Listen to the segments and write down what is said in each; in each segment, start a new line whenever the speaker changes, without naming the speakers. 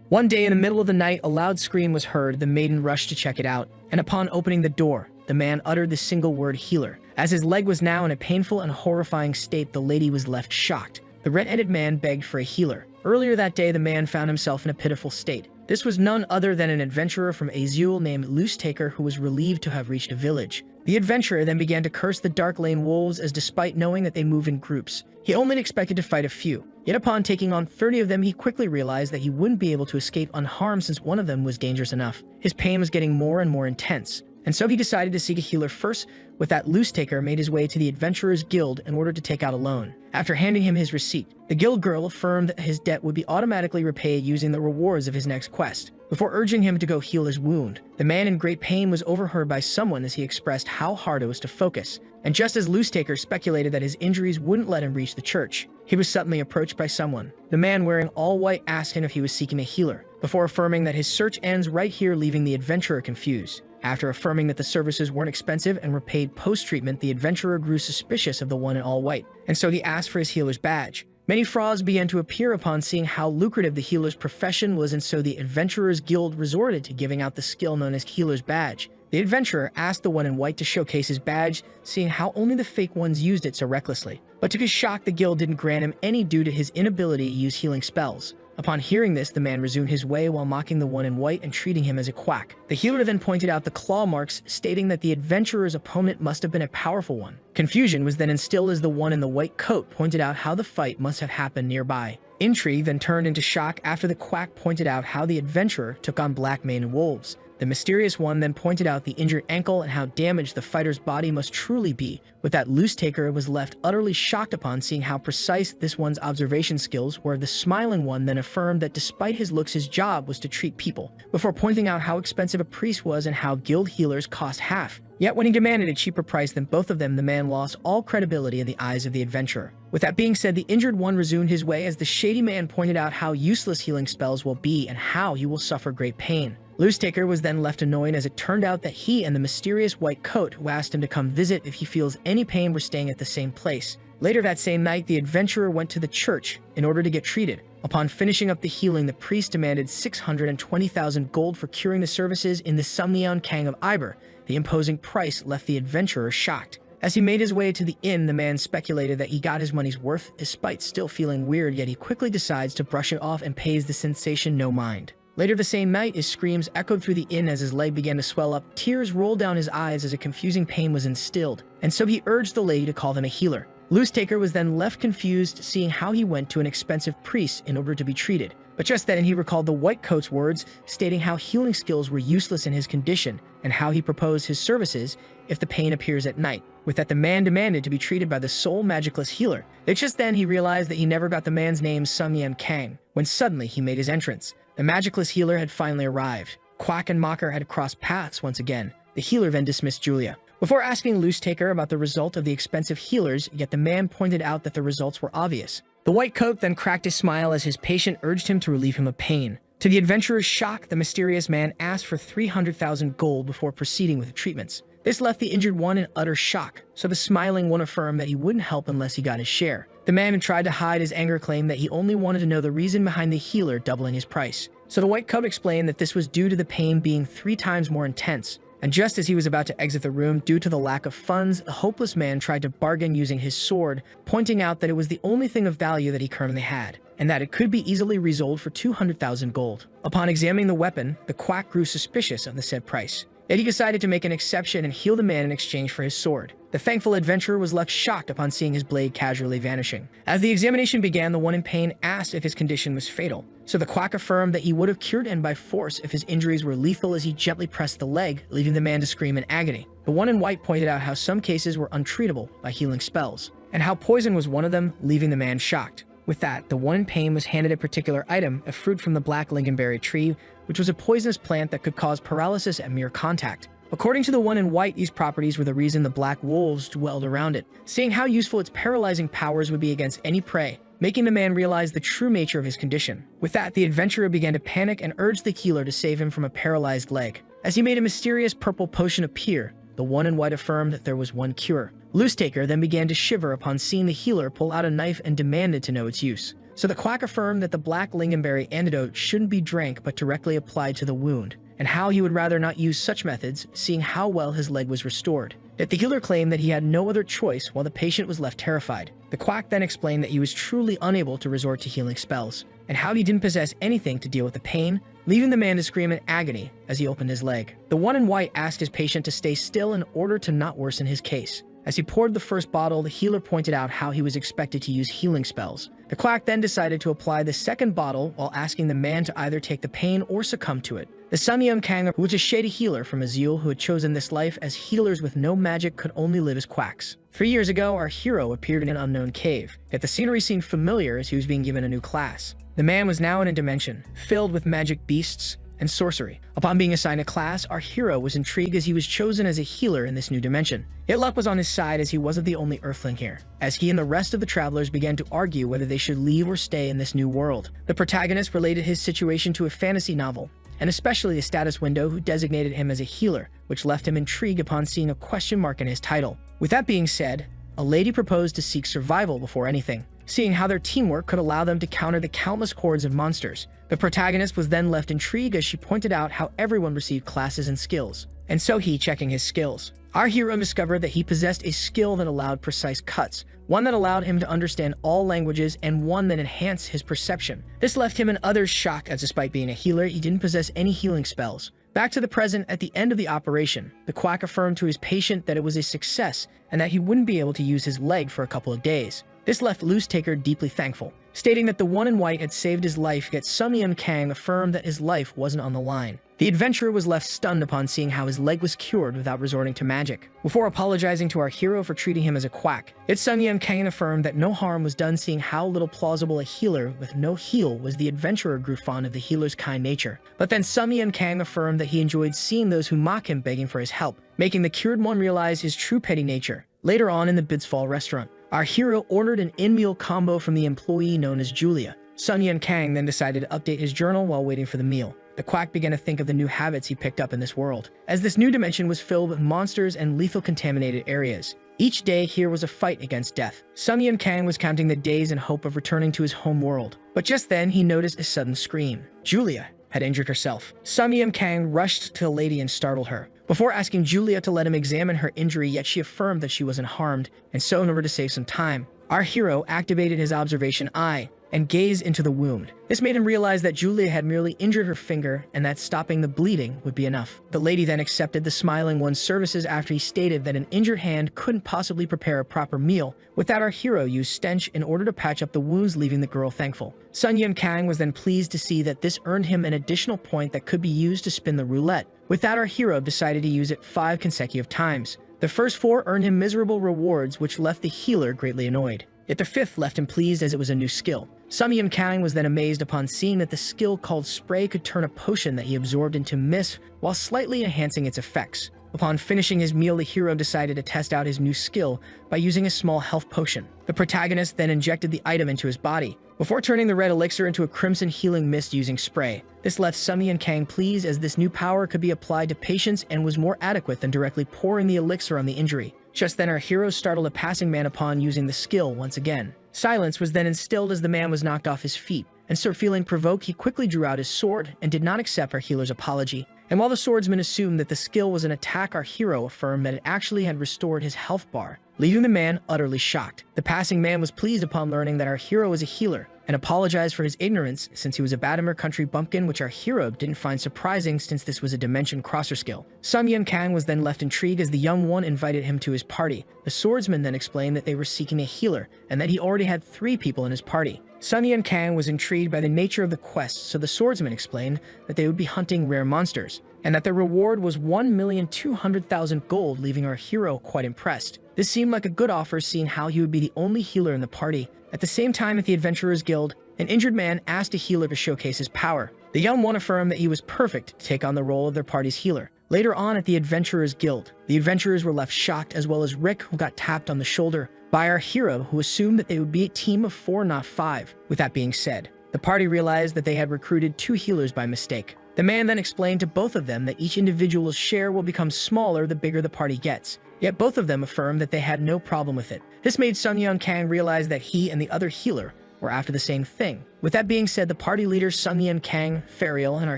One day in the middle of the night, a loud scream was heard. The maiden rushed to check it out, and upon opening the door, the man uttered the single word healer. As his leg was now in a painful and horrifying state, the lady was left shocked. The red-headed man begged for a healer. Earlier that day, the man found himself in a pitiful state. This was none other than an adventurer from Azul named Loose Taker, who was relieved to have reached a village. The adventurer then began to curse the Dark Lane wolves, as despite knowing that they move in groups, he only expected to fight a few. Yet upon taking on 30 of them, he quickly realized that he wouldn't be able to escape unharmed, since one of them was dangerous enough. His pain was getting more and more intense, and so he decided to seek a healer first. With that, Loose Taker made his way to the Adventurer's Guild in order to take out a loan. After handing him his receipt, the guild girl affirmed that his debt would be automatically repaid using the rewards of his next quest. Before urging him to go heal his wound, the man in great pain was overheard by someone as he expressed how hard it was to focus. And just as Loose Taker speculated that his injuries wouldn't let him reach the church, he was suddenly approached by someone. The man wearing all white asked him if he was seeking a healer, before affirming that his search ends right here, leaving the adventurer confused. After affirming that the services weren't expensive and were paid post-treatment, the adventurer grew suspicious of the one in all white, and so he asked for his healer's badge. Many frauds began to appear upon seeing how lucrative the healer's profession was, and so the Adventurer's Guild resorted to giving out the skill known as healer's badge. The adventurer asked the one in white to showcase his badge, seeing how only the fake ones used it so recklessly. But to his shock, the guild didn't grant him any due to his inability to use healing spells. Upon hearing this, the man resumed his way while mocking the one in white and treating him as a quack. The healer then pointed out the claw marks, stating that the adventurer's opponent must have been a powerful one. Confusion was then instilled as the one in the white coat pointed out how the fight must have happened nearby. Intrigue then turned into shock after the quack pointed out how the adventurer took on black maned wolves. The mysterious one then pointed out the injured ankle and how damaged the fighter's body must truly be. With that, Loose Taker was left utterly shocked upon seeing how precise this one's observation skills were. The smiling one then affirmed that despite his looks, his job was to treat people, before pointing out how expensive a priest was and how guild healers cost half. Yet when he demanded a cheaper price than both of them, the man lost all credibility in the eyes of the adventurer. With that being said, the injured one resumed his way as the shady man pointed out how useless healing spells will be and how he will suffer great pain. Loose Taker was then left annoyed, as it turned out that he and the mysterious white coat who asked him to come visit if he feels any pain were staying at the same place. Later that same night, the adventurer went to the church in order to get treated. Upon finishing up the healing, the priest demanded 620,000 gold for curing the services in the Sumneon Kang of Iber. The imposing price left the adventurer shocked. As he made his way to the inn, the man speculated that he got his money's worth, despite still feeling weird, yet he quickly decides to brush it off and pays the sensation no mind. Later the same night, his screams echoed through the inn as his leg began to swell up. Tears rolled down his eyes as a confusing pain was instilled, and so he urged the lady to call them a healer. Loose Taker was then left confused, seeing how he went to an expensive priest in order to be treated. But just then he recalled the white coat's words, stating how healing skills were useless in his condition, and how he proposed his services if the pain appears at night. With that, the man demanded to be treated by the sole magicless healer. It's just then he realized that he never got the man's name, Sumneon Kang, when suddenly he made his entrance. The magicless healer had finally arrived. Quack and Mocker had crossed paths once again. The healer then dismissed Julia. Before asking Loose Taker about the result of the expensive healers, yet the man pointed out that the results were obvious. The white coat then cracked his smile as his patient urged him to relieve him of pain. To the adventurer's shock, the mysterious man asked for 300,000 gold before proceeding with the treatments. This left the injured one in utter shock, so the smiling one affirmed that he wouldn't help unless he got his share. The man who tried to hide his anger claimed that he only wanted to know the reason behind the healer doubling his price. So the white coat explained that this was due to the pain being 3 times more intense. And just as he was about to exit the room due to the lack of funds, the hopeless man tried to bargain using his sword, pointing out that it was the only thing of value that he currently had, and that it could be easily resold for 200,000 gold. Upon examining the weapon, the quack grew suspicious of the said price. Yet he decided to make an exception and heal the man in exchange for his sword. The thankful adventurer was left shocked upon seeing his blade casually vanishing. As the examination began, the one in pain asked if his condition was fatal. So the quack affirmed that he would have cured him by force if his injuries were lethal, as he gently pressed the leg, leaving the man to scream in agony. The one in white pointed out how some cases were untreatable by healing spells, and how poison was one of them, leaving the man shocked. With that, the one in pain was handed a particular item, a fruit from the black lingonberry tree, which was a poisonous plant that could cause paralysis at mere contact. According to the one in white, these properties were the reason the black wolves dwelled around it, seeing how useful its paralyzing powers would be against any prey, making the man realize the true nature of his condition. With that, the adventurer began to panic and urged the healer to save him from a paralyzed leg. As he made a mysterious purple potion appear, the one in white affirmed that there was one cure. Loose Taker then began to shiver upon seeing the healer pull out a knife and demanded to know its use. So the quack affirmed that the black lingonberry antidote shouldn't be drank but directly applied to the wound, and how he would rather not use such methods, seeing how well his leg was restored. Yet the healer claimed that he had no other choice while the patient was left terrified. The quack then explained that he was truly unable to resort to healing spells, and how he didn't possess anything to deal with the pain, leaving the man to scream in agony as he opened his leg. The one in white asked his patient to stay still in order to not worsen his case. As he poured the first bottle, the healer pointed out how he was expected to use healing spells. The quack then decided to apply the second bottle while asking the man to either take the pain or succumb to it. The Samyam Kang, who was a shady healer from Azul who had chosen this life as healers with no magic could only live as quacks. 3 years ago, our hero appeared in an unknown cave, yet the scenery seemed familiar as he was being given a new class. The man was now in a dimension filled with magic beasts and sorcery. Upon being assigned a class, our hero was intrigued as he was chosen as a healer in this new dimension. Yet luck was on his side as he wasn't the only Earthling here, as he and the rest of the travelers began to argue whether they should leave or stay in this new world. The protagonist related his situation to a fantasy novel, and especially the status window who designated him as a healer, which left him intrigued upon seeing a question mark in his title. With that being said, a lady proposed to seek survival before anything, seeing how their teamwork could allow them to counter the countless hordes of monsters. The protagonist was then left intrigued as she pointed out how everyone received classes and skills, and so he checking his skills. Our hero discovered that he possessed a skill that allowed precise cuts, one that allowed him to understand all languages, and one that enhanced his perception. This left him and others shocked as despite being a healer, he didn't possess any healing spells. Back to the present, at the end of the operation, the quack affirmed to his patient that it was a success and that he wouldn't be able to use his leg for a couple of days. This left Loose Taker deeply thankful, stating that the one in white had saved his life, yet Samyam Kang affirmed that his life wasn't on the line. The adventurer was left stunned upon seeing how his leg was cured without resorting to magic. Before apologizing to our hero for treating him as a quack, Samyam Kang affirmed that no harm was done, seeing how little plausible a healer with no heal was. The adventurer grew fond of the healer's kind nature. But then Samyam Kang affirmed that he enjoyed seeing those who mock him begging for his help, making the cured one realize his true petty nature. Later on in the Bidsfall restaurant, our hero ordered an in-meal combo from the employee known as Julia. Samyam Kang then decided to update his journal while waiting for the meal. The quack began to think of the new habits he picked up in this world, as this new dimension was filled with monsters and lethal contaminated areas. Each day here was a fight against death. Samyam Kang was counting the days in hope of returning to his home world. But just then he noticed a sudden scream. Julia had injured herself. Samyam Kang rushed to the lady and startled her, before asking Julia to let him examine her injury, yet she affirmed that she wasn't harmed, and so in order to save some time, our hero activated his observation eye and gazed into the wound. This made him realize that Julia had merely injured her finger and that stopping the bleeding would be enough. The lady then accepted the smiling one's services after he stated that an injured hand couldn't possibly prepare a proper meal. With that, our hero used stench in order to patch up the wounds, leaving the girl thankful. Samyam Kang was then pleased to see that this earned him an additional point that could be used to spin the roulette. With that, our hero decided to use it 5 consecutive times. The first 4 earned him miserable rewards, which left the healer greatly annoyed. Yet the 5th left him pleased as it was a new skill. Samyam Kang was then amazed upon seeing that the skill called Spray could turn a potion that he absorbed into mist while slightly enhancing its effects. Upon finishing his meal, the hero decided to test out his new skill by using a small health potion. The protagonist then injected the item into his body, before turning the red elixir into a crimson healing mist using Spray. This left Samyam Kang pleased as this new power could be applied to patients and was more adequate than directly pouring the elixir on the injury. Just then our hero startled a passing man upon using the skill once again. Silence was then instilled as the man was knocked off his feet, and so feeling provoked, he quickly drew out his sword and did not accept our healer's apology. And while the swordsman assumed that the skill was an attack, our hero affirmed that it actually had restored his health bar, leaving the man utterly shocked. The passing man was pleased upon learning that our hero was a healer, and apologized for his ignorance since he was a Badimer country bumpkin, which our hero didn't find surprising since this was a dimension crosser skill. Samyam Kang was then left intrigued as the young one invited him to his party. The swordsman then explained that they were seeking a healer, and that he already had 3 people in his party. Samyam Kang was intrigued by the nature of the quest, so the swordsman explained that they would be hunting rare monsters, and that the reward was 1,200,000 gold, leaving our hero quite impressed. This seemed like a good offer, seeing how he would be the only healer in the party. At the same time, at the Adventurers Guild, an injured man asked a healer to showcase his power. The young one affirmed that he was perfect to take on the role of their party's healer. Later on at the Adventurers Guild, the adventurers were left shocked, as well as Rick, who got tapped on the shoulder by our hero, who assumed that they would be a team of 4, not 5. With that being said, the party realized that they had recruited 2 healers by mistake. The man then explained to both of them that each individual's share will become smaller the bigger the party gets. Yet both of them affirmed that they had no problem with it. This made Samyam Kang realize that he and the other healer were after the same thing. With that being said, the party leaders Sun Yan Kang, Fariel, and our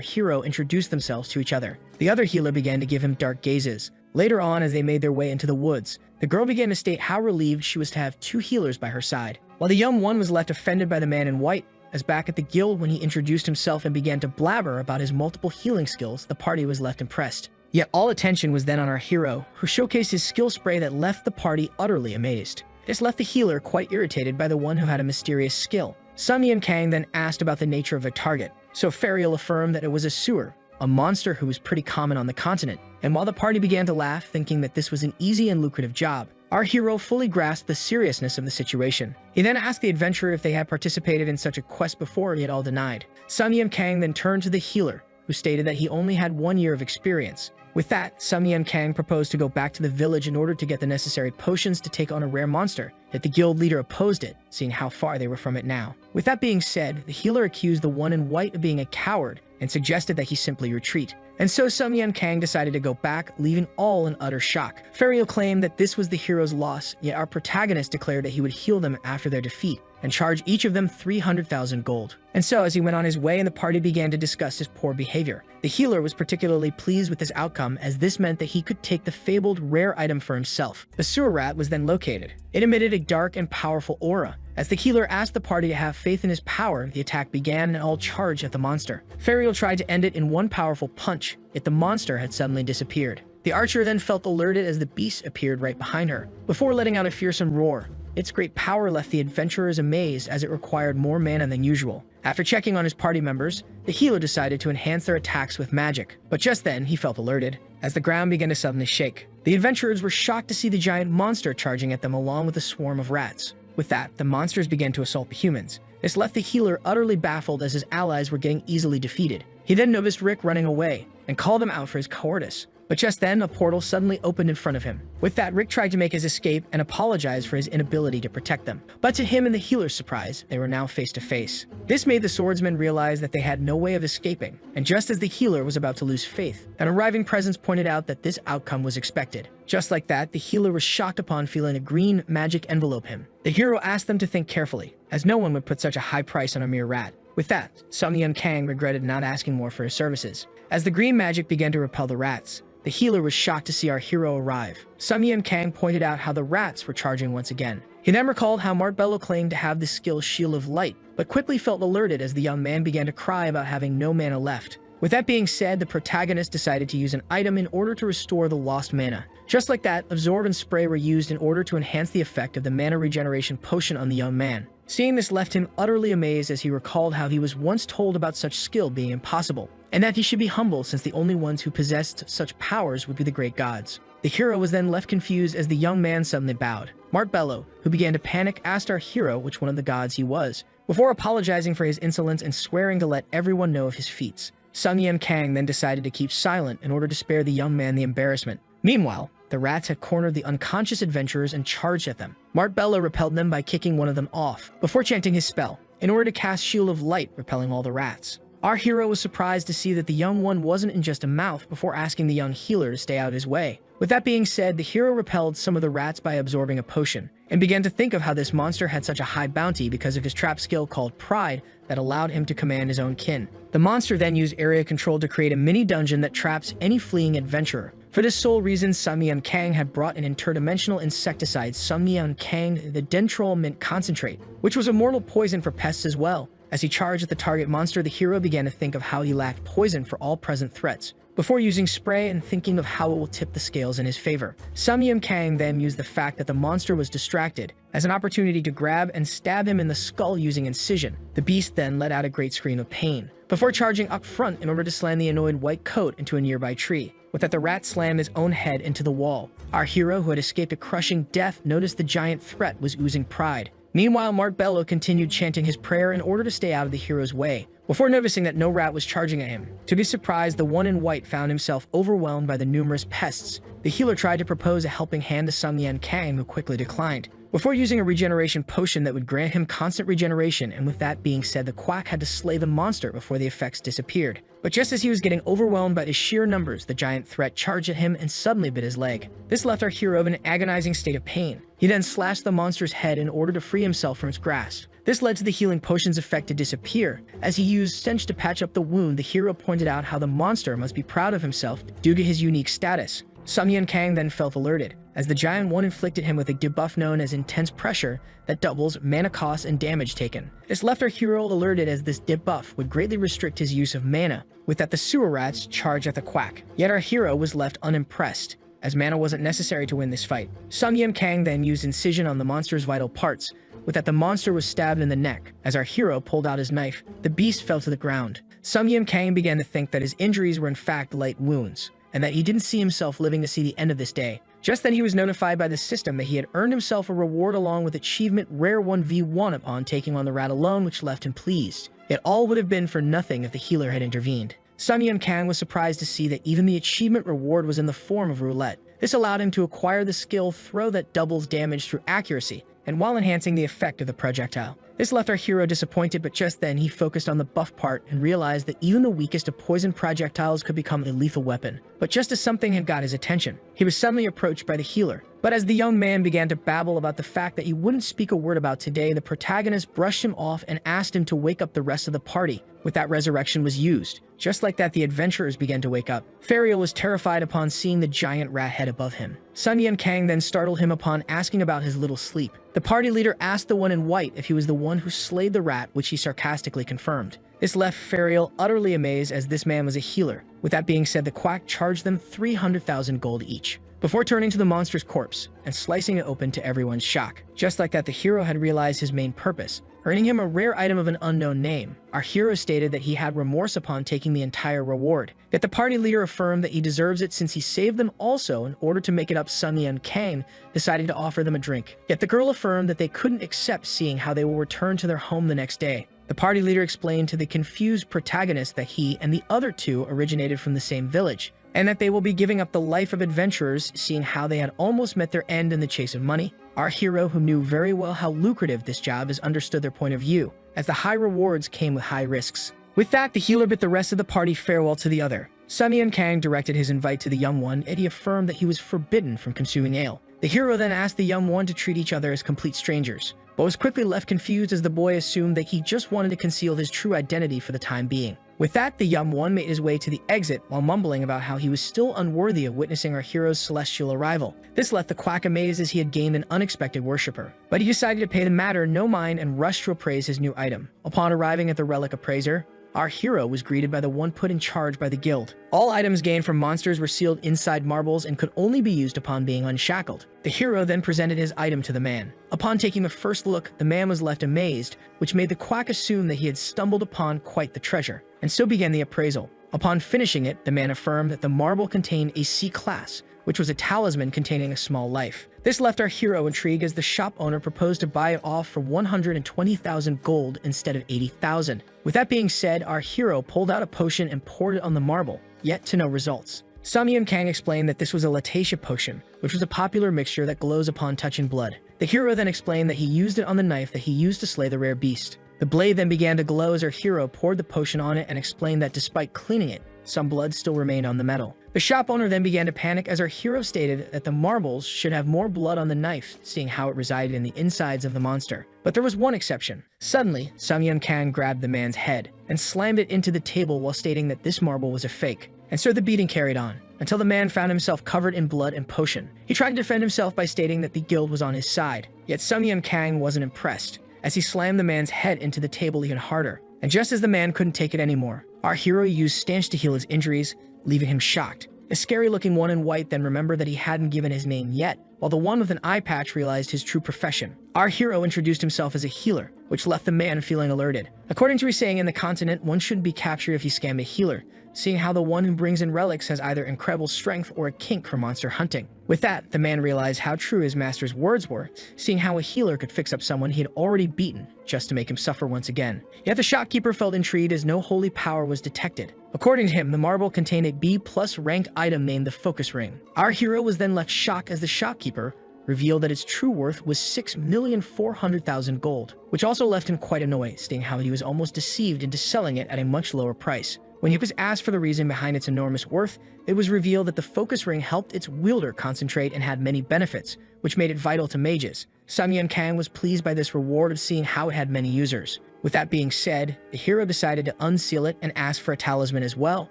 hero introduced themselves to each other. The other healer began to give him dark gazes. Later on, as they made their way into the woods, the girl began to state how relieved she was to have two healers by her side, while the young one was left offended by the man in white, as back at the guild when he introduced himself and began to blabber about his multiple healing skills, the party was left impressed. Yet all attention was then on our hero, who showcased his skill spray that left the party utterly amazed. This left the healer quite irritated by the one who had a mysterious skill. Sun Yan Kang then asked about the nature of their target, so Fariel affirmed that it was a sewer, a monster who was pretty common on the continent, and while the party began to laugh, thinking that this was an easy and lucrative job, our hero fully grasped the seriousness of the situation. He then asked the adventurer if they had participated in such a quest before, yet all denied. Sun Yan Kang then turned to the healer, who stated that he only had 1 year of experience. With that, Sun Yan Kang proposed to go back to the village in order to get the necessary potions to take on a rare monster, yet the guild leader opposed it, seeing how far they were from it now. With that being said, the healer accused the one in white of being a coward and suggested that he simply retreat. And so Sun Yan Kang decided to go back, leaving all in utter shock. Fariel claimed that this was the hero's loss, yet our protagonist declared that he would heal them after their defeat, and charge each of them 300,000 gold. And so, as he went on his way and the party began to discuss his poor behavior, the healer was particularly pleased with this outcome, as this meant that he could take the fabled rare item for himself. The sewer rat was then located. It emitted a dark and powerful aura. As the healer asked the party to have faith in his power, the attack began and all charged at the monster. Fariel tried to end it in one powerful punch, yet the monster had suddenly disappeared. The archer then felt alerted as the beast appeared right behind her, before letting out a fearsome roar. Its great power left the adventurers amazed, as it required more mana than usual. After checking on his party members, the healer decided to enhance their attacks with magic. But just then, he felt alerted, as the ground began to suddenly shake. The adventurers were shocked to see the giant monster charging at them along with a swarm of rats. With that, the monsters began to assault the humans. This left the healer utterly baffled, as his allies were getting easily defeated. He then noticed Rick running away and called him out for his cowardice. But just then, a portal suddenly opened in front of him. With that, Rick tried to make his escape and apologized for his inability to protect them. But to him and the healer's surprise, they were now face to face. This made the swordsmen realize that they had no way of escaping, and just as the healer was about to lose faith, an arriving presence pointed out that this outcome was expected. Just like that, the healer was shocked upon feeling a green magic envelope him. The hero asked them to think carefully, as no one would put such a high price on a mere rat. With that, Sun Yan Kang regretted not asking more for his services. As the green magic began to repel the rats, the healer was shocked to see our hero arrive. Sun Yan Kang pointed out how the rats were charging once again. He then recalled how Mart Bello claimed to have the skill Shield of Light, but quickly felt alerted as the young man began to cry about having no mana left. With that being said, the protagonist decided to use an item in order to restore the lost mana. Just like that, Absorb and Spray were used in order to enhance the effect of the mana regeneration potion on the young man. Seeing this left him utterly amazed, as he recalled how he was once told about such skill being impossible, and that he should be humble since the only ones who possessed such powers would be the great gods. The hero was then left confused as the young man suddenly bowed. Mart Bello, who began to panic, asked our hero which one of the gods he was, before apologizing for his insolence and swearing to let everyone know of his feats. Sun Yan Kang then decided to keep silent in order to spare the young man the embarrassment. Meanwhile, the rats had cornered the unconscious adventurers and charged at them. Mart Bello repelled them by kicking one of them off, before chanting his spell, in order to cast Shield of Light, repelling all the rats. Our hero was surprised to see that the young one wasn't in just a mouth, before asking the young healer to stay out of his way. With that being said, the hero repelled some of the rats by absorbing a potion, and began to think of how this monster had such a high bounty because of his trap skill called Pride that allowed him to command his own kin. The monster then used area control to create a mini dungeon that traps any fleeing adventurer. For this sole reason, Sun Yan Kang had brought an interdimensional insecticide, Sun Yan Kang, the Dentrol Mint Concentrate, which was a mortal poison for pests as well. As he charged at the target monster, the hero began to think of how he lacked poison for all present threats, before using spray and thinking of how it will tip the scales in his favor. Sun Yan Kang then used the fact that the monster was distracted as an opportunity to grab and stab him in the skull using incision. The beast then let out a great scream of pain, before charging up front in order to slam the annoyed white coat into a nearby tree. With that, the rat slammed his own head into the wall. Our hero, who had escaped a crushing death, noticed the giant threat was oozing pride. Meanwhile, Mart Bello continued chanting his prayer in order to stay out of the hero's way, before noticing that no rat was charging at him. To his surprise, the one in white found himself overwhelmed by the numerous pests. The healer tried to propose a helping hand to Sun Yan Kang, who quickly declined, before using a regeneration potion that would grant him constant regeneration, and with that being said, the quack had to slay the monster before the effects disappeared. But just as he was getting overwhelmed by the sheer numbers, the giant threat charged at him and suddenly bit his leg. This left our hero in an agonizing state of pain. He then slashed the monster's head in order to free himself from its grasp. This led to the healing potion's effect to disappear. As he used stench to patch up the wound, the hero pointed out how the monster must be proud of himself due to his unique status. Sun Yun Kang then felt alerted, as the Giant One inflicted him with a debuff known as Intense Pressure that doubles mana cost and damage taken. This left our hero alerted, as this debuff would greatly restrict his use of mana, with that the sewer rats charge at the quack. Yet our hero was left unimpressed, as mana wasn't necessary to win this fight. Sun Yun Kang then used Incision on the monster's vital parts, with that the monster was stabbed in the neck. As our hero pulled out his knife, the beast fell to the ground. Sun Yun Kang began to think that his injuries were in fact light wounds, and that he didn't see himself living to see the end of this day. Just then he was notified by the system that he had earned himself a reward along with achievement Rare 1v1 upon taking on the rat alone, which left him pleased. It all would have been for nothing if the healer had intervened. Sun Yun Kang was surprised to see that even the achievement reward was in the form of roulette. This allowed him to acquire the skill Throw that doubles damage through accuracy, and while enhancing the effect of the projectile. This left our hero disappointed, but just then he focused on the buff part and realized that even the weakest of poison projectiles could become a lethal weapon. But just as something had got his attention, he was suddenly approached by the healer. But as the young man began to babble about the fact that he wouldn't speak a word about today, the protagonist brushed him off and asked him to wake up the rest of the party. With that, resurrection was used. Just like that, the adventurers began to wake up. Fariel was terrified upon seeing the giant rat head above him. Sun Yun Kang then startled him upon asking about his little sleep. The party leader asked the one in white if he was the one who slayed the rat, which he sarcastically confirmed. This left Fariel utterly amazed, as this man was a healer. With that being said, the quack charged them 300,000 gold each, before turning to the monster's corpse and slicing it open to everyone's shock. Just like that, the hero had realized his main purpose, earning him a rare item of an unknown name. Our hero stated that he had remorse upon taking the entire reward, yet the party leader affirmed that he deserves it since he saved them. Also, in order to make it up, Sun Yun Kang decided to offer them a drink. Yet the girl affirmed that they couldn't accept, seeing how they will return to their home the next day. The party leader explained to the confused protagonist that he and the other two originated from the same village, and that they will be giving up the life of adventurers, seeing how they had almost met their end in the chase of money. Our hero, who knew very well how lucrative this job is, understood their point of view, as the high rewards came with high risks. With that, the healer bid the rest of the party farewell to the other. Sun Yun Kang directed his invite to the young one, and he affirmed that he was forbidden from consuming ale. The hero then asked the young one to treat each other as complete strangers, but was quickly left confused as the boy assumed that he just wanted to conceal his true identity for the time being. With that, the young one made his way to the exit while mumbling about how he was still unworthy of witnessing our hero's celestial arrival. This left the quack amazed, as he had gained an unexpected worshipper. But he decided to pay the matter no mind and rushed to appraise his new item. Upon arriving at the relic appraiser, our hero was greeted by the one put in charge by the guild. All items gained from monsters were sealed inside marbles and could only be used upon being unshackled. The hero then presented his item to the man. Upon taking the first look, the man was left amazed, which made the quack assume that he had stumbled upon quite the treasure, and so began the appraisal. Upon finishing it, the man affirmed that the marble contained a C class, which was a talisman containing a small life. This left our hero intrigued, as the shop owner proposed to buy it off for 120,000 gold instead of 80,000. With that being said, our hero pulled out a potion and poured it on the marble, yet to no results. Sun Yun Kang explained that this was a Latatia potion, which was a popular mixture that glows upon touching blood. The hero then explained that he used it on the knife that he used to slay the rare beast. The blade then began to glow as our hero poured the potion on it and explained that despite cleaning it, some blood still remained on the metal. The shop owner then began to panic, as our hero stated that the marbles should have more blood on the knife, seeing how it resided in the insides of the monster. But there was one exception. Suddenly, Sun Yun Kang grabbed the man's head and slammed it into the table while stating that this marble was a fake. And so the beating carried on, until the man found himself covered in blood and potion. He tried to defend himself by stating that the guild was on his side, yet Sun Yun Kang wasn't impressed, as he slammed the man's head into the table even harder. And just as the man couldn't take it anymore, our hero used stench to heal his injuries, leaving him shocked. The scary-looking one in white then remembered that he hadn't given his name yet, while the one with an eye patch realized his true profession. Our hero introduced himself as a healer, which left the man feeling alerted. According to a saying in the continent, one shouldn't be captured if you scam a healer, seeing how the one who brings in relics has either incredible strength or a kink for monster hunting. With that, the man realized how true his master's words were, seeing how a healer could fix up someone he had already beaten just to make him suffer once again. Yet the shopkeeper felt intrigued, as no holy power was detected. According to him, the marble contained a B+ ranked item named the Focus Ring. Our hero was then left shocked, as the shopkeeper revealed that its true worth was 6,400,000 gold, which also left him quite annoyed, seeing how he was almost deceived into selling it at a much lower price. When he was asked for the reason behind its enormous worth, it was revealed that the focus ring helped its wielder concentrate and had many benefits, which made it vital to mages. Sun Yun Kang was pleased by this reward of seeing how it had many users. With that being said, the hero decided to unseal it and ask for a talisman as well,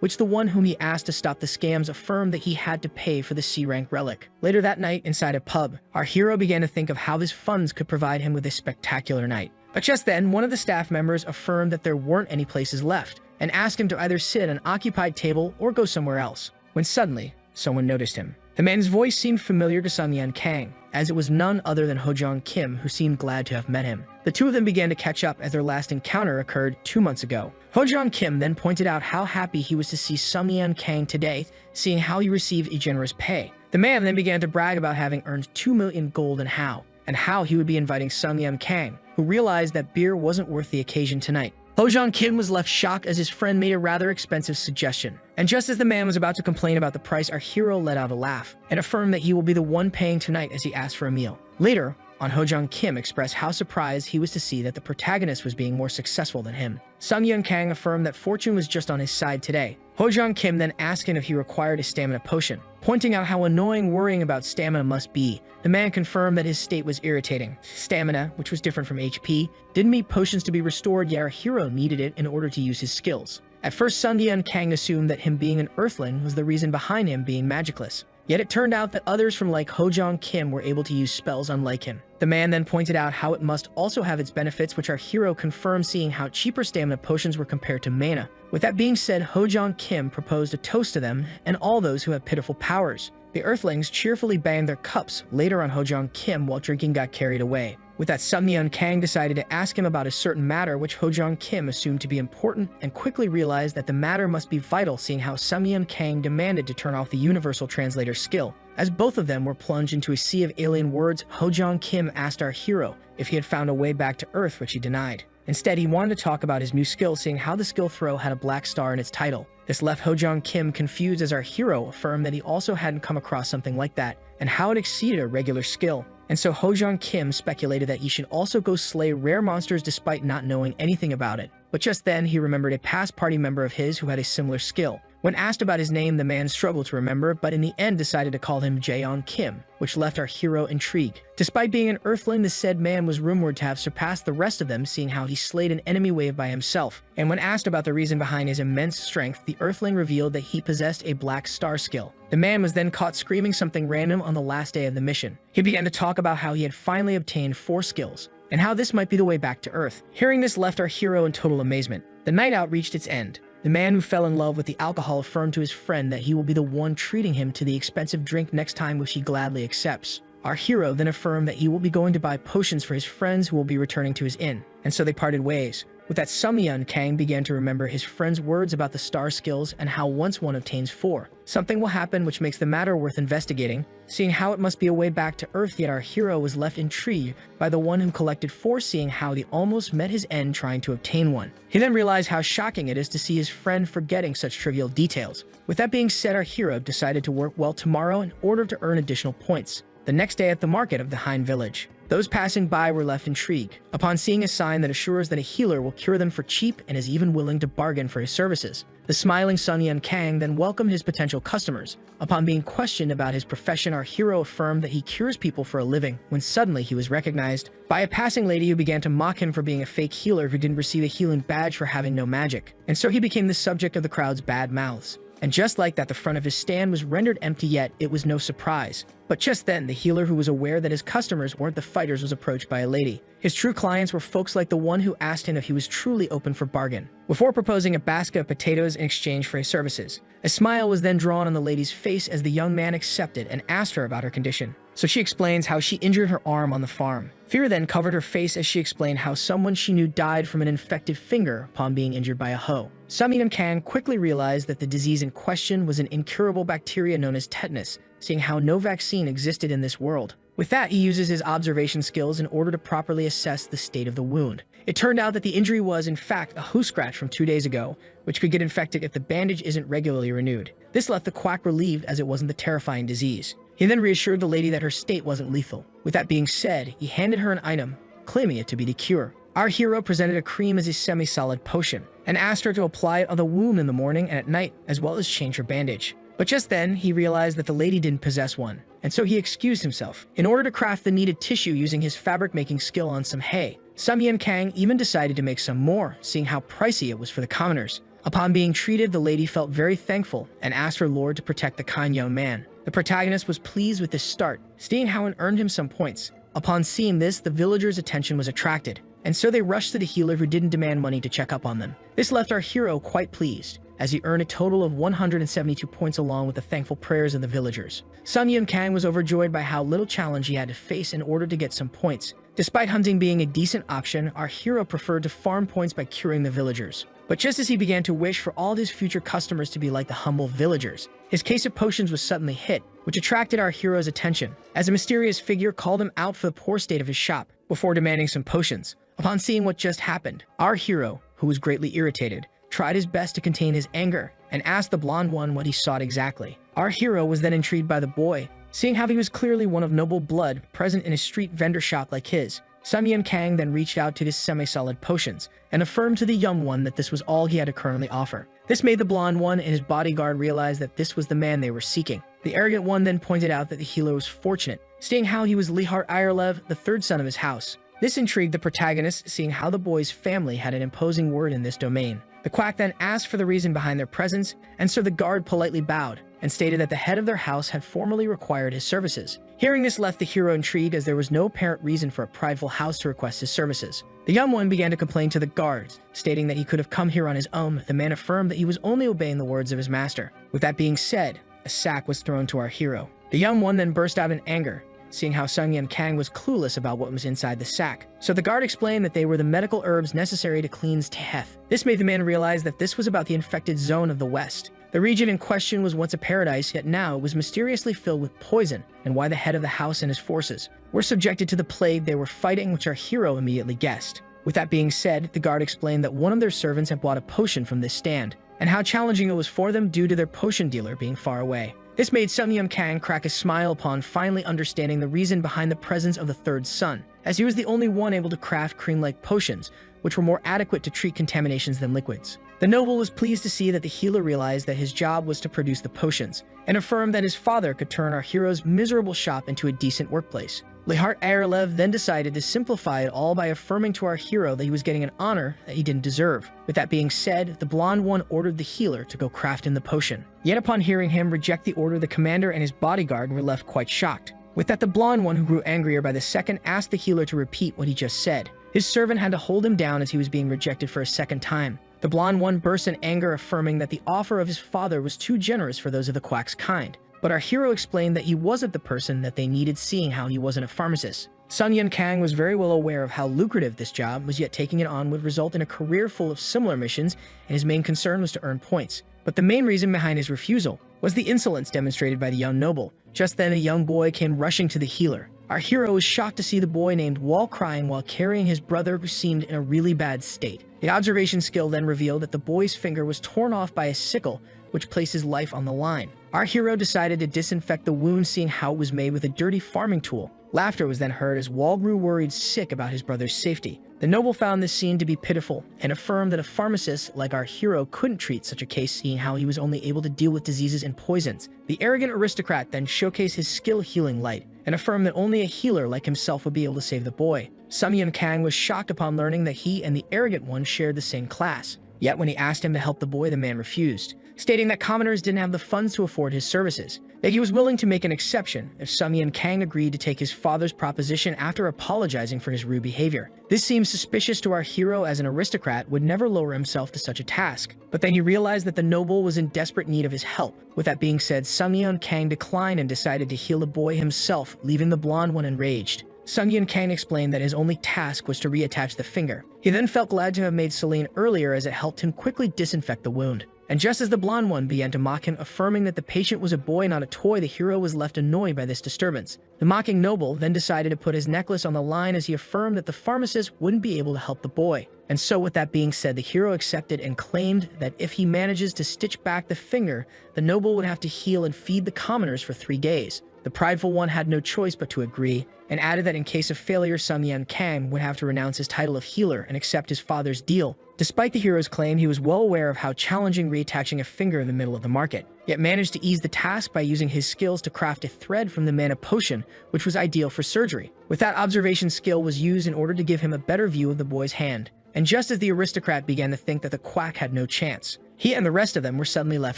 which the one whom he asked to stop the scams affirmed that he had to pay for the C-rank relic. Later that night, inside a pub, our hero began to think of how his funds could provide him with a spectacular night. But just then, one of the staff members affirmed that there weren't any places left, and asked him to either sit at an occupied table or go somewhere else, when suddenly, someone noticed him. The man's voice seemed familiar to Sun Yun Kang, as it was none other than Ho-jong Kim, who seemed glad to have met him. The two of them began to catch up as their last encounter occurred 2 months ago. Ho-jong Kim then pointed out how happy he was to see Sun Yun Kang today, seeing how he received a generous pay. The man then began to brag about having earned 2 million gold and how he would be inviting Sun Yun Kang, who realized that beer wasn't worth the occasion tonight. Ho-jong Kim was left shocked as his friend made a rather expensive suggestion. And just as the man was about to complain about the price, our hero let out a laugh and affirmed that he will be the one paying tonight as he asked for a meal. Later on, Ho-jong Kim expressed how surprised he was to see that the protagonist was being more successful than him. Sun Yun Kang affirmed that fortune was just on his side today. Ho-jong Kim then asked him if he required a stamina potion, pointing out how annoying worrying about stamina must be. The man confirmed that his state was irritating. Stamina, which was different from HP, didn't need potions to be restored, yet our hero needed it in order to use his skills. At first, Sun Yun Kang assumed that him being an earthling was the reason behind him being magicless. Yet it turned out that others from like Ho-jong Kim were able to use spells unlike him. The man then pointed out how it must also have its benefits, which our hero confirmed, seeing how cheaper stamina potions were compared to mana. With that being said, Ho-jong Kim proposed a toast to them and all those who have pitiful powers. The earthlings cheerfully banged their cups. Later on, Ho-jong Kim, while drinking, got carried away. With that, Sun Yun Kang decided to ask him about a certain matter which Ho-jong Kim assumed to be important, and quickly realized that the matter must be vital, seeing how Sun Yun Kang demanded to turn off the universal translator skill. As both of them were plunged into a sea of alien words, Ho-jong Kim asked our hero if he had found a way back to Earth, which he denied. Instead, he wanted to talk about his new skill, seeing how the skill throw had a black star in its title. This left Ho-jong Kim confused, as our hero affirmed that he also hadn't come across something like that, and how it exceeded a regular skill. And so Ho-jong Kim speculated that he should also go slay rare monsters despite not knowing anything about it. But just then, he remembered a past party member of his who had a similar skill. When asked about his name, the man struggled to remember, but in the end decided to call him Jaeon Kim, which left our hero intrigued. Despite being an earthling, the said man was rumored to have surpassed the rest of them, seeing how he slayed an enemy wave by himself. And when asked about the reason behind his immense strength, the earthling revealed that he possessed a black star skill. The man was then caught screaming something random on the last day of the mission. He began to talk about how he had finally obtained 4 skills, and how this might be the way back to Earth. Hearing this left our hero in total amazement. The night out reached its end. The man who fell in love with the alcohol affirmed to his friend that he will be the one treating him to the expensive drink next time, which he gladly accepts. Our hero then affirmed that he will be going to buy potions for his friends who will be returning to his inn, and so they parted ways. With that, Sun Yun Kang began to remember his friend's words about the star skills and how once one obtains 4, something will happen which makes the matter worth investigating. Seeing how it must be a way back to Earth, yet our hero was left intrigued by the one who collected 4, seeing how he almost met his end trying to obtain one. He then realized how shocking it is to see his friend forgetting such trivial details. With that being said, our hero decided to work well tomorrow in order to earn additional points. The next day at the market of the Hein village, those passing by were left intrigued upon seeing a sign that assures that a healer will cure them for cheap and is even willing to bargain for his services. The smiling Sun Yun Kang then welcomed his potential customers. Upon being questioned about his profession, our hero affirmed that he cures people for a living, when suddenly he was recognized by a passing lady who began to mock him for being a fake healer who didn't receive a healing badge for having no magic. And so he became the subject of the crowd's bad mouths. And just like that, the front of his stand was rendered empty, yet it was no surprise. But just then, the healer, who was aware that his customers weren't the fighters, was approached by a lady. His true clients were folks like the one who asked him if he was truly open for bargain, before proposing a basket of potatoes in exchange for his services. A smile was then drawn on the lady's face as the young man accepted and asked her about her condition. So she explains how she injured her arm on the farm. Fear then covered her face as she explained how someone she knew died from an infected finger upon being injured by a hoe. Sun Yun Kang quickly realized that the disease in question was an incurable bacteria known as tetanus, seeing how no vaccine existed in this world. With that, he uses his observation skills in order to properly assess the state of the wound. It turned out that the injury was, in fact, a hoe scratch from 2 days ago, which could get infected if the bandage isn't regularly renewed. This left the quack relieved, as it wasn't the terrifying disease. He then reassured the lady that her state wasn't lethal. With that being said, he handed her an item, claiming it to be the cure. Our hero presented a cream as a semi-solid potion, and asked her to apply it on the wound in the morning and at night, as well as change her bandage. But just then, he realized that the lady didn't possess one, and so he excused himself. In order to craft the needed tissue using his fabric-making skill on some hay, Sun Kang even decided to make some more, seeing how pricey it was for the commoners. Upon being treated, the lady felt very thankful and asked her lord to protect the kind young man. The protagonist was pleased with this start, seeing how it earned him some points. Upon seeing this, the villagers' attention was attracted, and so they rushed to the healer who didn't demand money to check up on them. This left our hero quite pleased, as he earned a total of 172 points along with the thankful prayers of the villagers. Sun Kang was overjoyed by how little challenge he had to face in order to get some points. Despite hunting being a decent option, our hero preferred to farm points by curing the villagers. But just as he began to wish for all his future customers to be like the humble villagers, his case of potions was suddenly hit, which attracted our hero's attention, as a mysterious figure called him out for the poor state of his shop before demanding some potions. Upon seeing what just happened, our hero, who was greatly irritated, tried his best to contain his anger and asked the blonde one what he sought exactly. Our hero was then intrigued by the boy, seeing how he was clearly one of noble blood present in a street vendor shop like his. Sun Kang then reached out to his semi-solid potions and affirmed to the young one that this was all he had to currently offer. This made the blonde one and his bodyguard realize that this was the man they were seeking. The arrogant one then pointed out that the healer was fortunate, stating how he was Lihar Irelev, the third son of his house. This intrigued the protagonist, seeing how the boy's family had an imposing word in this domain. The quack then asked for the reason behind their presence, and so the guard politely bowed and stated that the head of their house had formerly required his services. Hearing this left the hero intrigued, as there was no apparent reason for a prideful house to request his services. The young one began to complain to the guards, stating that he could have come here on his own. The man affirmed that he was only obeying the words of his master. With that being said, a sack was thrown to our hero. The young one then burst out in anger, seeing how Sun Kang was clueless about what was inside the sack. So the guard explained that they were the medical herbs necessary to cleanse Teheth. This made the man realize that this was about the infected zone of the West. The region in question was once a paradise, yet now it was mysteriously filled with poison, and why the head of the house and his forces were subjected to the plague they were fighting, which our hero immediately guessed. With that being said, the guard explained that one of their servants had bought a potion from this stand, and how challenging it was for them due to their potion dealer being far away. This made Sun Kang crack a smile upon finally understanding the reason behind the presence of the third son, as he was the only one able to craft cream-like potions, which were more adequate to treat contaminations than liquids. The noble was pleased to see that the healer realized that his job was to produce the potions, and affirmed that his father could turn our hero's miserable shop into a decent workplace. Lihart Irelev then decided to simplify it all by affirming to our hero that he was getting an honor that he didn't deserve. With that being said, the blonde one ordered the healer to go craft him the potion. Yet upon hearing him reject the order, the commander and his bodyguard were left quite shocked. With that, the blonde one, who grew angrier by the second, asked the healer to repeat what he just said. His servant had to hold him down as he was being rejected for a second time. The blonde one burst in anger, affirming that the offer of his father was too generous for those of the quack's kind. But our hero explained that he wasn't the person that they needed, seeing how he wasn't a pharmacist. Sun Kang was very well aware of how lucrative this job was, yet taking it on would result in a career full of similar missions, and his main concern was to earn points. But the main reason behind his refusal was the insolence demonstrated by the young noble. Just then, a young boy came rushing to the healer. Our hero was shocked to see the boy named Wall crying while carrying his brother, who seemed in a really bad state. The observation skill then revealed that the boy's finger was torn off by a sickle, which placed his life on the line. Our hero decided to disinfect the wound, seeing how it was made with a dirty farming tool. Laughter was then heard as Wall grew worried sick about his brother's safety. The noble found this scene to be pitiful and affirmed that a pharmacist like our hero couldn't treat such a case, seeing how he was only able to deal with diseases and poisons. The arrogant aristocrat then showcased his skill healing light and affirmed that only a healer like himself would be able to save the boy. Sun Kang was shocked upon learning that he and the arrogant one shared the same class. Yet when he asked him to help the boy, the man refused, stating that commoners didn't have the funds to afford his services, that he was willing to make an exception if Sun Kang agreed to take his father's proposition after apologizing for his rude behavior. This seems suspicious to our hero, as an aristocrat would never lower himself to such a task. But then he realized that the noble was in desperate need of his help. With that being said, Sun Kang declined and decided to heal the boy himself, leaving the blonde one enraged. Sun Kang explained that his only task was to reattach the finger. He then felt glad to have made Celine earlier, as it helped him quickly disinfect the wound. And just as the blonde one began to mock him, affirming that the patient was a boy, not a toy, the hero was left annoyed by this disturbance. The mocking noble then decided to put his necklace on the line, as he affirmed that the pharmacist wouldn't be able to help the boy. And so with that being said, the hero accepted and claimed that if he manages to stitch back the finger, the noble would have to heal and feed the commoners for 3 days. The prideful one had no choice but to agree, and added that in case of failure, Sun Yan Kang would have to renounce his title of healer and accept his father's deal. Despite the hero's claim, he was well aware of how challenging reattaching a finger in the middle of the market, yet managed to ease the task by using his skills to craft a thread from the mana potion, which was ideal for surgery. With that, observation skill was used in order to give him a better view of the boy's hand. And just as the aristocrat began to think that the quack had no chance, he and the rest of them were suddenly left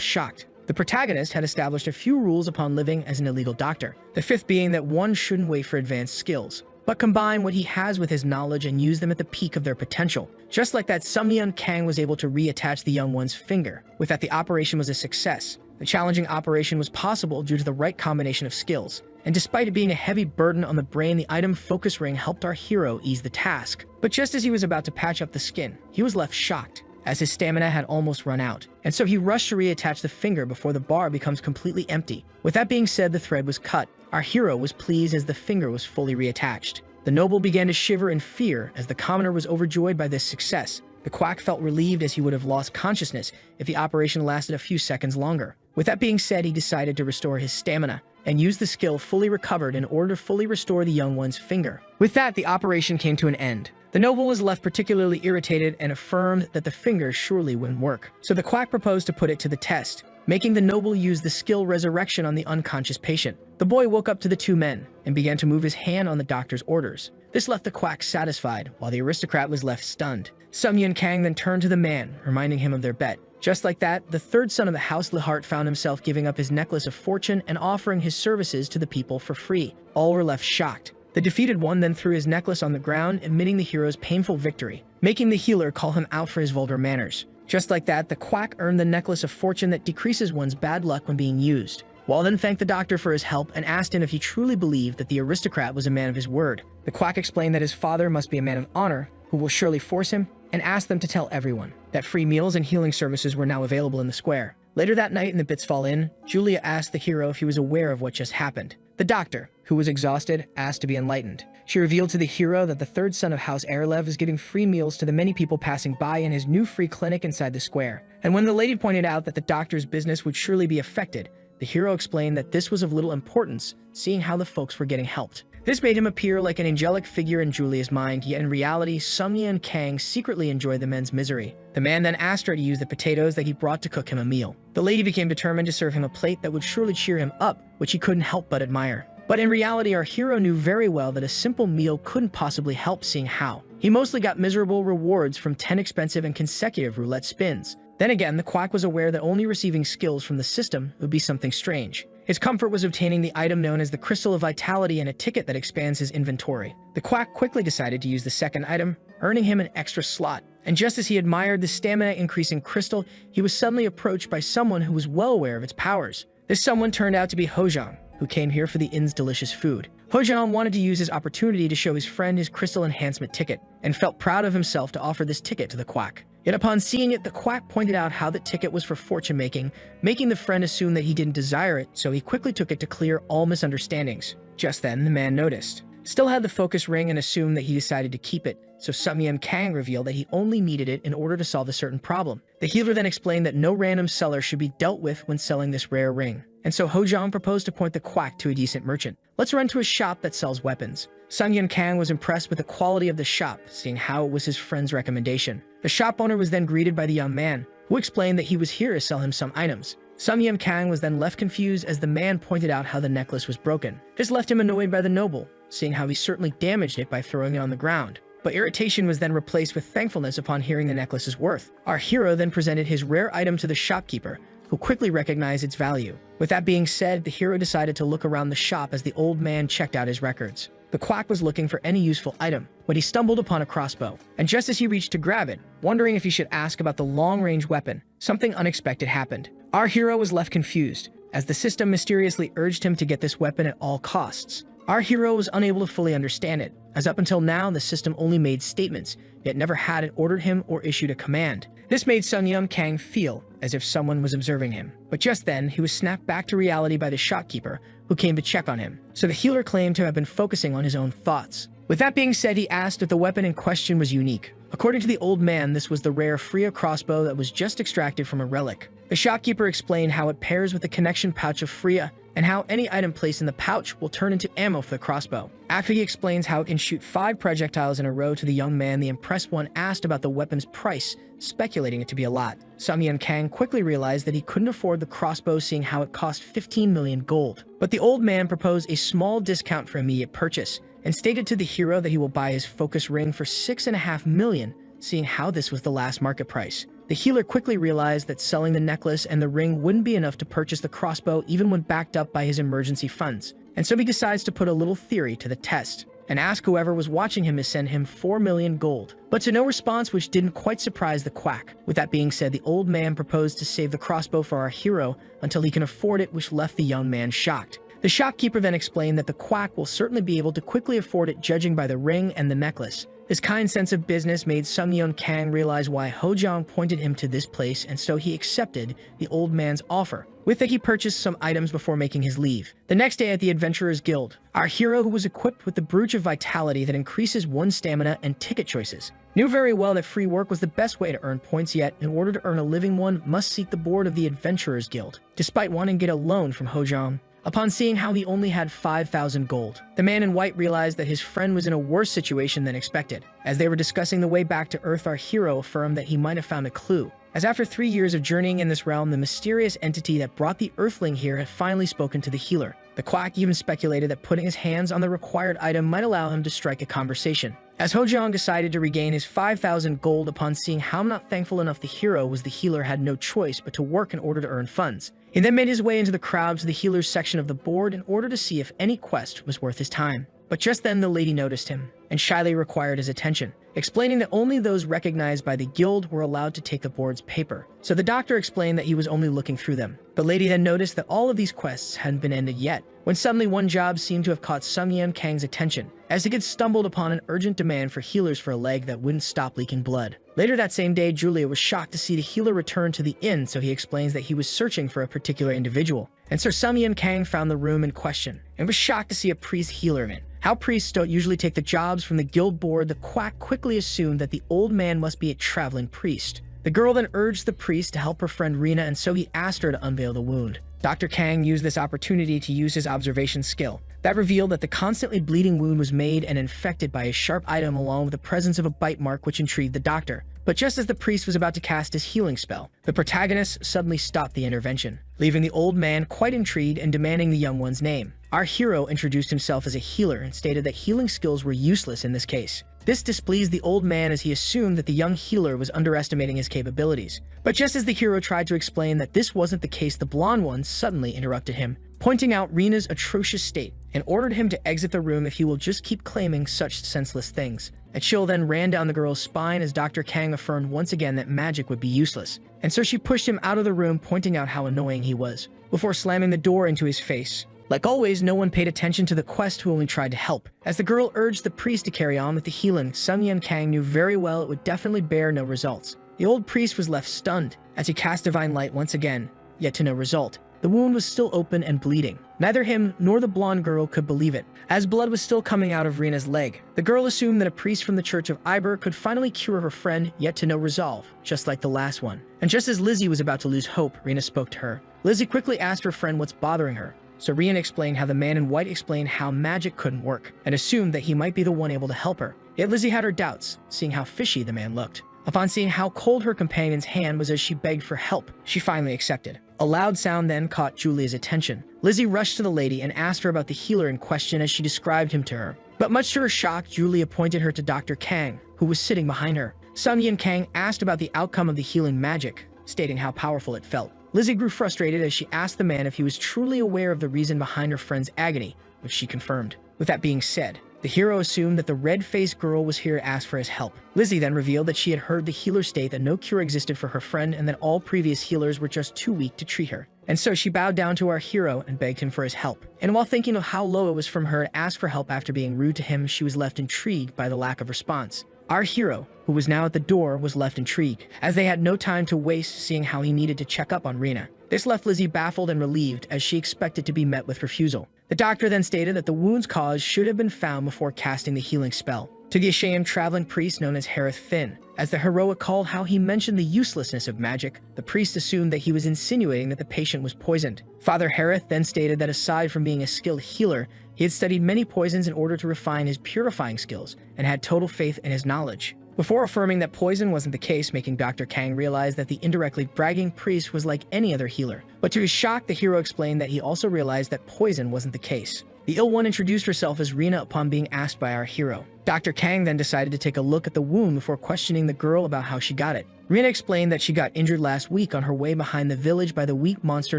shocked. The protagonist had established a few rules upon living as an illegal doctor, the fifth being that one shouldn't wait for advanced skills, but combine what he has with his knowledge and use them at the peak of their potential. Just like that, Sun Yan Kang was able to reattach the young one's finger. With that, the operation was a success. The challenging operation was possible due to the right combination of skills. And despite it being a heavy burden on the brain, the item focus ring helped our hero ease the task. But just as he was about to patch up the skin, he was left shocked, as his stamina had almost run out, and so he rushed to reattach the finger before the bar becomes completely empty. With that being said, the thread was cut. Our hero was pleased as the finger was fully reattached. The noble began to shiver in fear as the commoner was overjoyed by this success. The quack felt relieved as he would have lost consciousness if the operation lasted a few seconds longer. With that being said, he decided to restore his stamina and use the skill fully recovered in order to fully restore the young one's finger. With that, the operation came to an end. The noble was left particularly irritated and affirmed that the finger surely wouldn't work. So the quack proposed to put it to the test, making the noble use the skill resurrection on the unconscious patient. The boy woke up to the two men and began to move his hand on the doctor's orders. This left the quack satisfied, while the aristocrat was left stunned. Sun Yan Kang then turned to the man, reminding him of their bet. Just like that, the third son of the House Lihart found himself giving up his necklace of fortune and offering his services to the people for free. All were left shocked. The defeated one then threw his necklace on the ground, admitting the hero's painful victory, making the healer call him out for his vulgar manners. Just like that, the quack earned the necklace of fortune that decreases one's bad luck when being used. Wall then thanked the doctor for his help and asked him if he truly believed that the aristocrat was a man of his word. The quack explained that his father must be a man of honor, who will surely force him, and asked them to tell everyone that free meals and healing services were now available in the square. Later that night in the Bitsfall Inn, Julia asked the hero if he was aware of what just happened. The doctor, who was exhausted, asked to be enlightened. She revealed to the hero that the third son of House Erlev is giving free meals to the many people passing by in his new free clinic inside the square. And when the lady pointed out that the doctor's business would surely be affected, the hero explained that this was of little importance, seeing how the folks were getting helped. This made him appear like an angelic figure in Julia's mind, yet in reality, Sun Yan Kang secretly enjoyed the men's misery. The man then asked her to use the potatoes that he brought to cook him a meal. The lady became determined to serve him a plate that would surely cheer him up, which he couldn't help but admire. But in reality, our hero knew very well that a simple meal couldn't possibly help, seeing how he mostly got miserable rewards from 10 expensive and consecutive roulette spins. Then again, the quack was aware that only receiving skills from the system would be something strange. His comfort was obtaining the item known as the Crystal of Vitality and a ticket that expands his inventory. The quack quickly decided to use the second item, earning him an extra slot. And just as he admired the stamina-increasing crystal, he was suddenly approached by someone who was well aware of its powers. This someone turned out to be Hojang, who came here for the inn's delicious food. Hojang wanted to use his opportunity to show his friend his crystal enhancement ticket, and felt proud of himself to offer this ticket to the quack. Yet upon seeing it, the quack pointed out how the ticket was for fortune-making, making the friend assume that he didn't desire it, so he quickly took it to clear all misunderstandings. Just then, the man noticed. Still had the focus ring and assumed that he decided to keep it, so Sun Yan Kang revealed that he only needed it in order to solve a certain problem. The healer then explained that no random seller should be dealt with when selling this rare ring. And so Hojang proposed to point the quack to a decent merchant. Let's run to a shop that sells weapons. Sun Yan Kang was impressed with the quality of the shop, seeing how it was his friend's recommendation. The shop owner was then greeted by the young man, who explained that he was here to sell him some items. Sun Yan Kang was then left confused as the man pointed out how the necklace was broken. This left him annoyed by the noble, seeing how he certainly damaged it by throwing it on the ground. But irritation was then replaced with thankfulness upon hearing the necklace's worth. Our hero then presented his rare item to the shopkeeper, who quickly recognized its value. With that being said, the hero decided to look around the shop as the old man checked out his records. The quack was looking for any useful item when he stumbled upon a crossbow, and just as he reached to grab it, wondering if he should ask about the long-range weapon, something unexpected happened. Our hero was left confused, as the system mysteriously urged him to get this weapon at all costs. Our hero was unable to fully understand it, as up until now the system only made statements, yet never had it ordered him or issued a command. This made Sun Yan Kang feel as if someone was observing him. But just then, he was snapped back to reality by the shopkeeper, who came to check on him. So the healer claimed to have been focusing on his own thoughts. With that being said, he asked if the weapon in question was unique. According to the old man, this was the rare Freya crossbow that was just extracted from a relic. The shopkeeper explained how it pairs with the connection pouch of Freya, and how any item placed in the pouch will turn into ammo for the crossbow. After he explains how it can shoot 5 projectiles in a row to the young man, the impressed one asked about the weapon's price, speculating it to be a lot. Sung-Yun Kang quickly realized that he couldn't afford the crossbow, seeing how it cost 15 million gold. But the old man proposed a small discount for immediate purchase, and stated to the hero that he will buy his focus ring for 6.5 million, seeing how this was the last market price. The healer quickly realized that selling the necklace and the ring wouldn't be enough to purchase the crossbow even when backed up by his emergency funds, and so he decides to put a little theory to the test, and ask whoever was watching him to send him 4 million gold. But to no response, which didn't quite surprise the quack. With that being said, the old man proposed to save the crossbow for our hero until he can afford it, which left the young man shocked. The shopkeeper then explained that the quack will certainly be able to quickly afford it, judging by the ring and the necklace. This kind sense of business made Sung-Yun Kang realize why Ho-Jong pointed him to this place, and so he accepted the old man's offer. With it, he purchased some items before making his leave. The next day at the Adventurers Guild, our hero, who was equipped with the Brooch of Vitality that increases one's stamina and ticket choices, knew very well that free work was the best way to earn points, yet in order to earn a living, one must seek the board of the Adventurers Guild, despite wanting to get a loan from Ho-Jong. Upon seeing how he only had 5,000 gold, the man in white realized that his friend was in a worse situation than expected. As they were discussing the way back to Earth, our hero affirmed that he might have found a clue, as after 3 years of journeying in this realm, the mysterious entity that brought the Earthling here had finally spoken to the healer. The quack even speculated that putting his hands on the required item might allow him to strike a conversation. As Ho-Jong decided to regain his 5,000 gold upon seeing how not thankful enough the hero was, the healer had no choice but to work in order to earn funds. He then made his way into the crowd to the healer's section of the board in order to see if any quest was worth his time. But just then the lady noticed him, and shyly required his attention, explaining that only those recognized by the guild were allowed to take the board's paper. So the doctor explained that he was only looking through them. But lady then noticed that all of these quests hadn't been ended yet, when suddenly one job seemed to have caught Sung-Yun Kang's attention, as he had stumbled upon an urgent demand for healers for a leg that wouldn't stop leaking blood. Later that same day, Julia was shocked to see the healer return to the inn, so he explains that he was searching for a particular individual. And Sir Sung-Yun Kang found the room in question, and was shocked to see a priest healer in it. How priests don't usually take the jobs from the guild board, the quack quickly assumed that the old man must be a traveling priest. The girl then urged the priest to help her friend Rina, and so he asked her to unveil the wound. Dr. Kang used this opportunity to use his observation skill. That revealed that the constantly bleeding wound was made and infected by a sharp item, along with the presence of a bite mark, which intrigued the doctor. But just as the priest was about to cast his healing spell, the protagonist suddenly stopped the intervention, leaving the old man quite intrigued and demanding the young one's name. Our hero introduced himself as a healer and stated that healing skills were useless in this case. This displeased the old man, as he assumed that the young healer was underestimating his capabilities. But just as the hero tried to explain that this wasn't the case, the blonde one suddenly interrupted him, pointing out Rina's atrocious state, and ordered him to exit the room if he will just keep claiming such senseless things. A chill then ran down the girl's spine as Dr. Kang affirmed once again that magic would be useless, and so she pushed him out of the room, pointing out how annoying he was, before slamming the door into his face. Like always, no one paid attention to the quest, who only tried to help. As the girl urged the priest to carry on with the healing, Sung-Yun Kang knew very well it would definitely bear no results. The old priest was left stunned as he cast divine light once again, yet to no result. The wound was still open and bleeding. Neither him nor the blonde girl could believe it, as blood was still coming out of Rina's leg. The girl assumed that a priest from the Church of Iber could finally cure her friend, yet to no resolve, just like the last one. And just as Lizzie was about to lose hope, Rina spoke to her. Lizzie quickly asked her friend what's bothering her. So Rina explained how the man in white explained how magic couldn't work, and assumed that he might be the one able to help her. Yet Lizzie had her doubts, seeing how fishy the man looked. Upon seeing how cold her companion's hand was as she begged for help, she finally accepted. A loud sound then caught Julia's attention. Lizzie rushed to the lady and asked her about the healer in question as she described him to her. But much to her shock, Julia pointed her to Dr. Kang, who was sitting behind her. Sung-Yun Kang asked about the outcome of the healing magic, stating how powerful it felt. Lizzie grew frustrated as she asked the man if he was truly aware of the reason behind her friend's agony, which she confirmed. With that being said, the hero assumed that the red-faced girl was here to ask for his help. Lizzie then revealed that she had heard the healer state that no cure existed for her friend, and that all previous healers were just too weak to treat her. And so she bowed down to our hero and begged him for his help. And while thinking of how low it was from her to ask for help after being rude to him, she was left intrigued by the lack of response. Our hero, who was now at the door, was left intrigued, as they had no time to waste, seeing how he needed to check up on Rina. This left Lizzie baffled and relieved, as she expected to be met with refusal. The doctor then stated that the wound's cause should have been found before casting the healing spell. To the ashamed traveling priest known as Harith Finn, As the heroic called how he mentioned the uselessness of magic, the priest assumed that he was insinuating that the patient was poisoned. Father Harith then stated that aside from being a skilled healer, he had studied many poisons in order to refine his purifying skills and had total faith in his knowledge. Before affirming that poison wasn't the case, making Dr. Kang realize that the indirectly bragging priest was like any other healer. But to his shock, the hero explained that he also realized that poison wasn't the case. The ill one introduced herself as Rina upon being asked by our hero. Dr. Kang then decided to take a look at the wound before questioning the girl about how she got it. Rina explained that she got injured last week on her way behind the village by the weak monster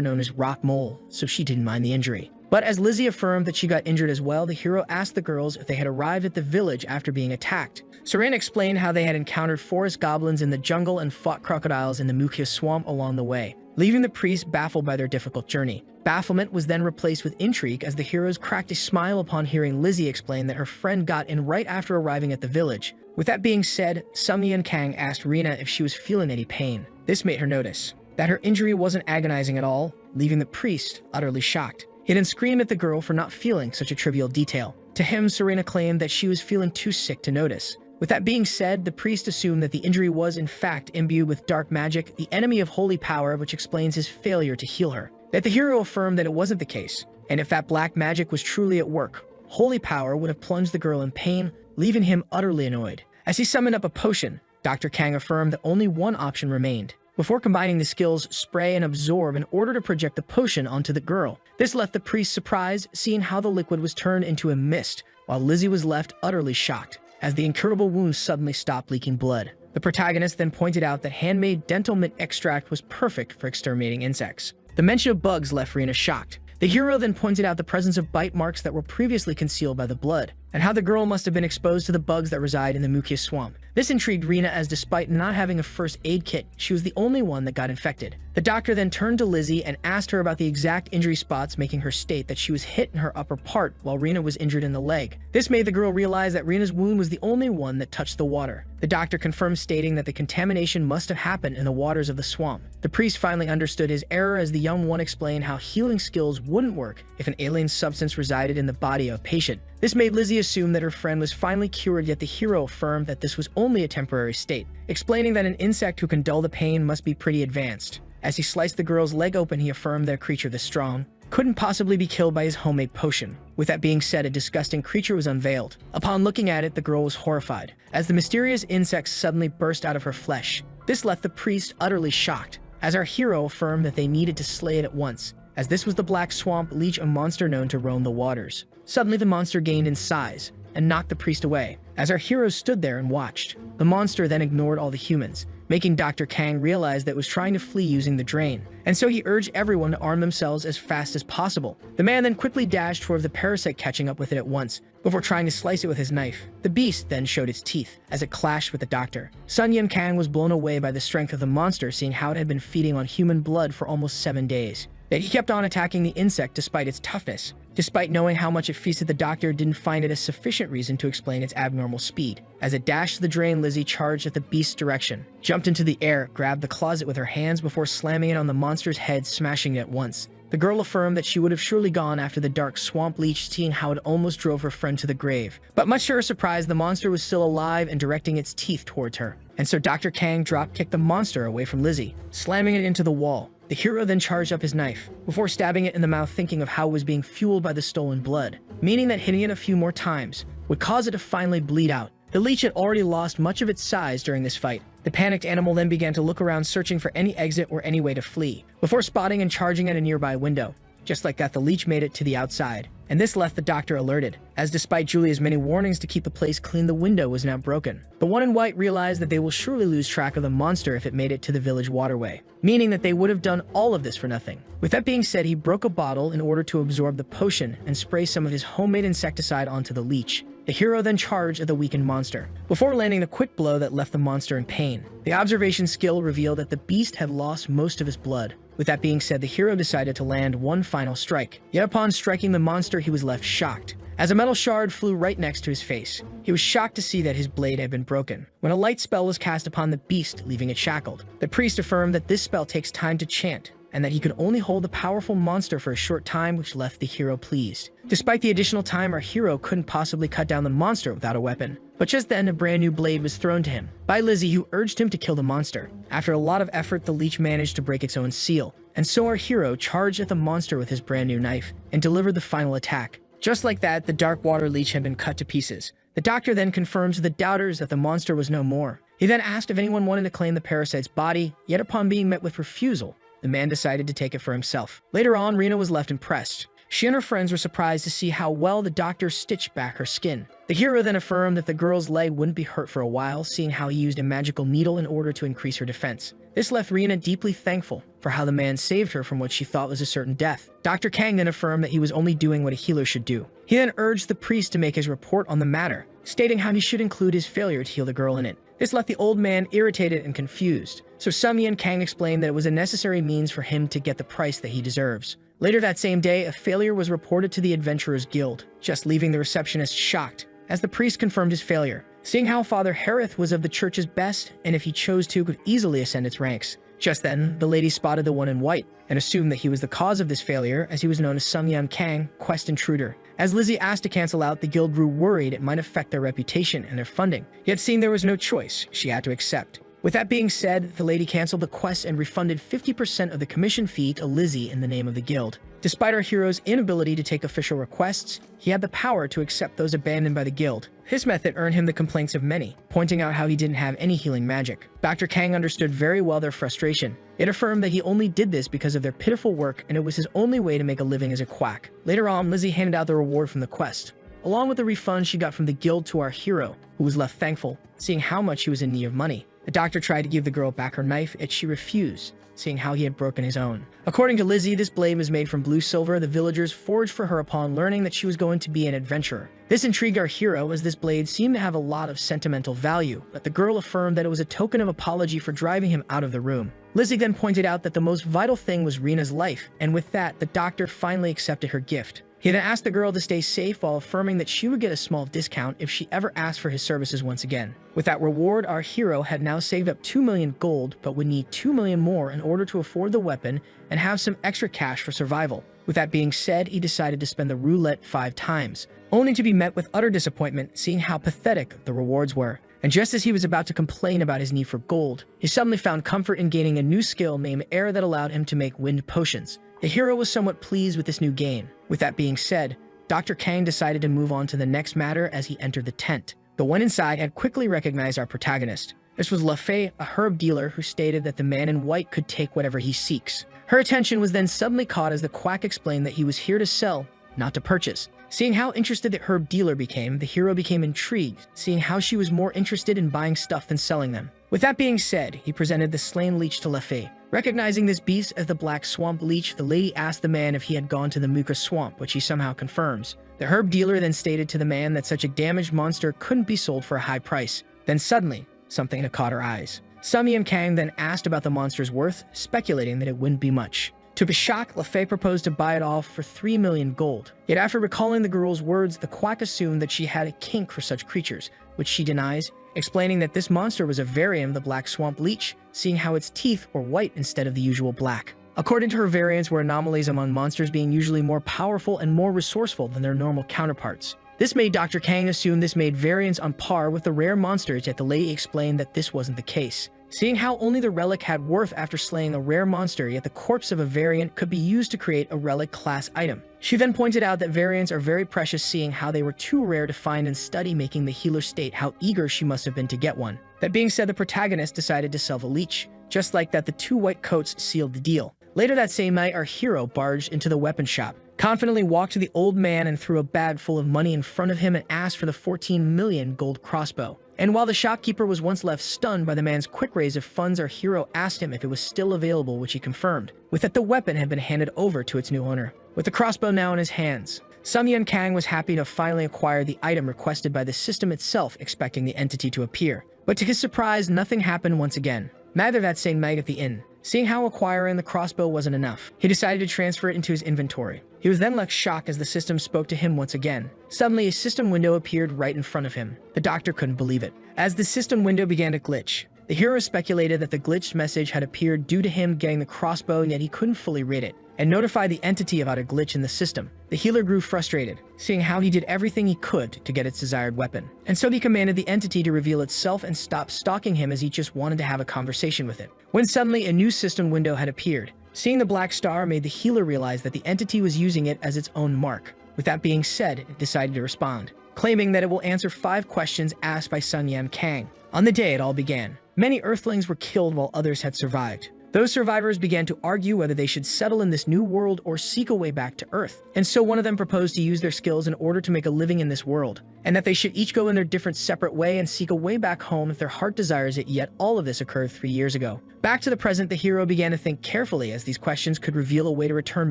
known as Rock Mole, so she didn't mind the injury. But as Lizzie affirmed that she got injured as well, the hero asked the girls if they had arrived at the village after being attacked. Serena explained how they had encountered forest goblins in the jungle and fought crocodiles in the Mukia swamp along the way, leaving the priest baffled by their difficult journey. Bafflement was then replaced with intrigue as the heroes cracked a smile upon hearing Lizzie explain that her friend got in right after arriving at the village. With that being said, Sung-Yi Kang asked Rina if she was feeling any pain. This made her notice that her injury wasn't agonizing at all, leaving the priest utterly shocked. He then screamed at the girl for not feeling such a trivial detail. To him, Serena claimed that she was feeling too sick to notice. With that being said, the priest assumed that the injury was in fact imbued with dark magic, the enemy of holy power, which explains his failure to heal her. That the hero affirmed that it wasn't the case, and if that black magic was truly at work, holy power would have plunged the girl in pain, leaving him utterly annoyed. As he summoned up a potion, Dr. Kang affirmed that only one option remained. Before combining the skills spray and absorb in order to project the potion onto the girl. This left the priest surprised, seeing how the liquid was turned into a mist, while Lizzie was left utterly shocked, as the incurable wound suddenly stopped leaking blood. The protagonist then pointed out that handmade dental mint extract was perfect for exterminating insects. The mention of bugs left Rina shocked. The hero then pointed out the presence of bite marks that were previously concealed by the blood, and how the girl must have been exposed to the bugs that reside in the Mukia swamp. This intrigued Rina as despite not having a first aid kit, she was the only one that got infected. The doctor then turned to Lizzie and asked her about the exact injury spots, making her state that she was hit in her upper part while Rina was injured in the leg. This made the girl realize that Rina's wound was the only one that touched the water. The doctor confirmed, stating that the contamination must have happened in the waters of the swamp. The priest finally understood his error as the young one explained how healing skills wouldn't work if an alien substance resided in the body of a patient. This made Lizzie assume that her friend was finally cured, yet the hero affirmed that this was only a temporary state, explaining that an insect who can dull the pain must be pretty advanced. As he sliced the girl's leg open, he affirmed that a creature this strong couldn't possibly be killed by his homemade potion. With that being said, a disgusting creature was unveiled. Upon looking at it, the girl was horrified, as the mysterious insect suddenly burst out of her flesh. This left the priest utterly shocked, as our hero affirmed that they needed to slay it at once, as this was the Black Swamp Leech, a monster known to roam the waters. Suddenly, the monster gained in size and knocked the priest away, as our hero stood there and watched. The monster then ignored all the humans, making Dr. Kang realize that it was trying to flee using the drain, and so he urged everyone to arm themselves as fast as possible. The man then quickly dashed toward the parasite, catching up with it at once, before trying to slice it with his knife. The beast then showed its teeth, as it clashed with the doctor. Sun Kang was blown away by the strength of the monster, seeing how it had been feeding on human blood for almost 7 days. Yet he kept on attacking the insect despite its toughness. Despite knowing how much it feasted, the doctor didn't find it a sufficient reason to explain its abnormal speed. As it dashed to the drain, Lizzie charged at the beast's direction, jumped into the air, grabbed the closet with her hands before slamming it on the monster's head, smashing it at once. The girl affirmed that she would have surely gone after the dark swamp leech, seeing how it almost drove her friend to the grave. But much to her surprise, the monster was still alive and directing its teeth towards her. And so Dr. Kang drop-kicked the monster away from Lizzie, slamming it into the wall. The hero then charged up his knife, before stabbing it in the mouth, thinking of how it was being fueled by the stolen blood, meaning that hitting it a few more times would cause it to finally bleed out. The leech had already lost much of its size during this fight. The panicked animal then began to look around, searching for any exit or any way to flee, before spotting and charging at a nearby window. Just like that, the leech made it to the outside, and this left the doctor alerted, as despite Julia's many warnings to keep the place clean, the window was now broken. The one in white realized that they will surely lose track of the monster if it made it to the village waterway, meaning that they would have done all of this for nothing. With that being said, he broke a bottle in order to absorb the potion and spray some of his homemade insecticide onto the leech. The hero then charged at the weakened monster, before landing the quick blow that left the monster in pain. The observation skill revealed that the beast had lost most of his blood. With that being said, the hero decided to land one final strike. Yet upon striking the monster, he was left shocked, as a metal shard flew right next to his face. He was shocked to see that his blade had been broken, when a light spell was cast upon the beast, leaving it shackled. The priest affirmed that this spell takes time to chant, and that he could only hold the powerful monster for a short time, which left the hero pleased. Despite the additional time, our hero couldn't possibly cut down the monster without a weapon. But just then, a brand new blade was thrown to him by Lizzie, who urged him to kill the monster. After a lot of effort, the leech managed to break its own seal, and so our hero charged at the monster with his brand new knife and delivered the final attack. Just like that, the dark water leech had been cut to pieces. The doctor then confirms to the doubters that the monster was no more. He then asked if anyone wanted to claim the parasite's body, yet upon being met with refusal, the man decided to take it for himself. Later on, Rena was left impressed. She and her friends were surprised to see how well the doctor stitched back her skin. The hero then affirmed that the girl's leg wouldn't be hurt for a while, seeing how he used a magical needle in order to increase her defense. This left Rena deeply thankful for how the man saved her from what she thought was a certain death. Dr. Kang then affirmed that he was only doing what a healer should do. He then urged the priest to make his report on the matter, stating how he should include his failure to heal the girl in it. This left the old man irritated and confused, so Sumi and Kang explained that it was a necessary means for him to get the price that he deserves. Later that same day, a failure was reported to the Adventurers Guild, just leaving the receptionist shocked, as the priest confirmed his failure, seeing how Father Harith was of the church's best and if he chose to could easily ascend its ranks. Just then, the lady spotted the one in white and assumed that he was the cause of this failure, as he was known as Sumyeon Kang, quest intruder. As Lizzie asked to cancel out, the guild grew worried it might affect their reputation and their funding. Yet seeing there was no choice, she had to accept. With that being said, the lady canceled the quest and refunded 50% of the commission fee to Lizzie in the name of the guild. Despite our hero's inability to take official requests, he had the power to accept those abandoned by the guild. This method earned him the complaints of many, pointing out how he didn't have any healing magic. Dr. Kang understood very well their frustration. It affirmed that he only did this because of their pitiful work and it was his only way to make a living as a quack. Later on, Lizzie handed out the reward from the quest, along with the refund she got from the guild to our hero, who was left thankful, seeing how much he was in need of money. The doctor tried to give the girl back her knife, yet she refused, seeing how he had broken his own. According to Lizzie, this blade was made from blue silver the villagers forged for her upon learning that she was going to be an adventurer. This intrigued our hero, as this blade seemed to have a lot of sentimental value, but the girl affirmed that it was a token of apology for driving him out of the room. Lizzie then pointed out that the most vital thing was Rena's life, and with that, the doctor finally accepted her gift. He then asked the girl to stay safe while affirming that she would get a small discount if she ever asked for his services once again. With that reward, our hero had now saved up 2 million gold, but would need 2 million more in order to afford the weapon and have some extra cash for survival. With that being said, he decided to spend the roulette 5 times, only to be met with utter disappointment, seeing how pathetic the rewards were. And just as he was about to complain about his need for gold, he suddenly found comfort in gaining a new skill named Air that allowed him to make wind potions. The hero was somewhat pleased with this new gain. With that being said, Dr. Kang decided to move on to the next matter as he entered the tent. The one inside had quickly recognized our protagonist. This was Lafay, a herb dealer who stated that the man in white could take whatever he seeks. Her attention was then suddenly caught as the quack explained that he was here to sell, not to purchase. Seeing how interested the herb dealer became, the hero became intrigued, seeing how she was more interested in buying stuff than selling them. With that being said, he presented the slain leech to Lafay. Recognizing this beast as the Black Swamp Leech, the lady asked the man if he had gone to the Muka Swamp, which he somehow confirms. The herb dealer then stated to the man that such a damaged monster couldn't be sold for a high price. Then suddenly, something had caught her eyes. Sumi and Kang then asked about the monster's worth, speculating that it wouldn't be much. To his shock, Lafay proposed to buy it off for 3 million gold. Yet after recalling the girl's words, the quack assumed that she had a kink for such creatures, which she denies, explaining that this monster was a variant of the Black Swamp Leech, seeing how its teeth were white instead of the usual black. According to her, variants were anomalies among monsters being usually more powerful and more resourceful than their normal counterparts. This made Dr. Kang assume this made variants on par with the rare monsters, yet the lady explained that this wasn't the case. Seeing how only the relic had worth after slaying a rare monster, yet the corpse of a variant could be used to create a relic class item. She then pointed out that variants are very precious, seeing how they were too rare to find and study, making the healer state how eager she must have been to get one. That being said, the protagonist decided to sell the leech. Just like that, the 2 white coats sealed the deal. Later that same night, our hero barged into the weapon shop, confidently walked to the old man and threw a bag full of money in front of him and asked for the 14 million gold crossbow. And while the shopkeeper was once left stunned by the man's quick raise of funds, our hero asked him if it was still available, which he confirmed, with that the weapon had been handed over to its new owner. With the crossbow now in his hands, Sumyeon Kang was happy to finally acquire the item requested by the system itself, expecting the entity to appear. But to his surprise, nothing happened once again. Neither that same night at the inn. Seeing how acquiring the crossbow wasn't enough, he decided to transfer it into his inventory. He was then left shocked as the system spoke to him once again. Suddenly, a system window appeared right in front of him. The doctor couldn't believe it. As the system window began to glitch, The hero speculated that the glitched message had appeared due to him getting the crossbow, yet he couldn't fully read it, and notified the entity about a glitch in the system. The healer grew frustrated, seeing how he did everything he could to get its desired weapon. And so he commanded the entity to reveal itself and stop stalking him, as he just wanted to have a conversation with it. When suddenly a new system window had appeared. Seeing the black star made the healer realize that the entity was using it as its own mark. With that being said, it decided to respond, claiming that it will answer 5 questions asked by Sun Yan Kang. On the day it all began, many Earthlings were killed while others had survived. Those survivors began to argue whether they should settle in this new world or seek a way back to Earth. And so one of them proposed to use their skills in order to make a living in this world, and that they should each go in their different separate way and seek a way back home if their heart desires it, yet all of this occurred 3 years ago. Back to the present, the hero began to think carefully, as these questions could reveal a way to return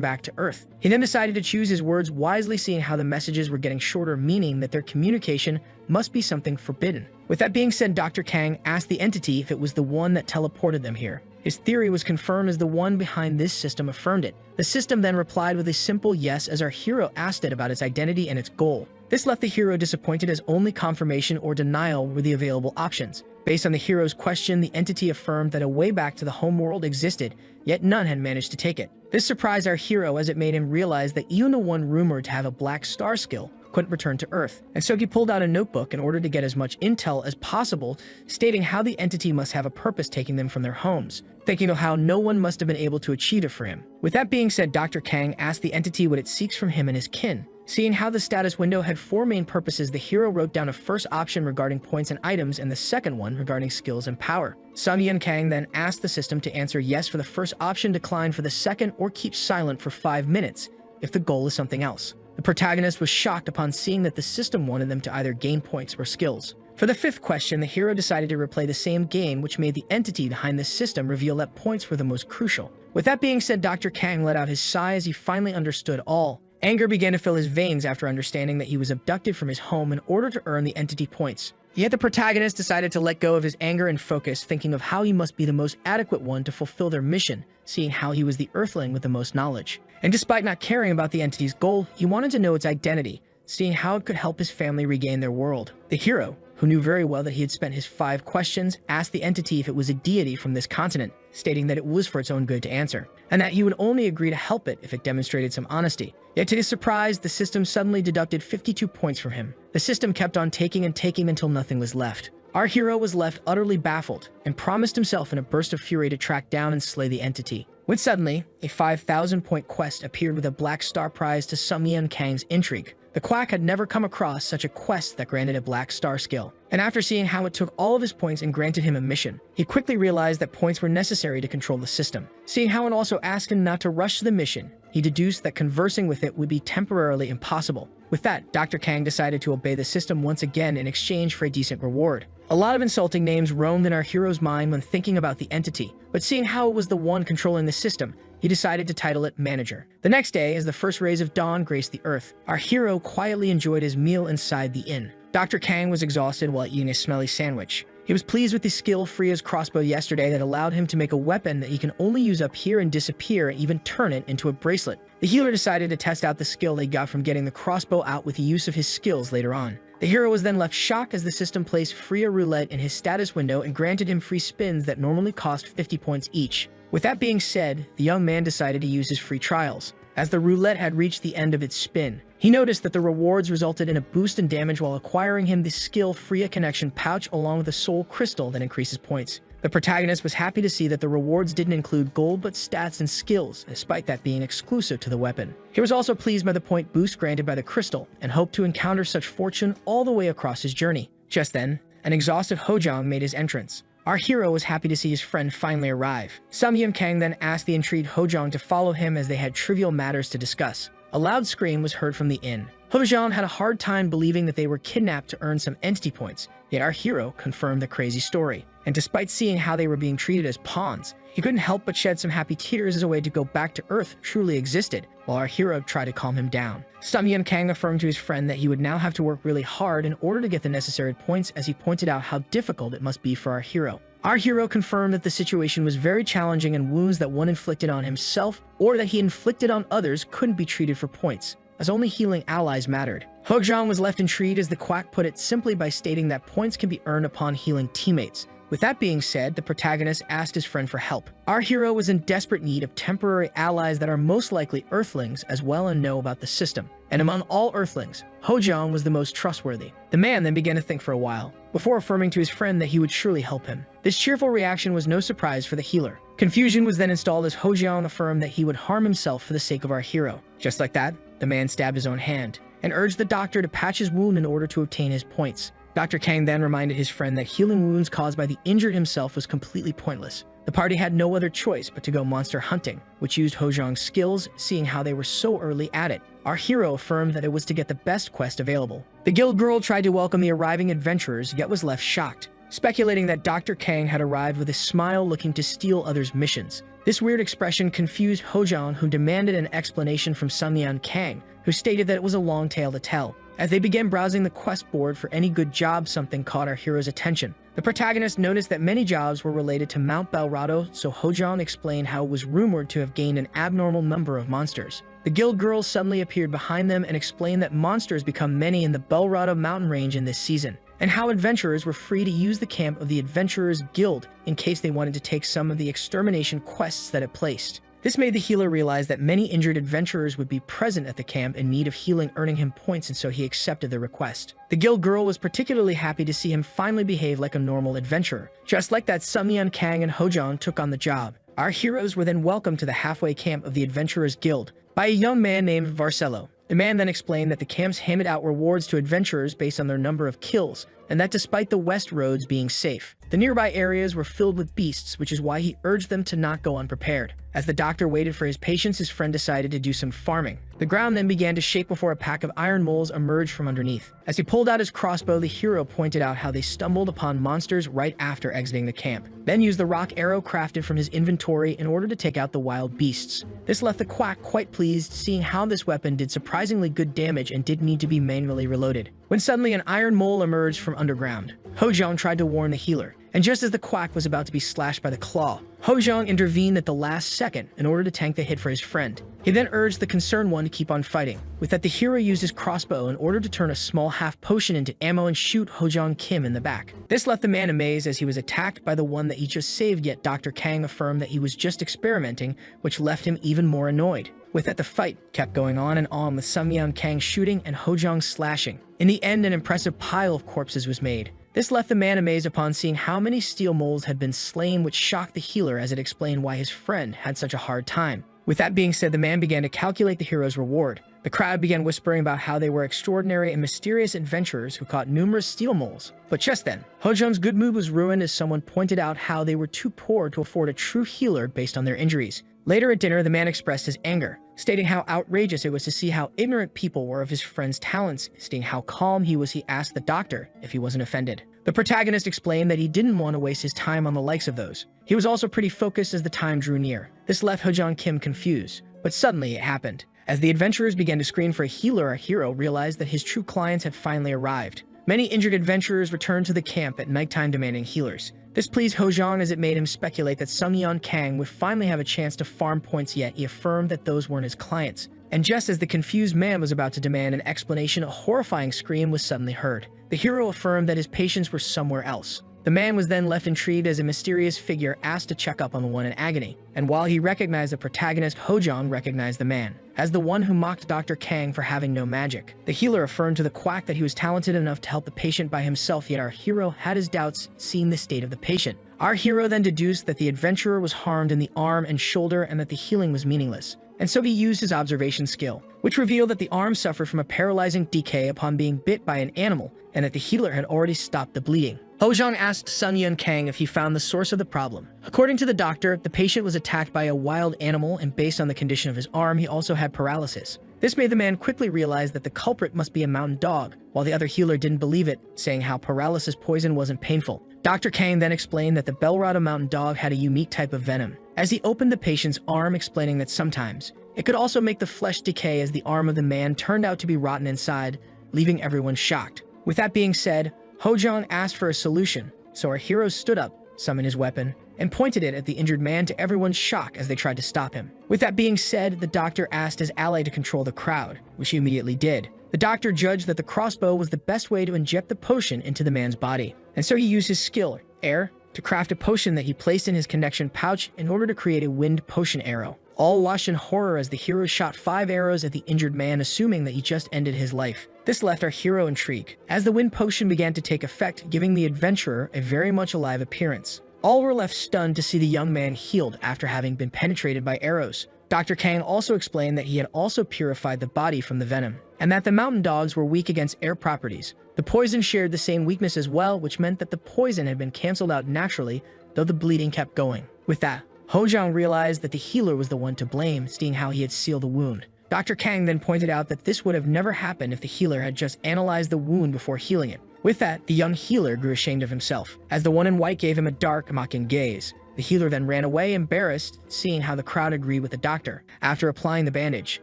back to Earth. He then decided to choose his words wisely, seeing how the messages were getting shorter, meaning that their communication must be something forbidden. With that being said, Dr. Kang asked the entity if it was the one that teleported them here. His theory was confirmed, as the one behind this system affirmed it. The system then replied with a simple yes, as our hero asked it about its identity and its goal. This left the hero disappointed, as only confirmation or denial were the available options. Based on the hero's question, the entity affirmed that a way back to the homeworld existed, yet none had managed to take it. This surprised our hero, as it made him realize that even the one rumored to have a black star skill couldn't return to Earth. And so he pulled out a notebook in order to get as much intel as possible, stating how the entity must have a purpose taking them from their homes, thinking of how no one must have been able to achieve it for him. With that being said, Dr. Kang asked the entity what it seeks from him and his kin. Seeing how the status window had 4 main purposes, the hero wrote down a first option regarding points and items, and the second one regarding skills and power. Sun Yan Kang then asked the system to answer yes for the first option, decline for the second, or keep silent for 5 minutes if the goal is something else. The protagonist was shocked upon seeing that the system wanted them to either gain points or skills. For the 5th question, the hero decided to replay the same game, which made the entity behind the system reveal that points were the most crucial. With that being said, Dr. Kang let out his sigh as he finally understood all. Anger began to fill his veins after understanding that he was abducted from his home in order to earn the entity points. Yet the protagonist decided to let go of his anger and focus, thinking of how he must be the most adequate one to fulfill their mission, seeing how he was the Earthling with the most knowledge. And despite not caring about the entity's goal, he wanted to know its identity, seeing how it could help his family regain their world. The hero, who knew very well that he had spent his 5 questions, asked the entity if it was a deity from this continent, stating that it was for its own good to answer, and that he would only agree to help it if it demonstrated some honesty. Yet to his surprise, the system suddenly deducted 52 points from him. The system kept on taking and taking until nothing was left. Our hero was left utterly baffled, and promised himself in a burst of fury to track down and slay the entity. When suddenly, a 5,000-point quest appeared with a black star prize to Sun Yan Kang's intrigue. The quack had never come across such a quest that granted a black star skill, and after seeing how it took all of his points and granted him a mission, he quickly realized that points were necessary to control the system. Seeing how it also asked him not to rush to the mission, he deduced that conversing with it would be temporarily impossible. With that, Dr. Kang decided to obey the system once again in exchange for a decent reward. A lot of insulting names roamed in our hero's mind when thinking about the entity, but seeing how it was the one controlling the system, he decided to title it Manager. The next day, as the first rays of dawn graced the earth, our hero quietly enjoyed his meal inside the inn. Dr. Kang was exhausted while eating a smelly sandwich. He was pleased with the skill Freya's crossbow yesterday that allowed him to make a weapon that he can only use up here and disappear, and even turn it into a bracelet. The healer decided to test out the skill they got from getting the crossbow out with the use of his skills later on. The hero was then left shocked as the system placed Freya roulette in his status window and granted him free spins that normally cost 50 points each. With that being said, the young man decided to use his free trials. As the roulette had reached the end of its spin, he noticed that the rewards resulted in a boost in damage while acquiring him the skill Freya Connection pouch along with a soul crystal that increases points. The protagonist was happy to see that the rewards didn't include gold but stats and skills, despite that being exclusive to the weapon. He was also pleased by the point boost granted by the crystal, and hoped to encounter such fortune all the way across his journey. Just then, an exhausted Hojong made his entrance. Our hero was happy to see his friend finally arrive. Sun Yan Kang then asked the intrigued Hojong to follow him as they had trivial matters to discuss. A loud scream was heard from the inn. Hojong had a hard time believing that they were kidnapped to earn some entity points, yet our hero confirmed the crazy story. And despite seeing how they were being treated as pawns, he couldn't help but shed some happy tears as a way to go back to Earth truly existed, while our hero tried to calm him down. Sun Yan Kang affirmed to his friend that he would now have to work really hard in order to get the necessary points, as he pointed out how difficult it must be for our hero. Our hero confirmed that the situation was very challenging, and wounds that one inflicted on himself or that he inflicted on others couldn't be treated for points, as only healing allies mattered. Hojong was left intrigued, as the quack put it simply by stating that points can be earned upon healing teammates, With that being said, the protagonist asked his friend for help. Our hero was in desperate need of temporary allies that are most likely Earthlings as well and know about the system. And among all Earthlings, Hojong was the most trustworthy. The man then began to think for a while, before affirming to his friend that he would surely help him. This cheerful reaction was no surprise for the healer. Confusion was then installed as Hojong affirmed that he would harm himself for the sake of our hero. Just like that, the man stabbed his own hand, and urged the doctor to patch his wound in order to obtain his points. Dr. Kang then reminded his friend that healing wounds caused by the injured himself was completely pointless. The party had no other choice but to go monster hunting, which used Hojong's skills, seeing how they were so early at it. Our hero affirmed that it was to get the best quest available. The guild girl tried to welcome the arriving adventurers, yet was left shocked, speculating that Dr. Kang had arrived with a smile looking to steal others' missions. This weird expression confused Hojong, who demanded an explanation from Samyan Kang, who stated that it was a long tale to tell. As they began browsing the quest board for any good job, something caught our hero's attention. The protagonist noticed that many jobs were related to Mount Belrado, so Hojong explained how it was rumored to have gained an abnormal number of monsters. The guild girl suddenly appeared behind them and explained that monsters become many in the Belrado mountain range in this season, and how adventurers were free to use the camp of the Adventurers Guild in case they wanted to take some of the extermination quests that it placed. This made the healer realize that many injured adventurers would be present at the camp in need of healing, earning him points, and so he accepted the request. The guild girl was particularly happy to see him finally behave like a normal adventurer. Just like that, Samyan Kang and Hojong took on the job. Our heroes were then welcomed to the halfway camp of the Adventurers Guild by a young man named Varcello. The man then explained that the camps handed out rewards to adventurers based on their number of kills, and that despite the west roads being safe, the nearby areas were filled with beasts, which is why he urged them to not go unprepared. As the doctor waited for his patients, his friend decided to do some farming. The ground then began to shake before a pack of iron moles emerged from underneath. As he pulled out his crossbow, the hero pointed out how they stumbled upon monsters right after exiting the camp, then used the rock arrow crafted from his inventory in order to take out the wild beasts. This left the quack quite pleased, seeing how this weapon did surprisingly good damage and didn't need to be manually reloaded. When suddenly an iron mole emerged from underground, Hojong tried to warn the healer, and just as the quack was about to be slashed by the claw, Hojong intervened at the last second in order to tank the hit for his friend. He then urged the concerned one to keep on fighting. With that, the hero used his crossbow in order to turn a small half potion into ammo and shoot Hojong Kim in the back. This left the man amazed as he was attacked by the one that he just saved, yet Dr. Kang affirmed that he was just experimenting, which left him even more annoyed. With that, the fight kept going on and on, with Samyan Kang shooting and Hojong slashing. In the end, an impressive pile of corpses was made. This left the man amazed upon seeing how many steel moles had been slain, which shocked the healer as it explained why his friend had such a hard time. With that being said, the man began to calculate the hero's reward. The crowd began whispering about how they were extraordinary and mysterious adventurers who caught numerous steel moles. But just then, Hojong's good mood was ruined as someone pointed out how they were too poor to afford a true healer based on their injuries. Later at dinner, the man expressed his anger, stating how outrageous it was to see how ignorant people were of his friend's talents. Stating how calm he was, he asked the doctor if he wasn't offended. The protagonist explained that he didn't want to waste his time on the likes of those. He was also pretty focused as the time drew near. This left Hojong Kim confused, but suddenly it happened. As the adventurers began to screen for a healer, our hero realized that his true clients had finally arrived. Many injured adventurers returned to the camp at nighttime demanding healers. This pleased Hojong as it made him speculate that Samyan Kang would finally have a chance to farm points, yet he affirmed that those weren't his clients. And just as the confused man was about to demand an explanation, a horrifying scream was suddenly heard. The hero affirmed that his patients were somewhere else. The man was then left intrigued as a mysterious figure asked to check up on the one in agony. And while he recognized the protagonist, Hojong recognized the man as the one who mocked Dr. Kang for having no magic. The healer affirmed to the quack that he was talented enough to help the patient by himself, yet our hero had his doubts seeing the state of the patient. Our hero then deduced that the adventurer was harmed in the arm and shoulder and that the healing was meaningless. And so he used his observation skill, which revealed that the arm suffered from a paralyzing decay upon being bit by an animal, and that the healer had already stopped the bleeding. Hojong asked Samyan Kang if he found the source of the problem. According to the doctor, the patient was attacked by a wild animal, and based on the condition of his arm, he also had paralysis. This made the man quickly realize that the culprit must be a mountain dog, while the other healer didn't believe it, saying how paralysis poison wasn't painful. Dr. Kang then explained that the Belrado mountain dog had a unique type of venom, as he opened the patient's arm, explaining that sometimes it could also make the flesh decay, as the arm of the man turned out to be rotten inside, leaving everyone shocked. With that being said, Hojong asked for a solution, so our hero stood up, summoned his weapon, and pointed it at the injured man, to everyone's shock as they tried to stop him. With that being said, the doctor asked his ally to control the crowd, which he immediately did. The doctor judged that the crossbow was the best way to inject the potion into the man's body, and so he used his skill, air, to craft a potion that he placed in his connection pouch in order to create a wind potion arrow. All watched in horror as the hero shot 5 arrows at the injured man, assuming that he just ended his life. This left our hero intrigued, as the wind potion began to take effect, giving the adventurer a very much alive appearance. All were left stunned to see the young man healed after having been penetrated by arrows. Dr. Kang also explained that he had also purified the body from the venom, and that the mountain dogs were weak against air properties. The poison shared the same weakness as well, which meant that the poison had been cancelled out naturally, though the bleeding kept going. With that, Hojang realized that the healer was the one to blame, seeing how he had sealed the wound. Dr. Kang then pointed out that this would have never happened if the healer had just analyzed the wound before healing it. With that, the young healer grew ashamed of himself, as the one in white gave him a dark, mocking gaze. The healer then ran away, embarrassed, seeing how the crowd agreed with the doctor. After applying the bandage,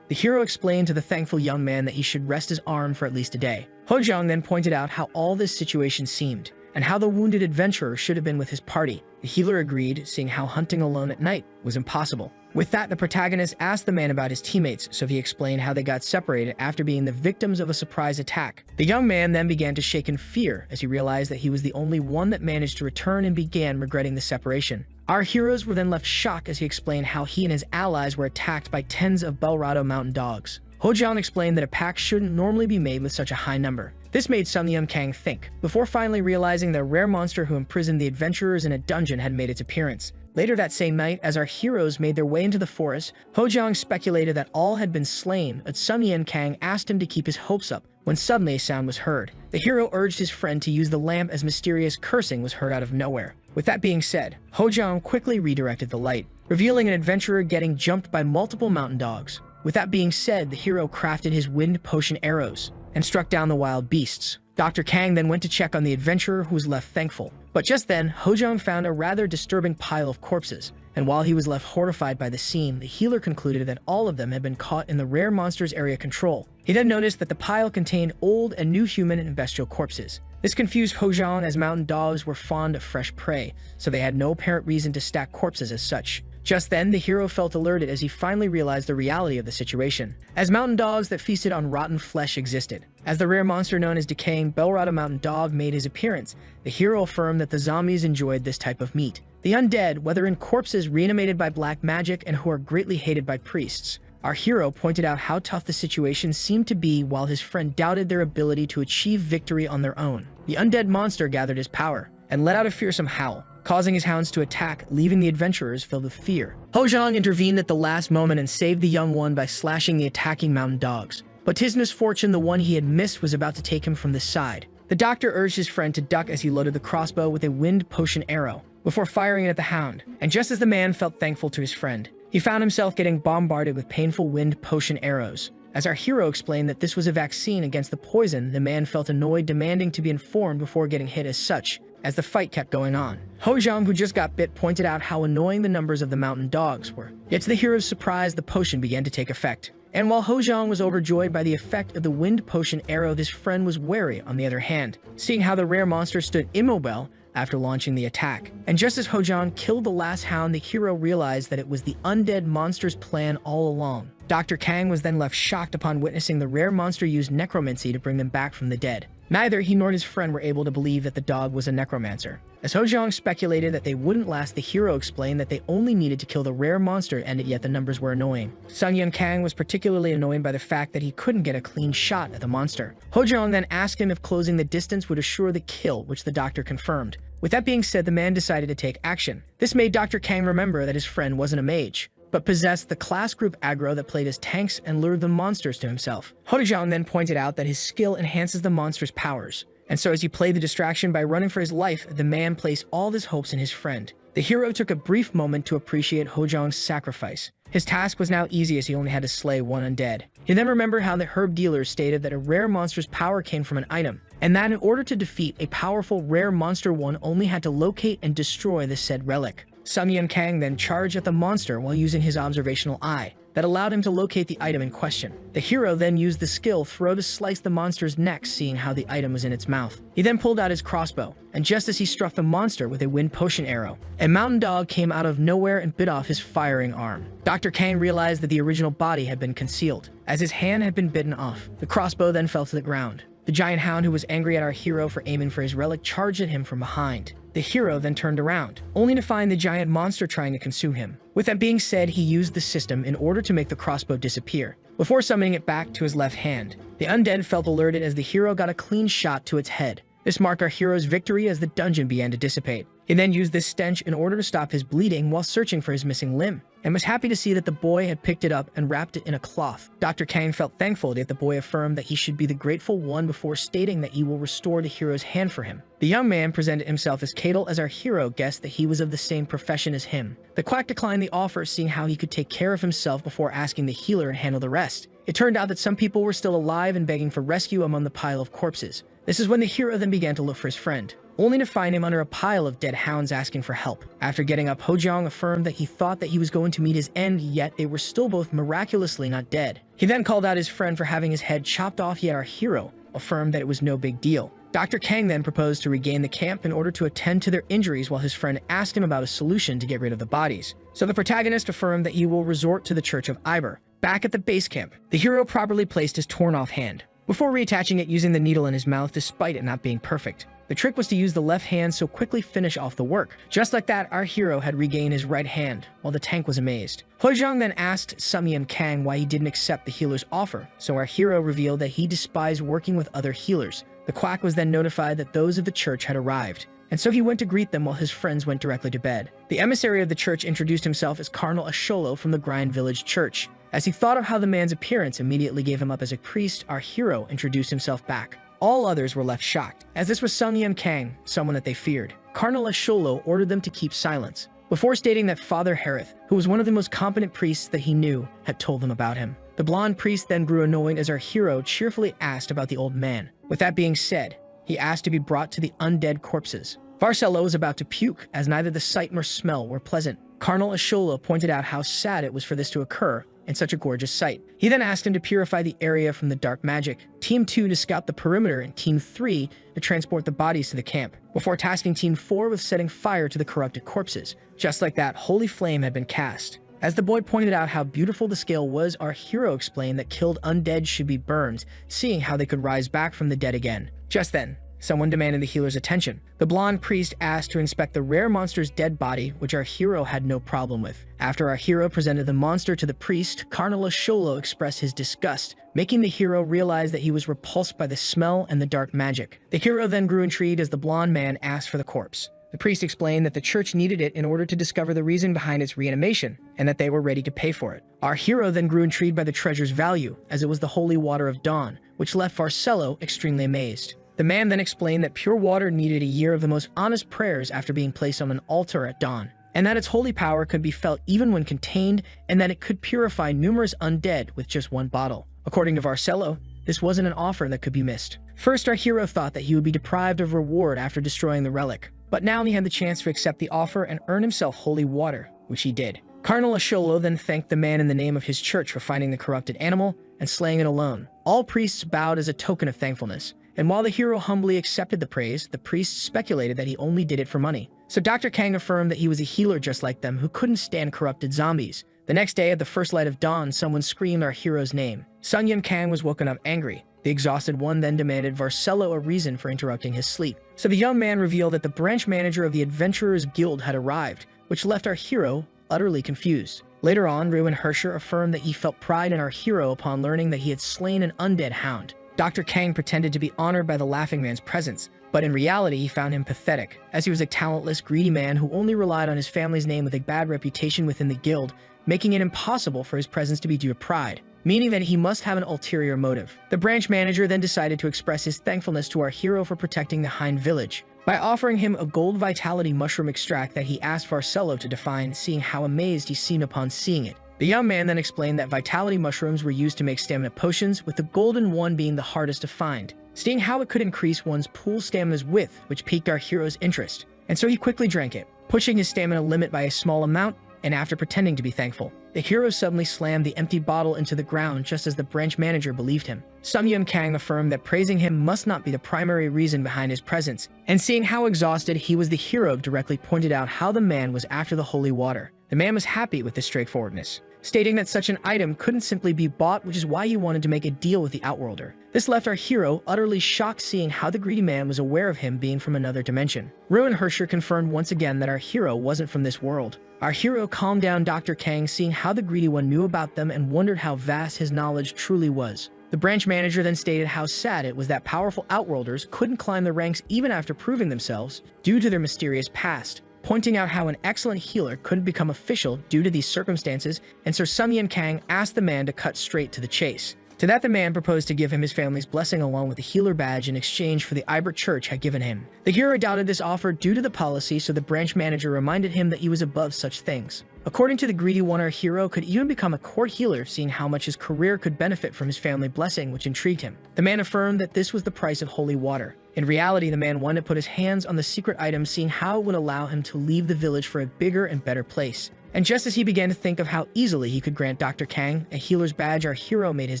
the hero explained to the thankful young man that he should rest his arm for at least a day. Hojang then pointed out how all this situation seemed, and how the wounded adventurer should have been with his party. The healer agreed, seeing how hunting alone at night was impossible. With that, the protagonist asked the man about his teammates, so he explained how they got separated after being the victims of a surprise attack. The young man then began to shake in fear as he realized that he was the only one that managed to return and began regretting the separation. Our heroes were then left shocked as he explained how he and his allies were attacked by tens of Belrado mountain dogs. Hojang explained that a pack shouldn't normally be made with such a high number. This made Sun Yun Kang think, before finally realizing that a rare monster who imprisoned the adventurers in a dungeon had made its appearance. Later that same night, as our heroes made their way into the forest, Hojang speculated that all had been slain, but Sun Yun Kang asked him to keep his hopes up, when suddenly a sound was heard. The hero urged his friend to use the lamp as mysterious cursing was heard out of nowhere. With that being said, Hojang quickly redirected the light, revealing an adventurer getting jumped by multiple mountain dogs. With that being said, the hero crafted his wind potion arrows and struck down the wild beasts. Dr. Kang then went to check on the adventurer, who was left thankful. But just then, Hojang found a rather disturbing pile of corpses, and while he was left horrified by the scene, the healer concluded that all of them had been caught in the rare monsters area control. He then noticed that the pile contained old and new human and bestial corpses. This confused Hojang, as mountain dogs were fond of fresh prey, so they had no apparent reason to stack corpses as such. Just then, the hero felt alerted as he finally realized the reality of the situation, as mountain dogs that feasted on rotten flesh existed. As the rare monster known as Decaying Belrado Mountain Dog made his appearance, the hero affirmed that the zombies enjoyed this type of meat. The undead, whether in corpses reanimated by black magic and who are greatly hated by priests. Our hero pointed out how tough the situation seemed to be, while his friend doubted their ability to achieve victory on their own. The undead monster gathered his power and let out a fearsome howl, causing his hounds to attack, leaving the adventurers filled with fear. Hojang intervened at the last moment and saved the young one by slashing the attacking mountain dogs. But to his misfortune, the one he had missed was about to take him from the side. The doctor urged his friend to duck as he loaded the crossbow with a wind potion arrow, before firing it at the hound. And just as the man felt thankful to his friend, he found himself getting bombarded with painful wind potion arrows. As our hero explained that this was a vaccine against the poison, the man felt annoyed, demanding to be informed before getting hit as such, as the fight kept going on. Hojang, who just got bit, pointed out how annoying the numbers of the mountain dogs were. Yet to the hero's surprise, the potion began to take effect. And while Hojang was overjoyed by the effect of the wind potion arrow, his friend was wary on the other hand, seeing how the rare monster stood immobile after launching the attack. And just as Hojang killed the last hound, the hero realized that it was the undead monster's plan all along. Dr. Kang was then left shocked upon witnessing the rare monster use necromancy to bring them back from the dead. Neither he nor his friend were able to believe that the dog was a necromancer. As Hojang speculated that they wouldn't last, the hero explained that they only needed to kill the rare monster, and yet the numbers were annoying. Sun Yun Kang was particularly annoyed by the fact that he couldn't get a clean shot at the monster. Hojang then asked him if closing the distance would assure the kill, which the doctor confirmed. With that being said, the man decided to take action. This made Dr. Kang remember that his friend wasn't a mage, but possessed the class group aggro that played as tanks and lured the monsters to himself. Hojang then pointed out that his skill enhances the monster's powers, and so as he played the distraction by running for his life, the man placed all his hopes in his friend. The hero took a brief moment to appreciate Hojang's sacrifice. His task was now easy as he only had to slay one undead. He then remembered how the herb dealer stated that a rare monster's power came from an item, and that in order to defeat a powerful rare monster, one only had to locate and destroy the said relic. Sun Yun Kang then charged at the monster while using his observational eye that allowed him to locate the item in question. The hero then used the skill throw to slice the monster's neck, seeing how the item was in its mouth. He then pulled out his crossbow, and just as he struck the monster with a wind potion arrow, a mountain dog came out of nowhere and bit off his firing arm. Dr. Kang realized that the original body had been concealed, as his hand had been bitten off. The crossbow then fell to the ground. The giant hound, who was angry at our hero for aiming for his relic, charged at him from behind. The hero then turned around, only to find the giant monster trying to consume him. With that being said, he used the system in order to make the crossbow disappear, before summoning it back to his left hand. The undead felt alerted as the hero got a clean shot to its head. This marked our hero's victory as the dungeon began to dissipate. He then used this stench in order to stop his bleeding while searching for his missing limb, and was happy to see that the boy had picked it up and wrapped it in a cloth. Dr. Kang felt thankful that the boy affirmed that he should be the grateful one before stating that he will restore the hero's hand for him. The young man presented himself as Cadel as our hero guessed that he was of the same profession as him. The quack declined the offer, seeing how he could take care of himself before asking the healer to handle the rest. It turned out that some people were still alive and begging for rescue among the pile of corpses. This is when the hero then began to look for his friend, only to find him under a pile of dead hounds asking for help. After getting up, Hojong affirmed that he thought that he was going to meet his end, yet they were still both miraculously not dead. He then called out his friend for having his head chopped off, yet our hero affirmed that it was no big deal. Dr. Kang then proposed to regain the camp in order to attend to their injuries while his friend asked him about a solution to get rid of the bodies. So the protagonist affirmed that he will resort to the Church of Iber. Back at the base camp, the hero properly placed his torn-off hand, before reattaching it using the needle in his mouth despite it not being perfect. The trick was to use the left hand so quickly finish off the work. Just like that, our hero had regained his right hand, while the tank was amazed. Huizhang then asked Sumyam Kang why he didn't accept the healer's offer, so our hero revealed that he despised working with other healers. The quack was then notified that those of the church had arrived, and so he went to greet them while his friends went directly to bed. The emissary of the church introduced himself as Cardinal Asholo from the Grind Village Church. As he thought of how the man's appearance immediately gave him up as a priest, our hero introduced himself back. All others were left shocked, as this was Sumyam Kang, someone that they feared. Cardinal Asholo ordered them to keep silence, before stating that Father Harith, who was one of the most competent priests that he knew, had told them about him. The blonde priest then grew annoyed as our hero cheerfully asked about the old man. With that being said, he asked to be brought to the undead corpses. Varcello was about to puke, as neither the sight nor smell were pleasant. Cardinal Asholo pointed out how sad it was for this to occur in such a gorgeous sight. He then asked him to purify the area from the dark magic, Team 2 to scout the perimeter, and Team 3 to transport the bodies to the camp, before tasking Team 4 with setting fire to the corrupted corpses. Just like that, holy flame had been cast. As the boy pointed out how beautiful the scale was, our hero explained that killed undead should be burned, seeing how they could rise back from the dead again. Just then, someone demanded the healer's attention. The blonde priest asked to inspect the rare monster's dead body, which our hero had no problem with. After our hero presented the monster to the priest, Cardinal Asholo expressed his disgust, making the hero realize that he was repulsed by the smell and the dark magic. The hero then grew intrigued as the blonde man asked for the corpse. The priest explained that the church needed it in order to discover the reason behind its reanimation, and that they were ready to pay for it. Our hero then grew intrigued by the treasure's value, as it was the holy water of dawn, which left Varcello extremely amazed. The man then explained that pure water needed a year of the most honest prayers after being placed on an altar at dawn, and that its holy power could be felt even when contained, and that it could purify numerous undead with just one bottle. According to Varcello, this wasn't an offer that could be missed. First, our hero thought that he would be deprived of reward after destroying the relic, but now he had the chance to accept the offer and earn himself holy water, which he did. Cardinal Asholo then thanked the man in the name of his church for finding the corrupted animal and slaying it alone. All priests bowed as a token of thankfulness, and while the hero humbly accepted the praise, the priests speculated that he only did it for money. So Dr. Kang affirmed that he was a healer just like them who couldn't stand corrupted zombies. The next day, at the first light of dawn, someone screamed our hero's name. Sumyam Kang was woken up angry. The exhausted one then demanded Varcello a reason for interrupting his sleep. So the young man revealed that the branch manager of the Adventurers Guild had arrived, which left our hero utterly confused. Later on, Ruin Hersher affirmed that he felt pride in our hero upon learning that he had slain an undead hound. Dr. Kang pretended to be honored by the Laughing Man's presence, but in reality he found him pathetic, as he was a talentless, greedy man who only relied on his family's name with a bad reputation within the guild, making it impossible for his presence to be due to pride, meaning that he must have an ulterior motive. The branch manager then decided to express his thankfulness to our hero for protecting the Hind village, by offering him a gold vitality mushroom extract that he asked Varcello to define, seeing how amazed he seemed upon seeing it. The young man then explained that vitality mushrooms were used to make stamina potions, with the golden one being the hardest to find, seeing how it could increase one's pool stamina's width, which piqued our hero's interest. And so he quickly drank it, pushing his stamina limit by a small amount, and after pretending to be thankful, the hero suddenly slammed the empty bottle into the ground just as the branch manager believed him. Sumyam Kang affirmed that praising him must not be the primary reason behind his presence, and seeing how exhausted he was, the hero directly pointed out how the man was after the holy water. The man was happy with this straightforwardness, stating that such an item couldn't simply be bought, which is why he wanted to make a deal with the Outworlder. This left our hero utterly shocked, seeing how the greedy man was aware of him being from another dimension. Rowan Hersher confirmed once again that our hero wasn't from this world. Our hero calmed down Dr. Kang, seeing how the greedy one knew about them and wondered how vast his knowledge truly was. The branch manager then stated how sad it was that powerful Outworlders couldn't climb the ranks even after proving themselves due to their mysterious past, pointing out how an excellent healer couldn't become official due to these circumstances, and Sir Sun Kang asked the man to cut straight to the chase. To that, the man proposed to give him his family's blessing along with the healer badge in exchange for the Ibert Church had given him. The hero doubted this offer due to the policy, so the branch manager reminded him that he was above such things. According to the greedy one, our hero could even become a court healer, seeing how much his career could benefit from his family blessing, which intrigued him. The man affirmed that this was the price of holy water. In reality, the man wanted to put his hands on the secret item, seeing how it would allow him to leave the village for a bigger and better place. And just as he began to think of how easily he could grant Dr. Kang a healer's badge, our hero made his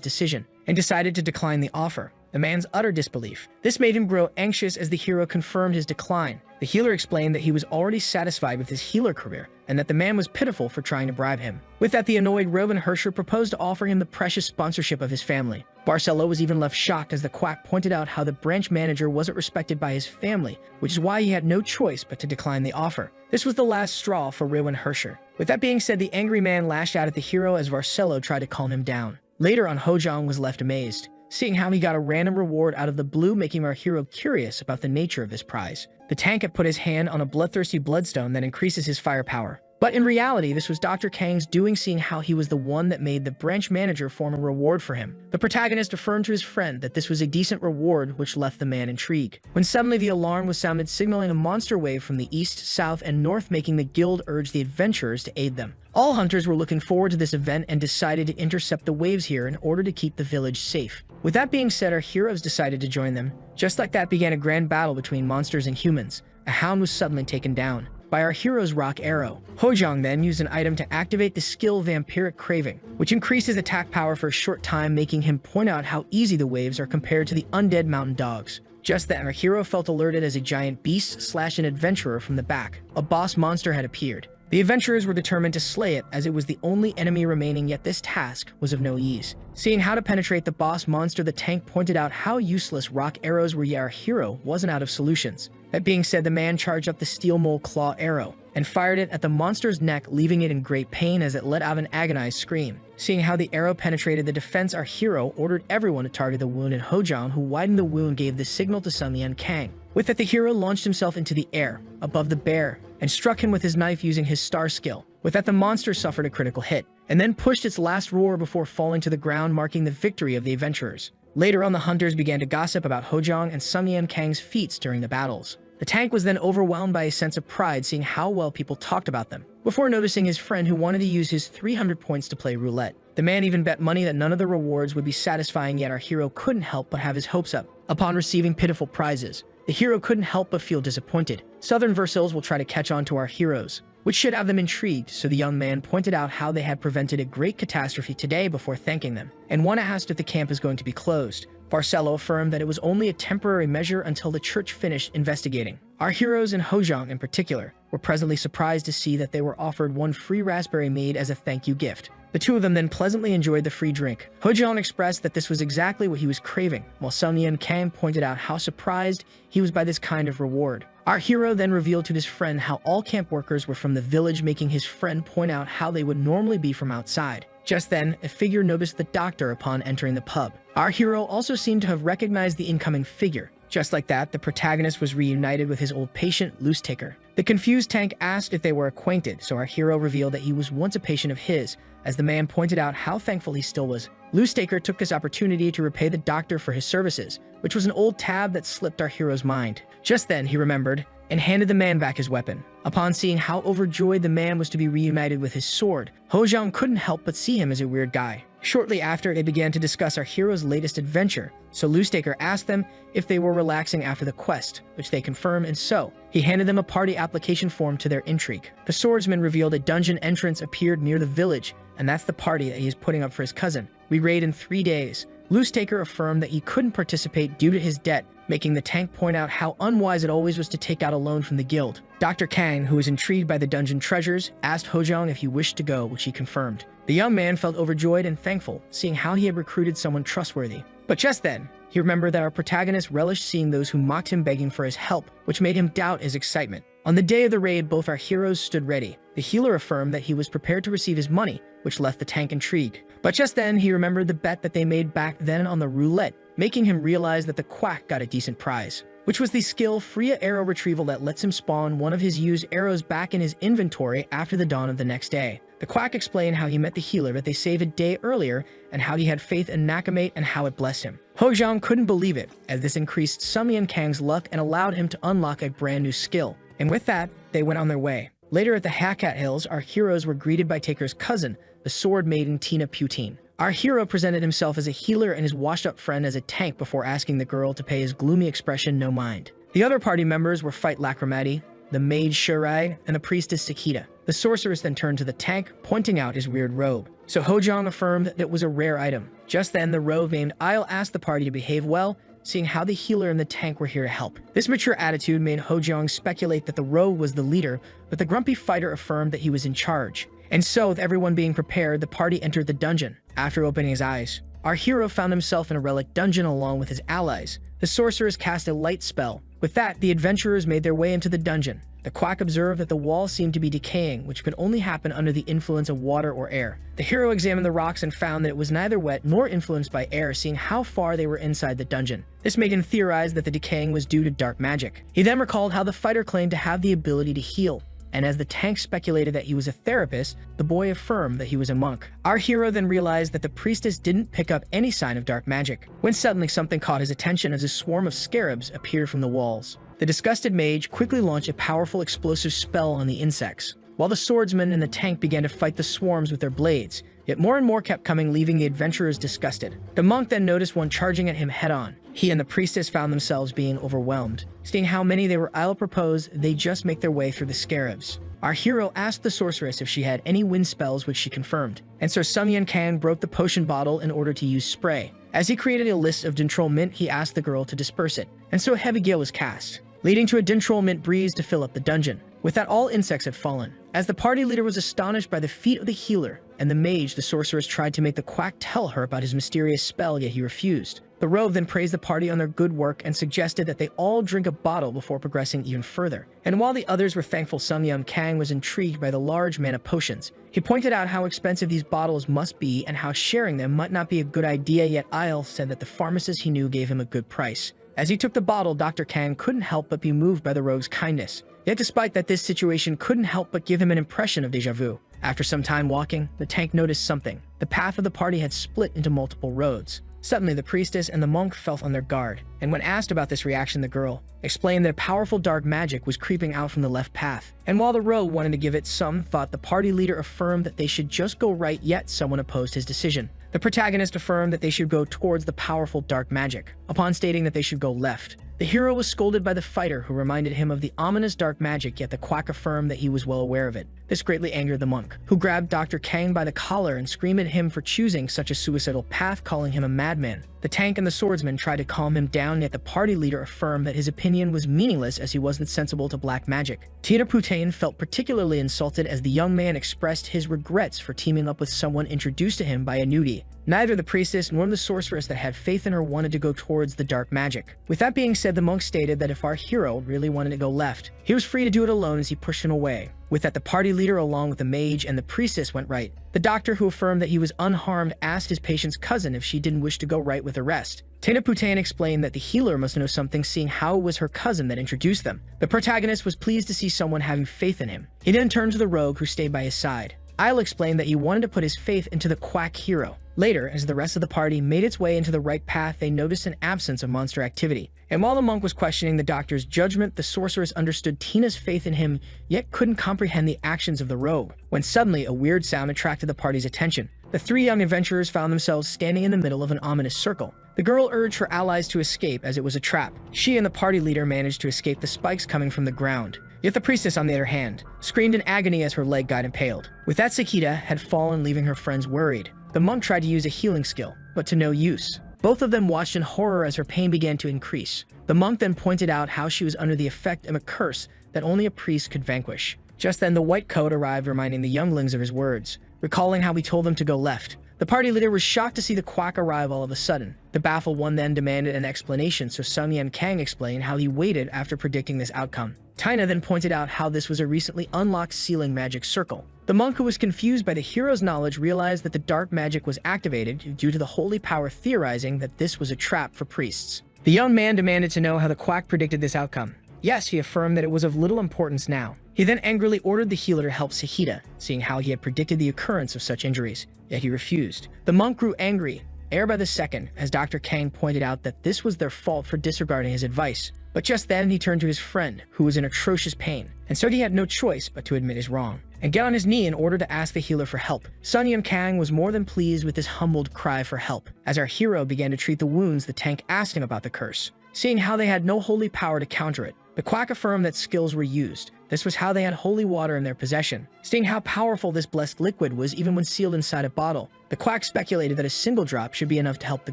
decision and decided to decline the offer. The man's utter disbelief. This made him grow anxious as the hero confirmed his decline. The healer explained that he was already satisfied with his healer career and that the man was pitiful for trying to bribe him. With that, the annoyed Rowan Hersher proposed to offer him the precious sponsorship of his family. Barcelo was even left shocked as the quack pointed out how the branch manager wasn't respected by his family, which is why he had no choice but to decline the offer. This was the last straw for Rowan Hersher. With that being said, the angry man lashed out at the hero as Barcelo tried to calm him down. Later on, Hojong was left amazed, seeing how he got a random reward out of the blue, making our hero curious about the nature of this prize. The tank had put his hand on a bloodthirsty bloodstone that increases his firepower. But in reality, this was Dr. Kang's doing, seeing how he was the one that made the branch manager form a reward for him. The protagonist affirmed to his friend that this was a decent reward, which left the man intrigued. When suddenly the alarm was sounded, signaling a monster wave from the east, south, and north, making the guild urge the adventurers to aid them. All hunters were looking forward to this event and decided to intercept the waves here in order to keep the village safe. With that being said, our heroes decided to join them. Just like that began a grand battle between monsters and humans. A hound was suddenly taken down by our hero's rock arrow. Hojong then used an item to activate the skill Vampiric Craving, which increases attack power for a short time, making him point out how easy the waves are compared to the undead mountain dogs. Just then, our hero felt alerted as a giant beast / an adventurer from the back. A boss monster had appeared. The adventurers were determined to slay it, as it was the only enemy remaining, yet this task was of no ease. Seeing how to penetrate the boss monster, the tank pointed out how useless rock arrows were, yet our hero wasn't out of solutions. That being said, the man charged up the steel mole claw arrow and fired it at the monster's neck, leaving it in great pain as it let out an agonized scream. Seeing how the arrow penetrated the defense, our hero ordered everyone to target the wounded Hojong, who widened the wound, gave the signal to Sun Kang. With that, the hero launched himself into the air above the bear and struck him with his knife using his star skill. With that, the monster suffered a critical hit and then pushed its last roar before falling to the ground, marking the victory of the adventurers. Later on, the hunters began to gossip about Hojong and Sun Kang's feats during the battles. The tank was then overwhelmed by a sense of pride, seeing how well people talked about them, before noticing his friend who wanted to use his 300 points to play roulette. The man even bet money that none of the rewards would be satisfying, yet our hero couldn't help but have his hopes up. Upon receiving pitiful prizes, the hero couldn't help but feel disappointed. Southern Versailles will try to catch on to our heroes, which should have them intrigued, so the young man pointed out how they had prevented a great catastrophe today before thanking them, and one asked if the camp is going to be closed. Barcelo affirmed that it was only a temporary measure until the church finished investigating. Our heroes, and Hojong in particular, were pleasantly surprised to see that they were offered one free raspberry made as a thank you gift. The two of them then pleasantly enjoyed the free drink. Hojong expressed that this was exactly what he was craving, while Sun Kang pointed out how surprised he was by this kind of reward. Our hero then revealed to his friend how all camp workers were from the village, making his friend point out how they would normally be from outside. Just then, a figure noticed the doctor upon entering the pub. Our hero also seemed to have recognized the incoming figure. Just like that, the protagonist was reunited with his old patient, Loose Taker. The confused tank asked if they were acquainted, so our hero revealed that he was once a patient of his, as the man pointed out how thankful he still was. Loose Taker took this opportunity to repay the doctor for his services, which was an old tab that slipped our hero's mind. Just then, he remembered and handed the man back his weapon. Upon seeing how overjoyed the man was to be reunited with his sword, Hojong couldn't help but see him as a weird guy. Shortly after, they began to discuss our hero's latest adventure, so Loose Taker asked them if they were relaxing after the quest, which they confirmed, and so he handed them a party application form to their intrigue. The swordsman revealed a dungeon entrance appeared near the village, and that's the party that he is putting up for his cousin. We raid in 3 days. Loose Taker affirmed that he couldn't participate due to his debt, making the tank point out how unwise it always was to take out a loan from the guild. Dr. Kang, who was intrigued by the dungeon treasures, asked Hojong if he wished to go, which he confirmed. The young man felt overjoyed and thankful, seeing how he had recruited someone trustworthy. But just then, he remembered that our protagonist relished seeing those who mocked him begging for his help, which made him doubt his excitement. On the day of the raid, both our heroes stood ready. The healer affirmed that he was prepared to receive his money, which left the tank intrigued. But just then, he remembered the bet that they made back then on the roulette, making him realize that the quack got a decent prize, which was the skill Freya Arrow Retrieval that lets him spawn one of his used arrows back in his inventory after the dawn of the next day. The quack explained how he met the healer that they saved a day earlier and how he had faith in Nakamate and how it blessed him. Hojiang couldn't believe it, as this increased Sumyan Kang's luck and allowed him to unlock a brand new skill. And with that, they went on their way. Later at the Hakat Hills, our heroes were greeted by Taker's cousin, the sword maiden Tina Putine. Our hero presented himself as a healer and his washed-up friend as a tank before asking the girl to pay his gloomy expression no mind. The other party members were Fight Lacrimati, the mage Shirai, and the priestess Sakita. The sorceress then turned to the tank, pointing out his weird robe. So Hojiang affirmed that it was a rare item. Just then, the rogue named Isle asked the party to behave well, seeing how the healer and the tank were here to help. This mature attitude made Hojiang speculate that the rogue was the leader, but the grumpy fighter affirmed that he was in charge. And so, with everyone being prepared, the party entered the dungeon. After opening his eyes, our hero found himself in a relic dungeon along with his allies. The sorceress cast a light spell. With that, the adventurers made their way into the dungeon. The quack observed that the walls seemed to be decaying, which could only happen under the influence of water or air. The hero examined the rocks and found that it was neither wet nor influenced by air, seeing how far they were inside the dungeon. This made him theorize that the decaying was due to dark magic. He then recalled how the fighter claimed to have the ability to heal, and as the tank speculated that he was a therapist, the boy affirmed that he was a monk. Our hero then realized that the priestess didn't pick up any sign of dark magic, when suddenly something caught his attention as a swarm of scarabs appeared from the walls. The disgusted mage quickly launched a powerful explosive spell on the insects, while the swordsman and the tank began to fight the swarms with their blades. Yet more and more kept coming, leaving the adventurers disgusted. The monk then noticed one charging at him head-on. He and the priestess found themselves being overwhelmed. Seeing how many they were, Isle proposed they just make their way through the scarabs. Our hero asked the sorceress if she had any wind spells, which she confirmed. And Sir Sumyan Kang broke the potion bottle in order to use spray. As he created a list of Dintrol mint, he asked the girl to disperse it. And so a heavy gale was cast, leading to a Dintrol mint breeze to fill up the dungeon. With that, all insects had fallen. As the party leader was astonished by the feat of the healer and the mage, the sorceress tried to make the quack tell her about his mysterious spell, yet he refused. The rogue then praised the party on their good work and suggested that they all drink a bottle before progressing even further. And while the others were thankful, Sumyan Kang was intrigued by the large mana potions. He pointed out how expensive these bottles must be and how sharing them might not be a good idea, yet Isle said that the pharmacist he knew gave him a good price. As he took the bottle, Dr. Kang couldn't help but be moved by the rogue's kindness. Yet despite that, this situation couldn't help but give him an impression of déjà vu. After some time walking, the tank noticed something. The path of the party had split into multiple roads. Suddenly, the priestess and the monk felt on their guard, and when asked about this reaction, the girl explained that powerful dark magic was creeping out from the left path. And while the rogue wanted to give it some thought, the party leader affirmed that they should just go right, yet someone opposed his decision. The protagonist affirmed that they should go towards the powerful dark magic, upon stating that they should go left. The hero was scolded by the fighter, who reminded him of the ominous dark magic, yet the quack affirmed that he was well aware of it. This greatly angered the monk, who grabbed Dr. Kang by the collar and screamed at him for choosing such a suicidal path, calling him a madman. The tank and the swordsman tried to calm him down, yet the party leader affirmed that his opinion was meaningless as he wasn't sensible to black magic. Tina Putane felt particularly insulted as the young man expressed his regrets for teaming up with someone introduced to him by a nudie. Neither the priestess nor the sorceress that had faith in her wanted to go towards the dark magic. With that being said, the monk stated that if our hero really wanted to go left, he was free to do it alone as he pushed him away. With that, the party leader along with the mage and the priestess went right. The doctor, who affirmed that he was unharmed, asked his patient's cousin if she didn't wish to go right with the rest. Tina Putane explained that the healer must know something, seeing how it was her cousin that introduced them. The protagonist was pleased to see someone having faith in him. He then turned to the rogue, who stayed by his side. Isle explained that he wanted to put his faith into the quack hero. Later, as the rest of the party made its way into the right path, they noticed an absence of monster activity. And while the monk was questioning the doctor's judgment, the sorceress understood Tina's faith in him, yet couldn't comprehend the actions of the rogue, when suddenly a weird sound attracted the party's attention. The three young adventurers found themselves standing in the middle of an ominous circle. The girl urged her allies to escape as it was a trap. She and the party leader managed to escape the spikes coming from the ground. Yet the priestess, on the other hand, screamed in agony as her leg got impaled. With that, Sakita had fallen, leaving her friends worried. The monk tried to use a healing skill, but to no use. Both of them watched in horror as her pain began to increase. The monk then pointed out how she was under the effect of a curse that only a priest could vanquish. Just then, the white coat arrived, reminding the younglings of his words. recalling how he told them to go left. The party leader was shocked to see the quack arrive all of a sudden. The baffled one then demanded an explanation, so Sun Yan Kang explained how he waited after predicting this outcome. Tina then pointed out how this was a recently unlocked sealing magic circle. The monk, who was confused by the hero's knowledge, realized that the dark magic was activated due to the holy power, theorizing that this was a trap for priests. The young man demanded to know how the quack predicted this outcome. Yes, he affirmed that it was of little importance now. He then angrily ordered the healer to help Sahita, seeing how he had predicted the occurrence of such injuries, yet he refused. The monk grew angry, air by the second, as Dr. Kang pointed out that this was their fault for disregarding his advice. But just then he turned to his friend, who was in atrocious pain, and so he had no choice but to admit his wrong, and get on his knee in order to ask the healer for help. Sun Yan Kang was more than pleased with this humbled cry for help. As our hero began to treat the wounds, the tank asked him about the curse. Seeing how they had no holy power to counter it, the quack affirmed that skills were used. This was how they had holy water in their possession. Seeing how powerful this blessed liquid was even when sealed inside a bottle, the quack speculated that a single drop should be enough to help the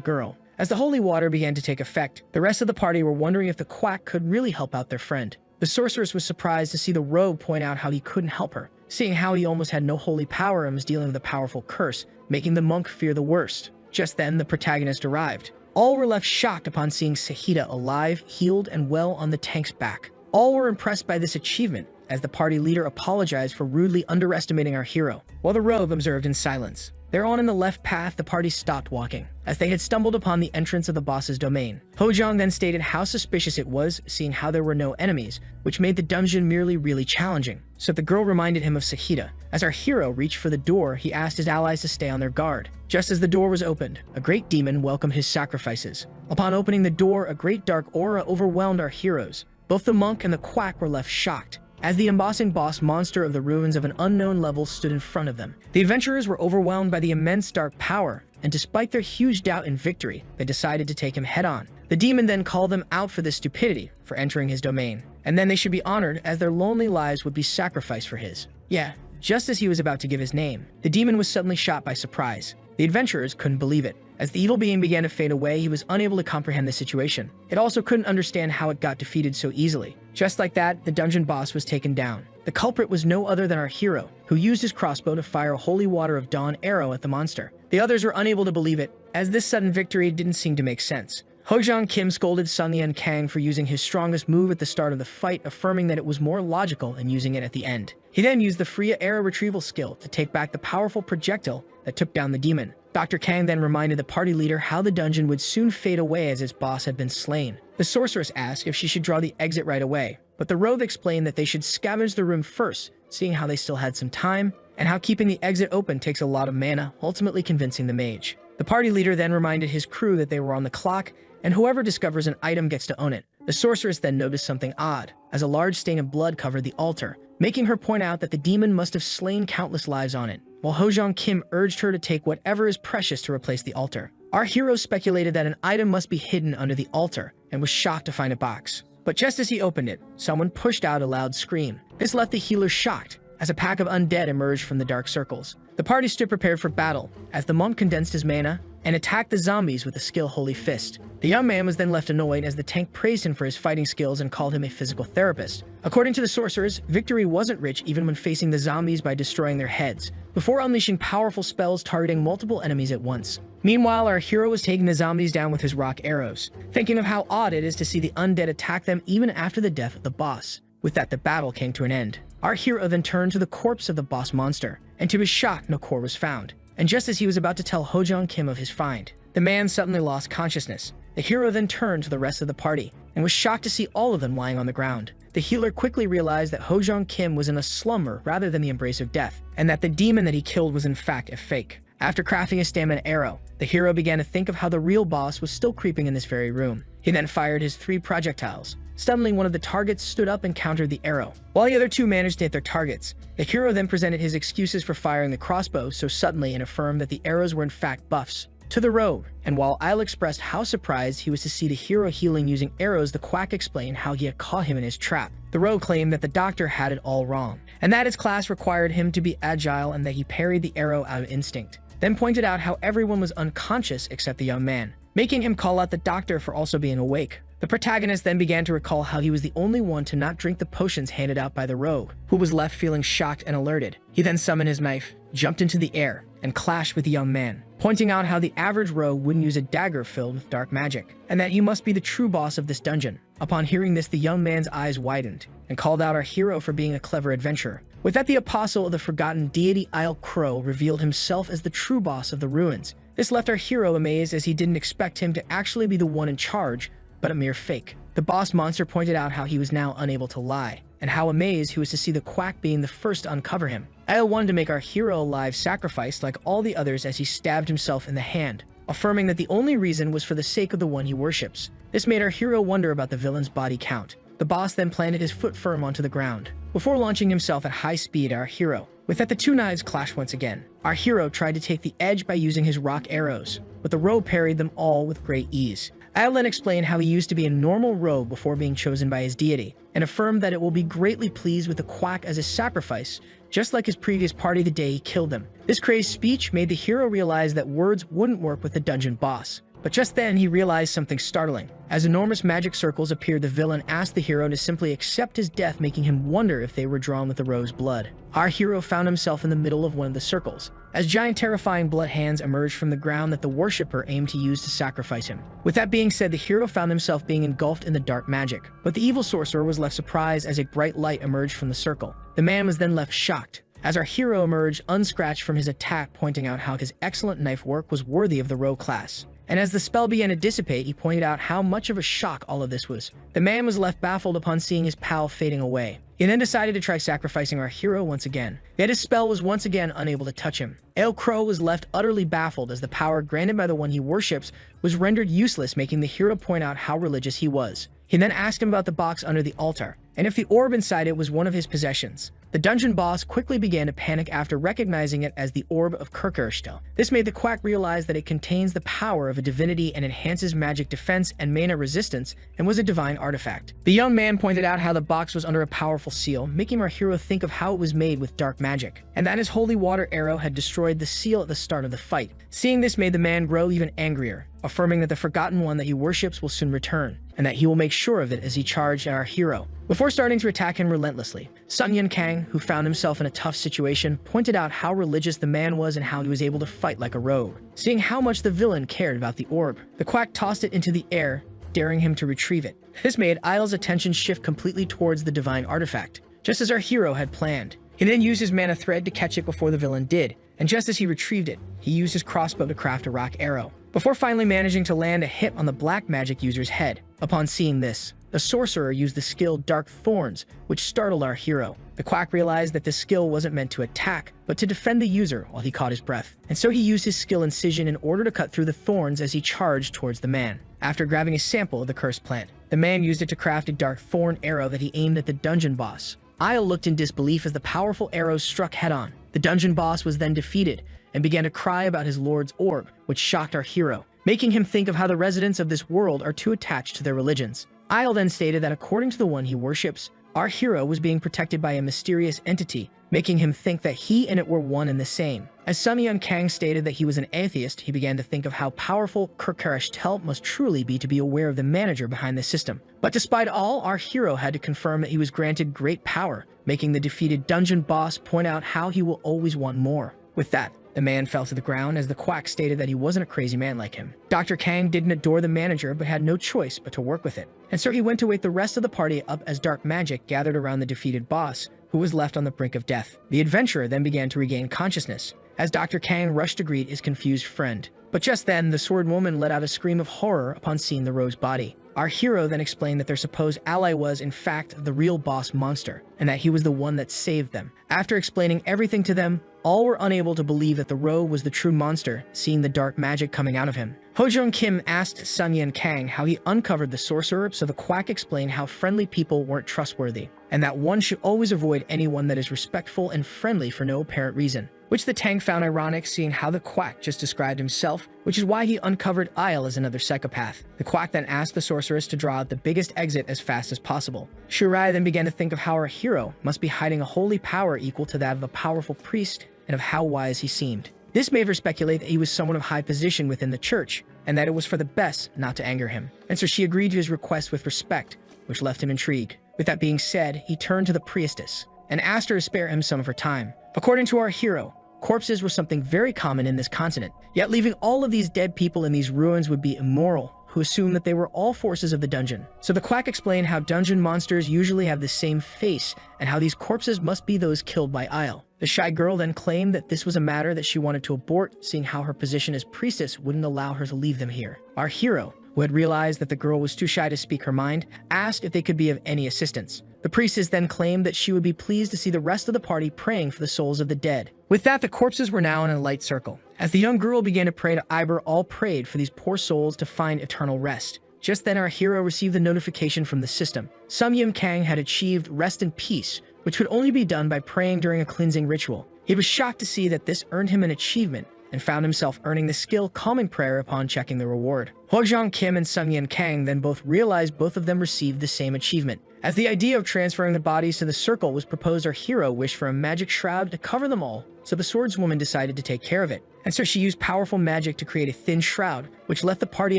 girl. As the holy water began to take effect, the rest of the party were wondering if the quack could really help out their friend. The sorceress was surprised to see the rogue point out how he couldn't help her, seeing how he almost had no holy power and was dealing with a powerful curse, making the monk fear the worst. Just then, the protagonist arrived. All were left shocked upon seeing Sahita alive, healed, and well on the tank's back. All were impressed by this achievement, as the party leader apologized for rudely underestimating our hero, while the rogue observed in silence. There on in the left path, the party stopped walking, as they had stumbled upon the entrance of the boss's domain. Hojong then stated how suspicious it was, seeing how there were no enemies, which made the dungeon merely really challenging. So the girl reminded him of Sahita. As our hero reached for the door, he asked his allies to stay on their guard. Just as the door was opened, a great demon welcomed his sacrifices. Upon opening the door, a great dark aura overwhelmed our heroes. Both the monk and the quack were left shocked, as the embossing boss monster of the ruins of an unknown level stood in front of them. The adventurers were overwhelmed by the immense dark power, and despite their huge doubt in victory, they decided to take him head-on. The demon then called them out for this stupidity, for entering his domain, and then they should be honored as their lonely lives would be sacrificed for his. Yeah, just as he was about to give his name, the demon was suddenly shot by surprise. The adventurers couldn't believe it. As the evil being began to fade away, he was unable to comprehend the situation. It also couldn't understand how it got defeated so easily. Just like that, the dungeon boss was taken down. The culprit was no other than our hero, who used his crossbow to fire a holy water of dawn arrow at the monster. The others were unable to believe it, as this sudden victory didn't seem to make sense. Hojong Kim scolded Sun Yan Kang for using his strongest move at the start of the fight, affirming that it was more logical in using it at the end. He then used the Freya arrow retrieval skill to take back the powerful projectile that took down the demon. Dr. Kang then reminded the party leader how the dungeon would soon fade away as its boss had been slain. The sorceress asked if she should draw the exit right away, but the rogue explained that they should scavenge the room first, seeing how they still had some time, and how keeping the exit open takes a lot of mana, ultimately convincing the mage. The party leader then reminded his crew that they were on the clock, and whoever discovers an item gets to own it. The sorceress then noticed something odd, as a large stain of blood covered the altar, making her point out that the demon must have slain countless lives on it, while Hojong Kim urged her to take whatever is precious to replace the altar. Our hero speculated that an item must be hidden under the altar, and was shocked to find a box. But just as he opened it, someone pushed out a loud scream. This left the healer shocked, as a pack of undead emerged from the dark circles. The party stood prepared for battle, as the monk condensed his mana and attacked the zombies with a skill Holy Fist. The young man was then left annoyed as the tank praised him for his fighting skills and called him a physical therapist. According to the sorcerers, victory wasn't rich even when facing the zombies by destroying their heads, before unleashing powerful spells targeting multiple enemies at once. Meanwhile, our hero was taking the zombies down with his rock arrows, thinking of how odd it is to see the undead attack them even after the death of the boss. With that, the battle came to an end. Our hero then turned to the corpse of the boss monster, and to his shock, no core was found. And just as he was about to tell Hojong Kim of his find, the man suddenly lost consciousness. The hero then turned to the rest of the party, and was shocked to see all of them lying on the ground. The healer quickly realized that Hojong Kim was in a slumber rather than the embrace of death, and that the demon that he killed was in fact a fake. After crafting a stamina arrow, the hero began to think of how the real boss was still creeping in this very room. He then fired his 3 projectiles. Suddenly, one of the targets stood up and countered the arrow, while the other 2 managed to hit their targets. The hero then presented his excuses for firing the crossbow so suddenly and affirmed that the arrows were in fact buffs to the rogue. And while Isle expressed how surprised he was to see the hero healing using arrows, the quack explained how he had caught him in his trap. The rogue claimed that the doctor had it all wrong, and that his class required him to be agile and that he parried the arrow out of instinct, then pointed out how everyone was unconscious except the young man, making him call out the doctor for also being awake. The protagonist then began to recall how he was the only one to not drink the potions handed out by the rogue, who was left feeling shocked and alerted. He then summoned his knife, jumped into the air, and clashed with the young man, pointing out how the average rogue wouldn't use a dagger filled with dark magic, and that he must be the true boss of this dungeon. Upon hearing this, the young man's eyes widened, and called out our hero for being a clever adventurer. With that, the apostle of the forgotten deity Isle Crow revealed himself as the true boss of the ruins. This left our hero amazed, as he didn't expect him to actually be the one in charge, but a mere fake. The boss monster pointed out how he was now unable to lie, and how amazed he was to see the quack being the first to uncover him. Isle wanted to make our hero a live sacrifice like all the others, as he stabbed himself in the hand, affirming that the only reason was for the sake of the one he worships. This made our hero wonder about the villain's body count. The boss then planted his foot firm onto the ground, before launching himself at high speed at our hero. With that, the two knives clashed once again. Our hero tried to take the edge by using his rock arrows, but the rogue parried them all with great ease. Isle then explained how he used to be a normal rogue before being chosen by his deity, and affirmed that it will be greatly pleased with the quack as his sacrifice, just like his previous party the day he killed them. This crazed speech made the hero realize that words wouldn't work with the dungeon boss. But just then, he realized something startling. As enormous magic circles appeared, the villain asked the hero to simply accept his death, making him wonder if they were drawn with the rogue's blood. Our hero found himself in the middle of one of the circles, as giant terrifying blood hands emerged from the ground that the worshipper aimed to use to sacrifice him. With that being said, the hero found himself being engulfed in the dark magic, but the evil sorcerer was left surprised as a bright light emerged from the circle. The man was then left shocked, as our hero emerged unscratched from his attack, pointing out how his excellent knife work was worthy of the rogue class. And as the spell began to dissipate, he pointed out how much of a shock all of this was. The man was left baffled upon seeing his pal fading away. He then decided to try sacrificing our hero once again, yet his spell was once again unable to touch him. Isle Crow was left utterly baffled, as the power granted by the one he worships was rendered useless, making the hero point out how religious he was. He then asked him about the box under the altar, and if the orb inside it was one of his possessions. The dungeon boss quickly began to panic after recognizing it as the Orb of Kirkershtel. This made the quack realize that it contains the power of a divinity and enhances magic defense and mana resistance, and was a divine artifact. The young man pointed out how the box was under a powerful seal, making our hero think of how it was made with dark magic, and that his holy water arrow had destroyed the seal at the start of the fight. Seeing this made the man grow even angrier, affirming that the forgotten one that he worships will soon return, and that he will make sure of it as he charged at our hero. Before starting to attack him relentlessly, Sun Yun Kang, who found himself in a tough situation, pointed out how religious the man was and how he was able to fight like a rogue. Seeing how much the villain cared about the orb, the quack tossed it into the air, daring him to retrieve it. This made Isle's attention shift completely towards the divine artifact, just as our hero had planned. He then used his mana thread to catch it before the villain did, and just as he retrieved it, he used his crossbow to craft a rock arrow, before finally managing to land a hit on the black magic user's head. Upon seeing this, the sorcerer used the skill Dark Thorns, which startled our hero. The quack realized that this skill wasn't meant to attack, but to defend the user while he caught his breath, and so he used his skill Incision in order to cut through the thorns as he charged towards the man. After grabbing a sample of the cursed plant, the man used it to craft a dark thorn arrow that he aimed at the dungeon boss. Isle looked in disbelief as the powerful arrows struck head-on. The dungeon boss was then defeated, and began to cry about his lord's orb, which shocked our hero, making him think of how the residents of this world are too attached to their religions. Isle then stated that according to the one he worships, our hero was being protected by a mysterious entity, making him think that he and it were one and the same. As Sun Yun Kang stated that he was an atheist, he began to think of how powerful Kirkershtel must truly be to be aware of the manager behind the system. But despite all, our hero had to confirm that he was granted great power, making the defeated dungeon boss point out how he will always want more. With that, the man fell to the ground as the quack stated that he wasn't a crazy man like him. Dr. Kang didn't adore the manager but had no choice but to work with it. And so he went to wake the rest of the party up as dark magic gathered around the defeated boss, who was left on the brink of death. The adventurer then began to regain consciousness, as Dr. Kang rushed to greet his confused friend. But just then, the sword woman let out a scream of horror upon seeing the rogue's body. Our hero then explained that their supposed ally was, in fact, the real boss monster, and that he was the one that saved them. After explaining everything to them, all were unable to believe that the rogue was the true monster, seeing the dark magic coming out of him. Ho-jung Kim asked Sun Yun Kang how he uncovered the sorcerer, so the quack explained how friendly people weren't trustworthy, and that one should always avoid anyone that is respectful and friendly for no apparent reason, which the Tang found ironic, seeing how the quack just described himself, which is why he uncovered Isle as another psychopath. The quack then asked the sorceress to draw out the biggest exit as fast as possible. Shurai then began to think of how our hero must be hiding a holy power equal to that of a powerful priest, and of how wise he seemed. This made her speculate that he was someone of high position within the church, and that it was for the best not to anger him. And so she agreed to his request with respect, which left him intrigued. With that being said, he turned to the priestess and asked her to spare him some of her time. According to our hero, corpses were something very common in this continent, yet leaving all of these dead people in these ruins would be immoral, who assumed that they were all forces of the dungeon. So the quack explained how dungeon monsters usually have the same face and how these corpses must be those killed by Isle. The shy girl then claimed that this was a matter that she wanted to abort, seeing how her position as priestess wouldn't allow her to leave them here. Our hero, who had realized that the girl was too shy to speak her mind, asked if they could be of any assistance. The priestess then claimed that she would be pleased to see the rest of the party praying for the souls of the dead. With that, the corpses were now in a light circle. As the young girl began to pray to Iber, all prayed for these poor souls to find eternal rest. Just then, our hero received the notification from the system. Sum Yim Kang had achieved rest and peace, which could only be done by praying during a cleansing ritual. He was shocked to see that this earned him an achievement, and found himself earning the skill Calming Prayer upon checking the reward. Hojong Kim and Sung Yin Kang then both realized both of them received the same achievement. As the idea of transferring the bodies to the circle was proposed, our hero wished for a magic shroud to cover them all, so the swordswoman decided to take care of it. And so she used powerful magic to create a thin shroud, which left the party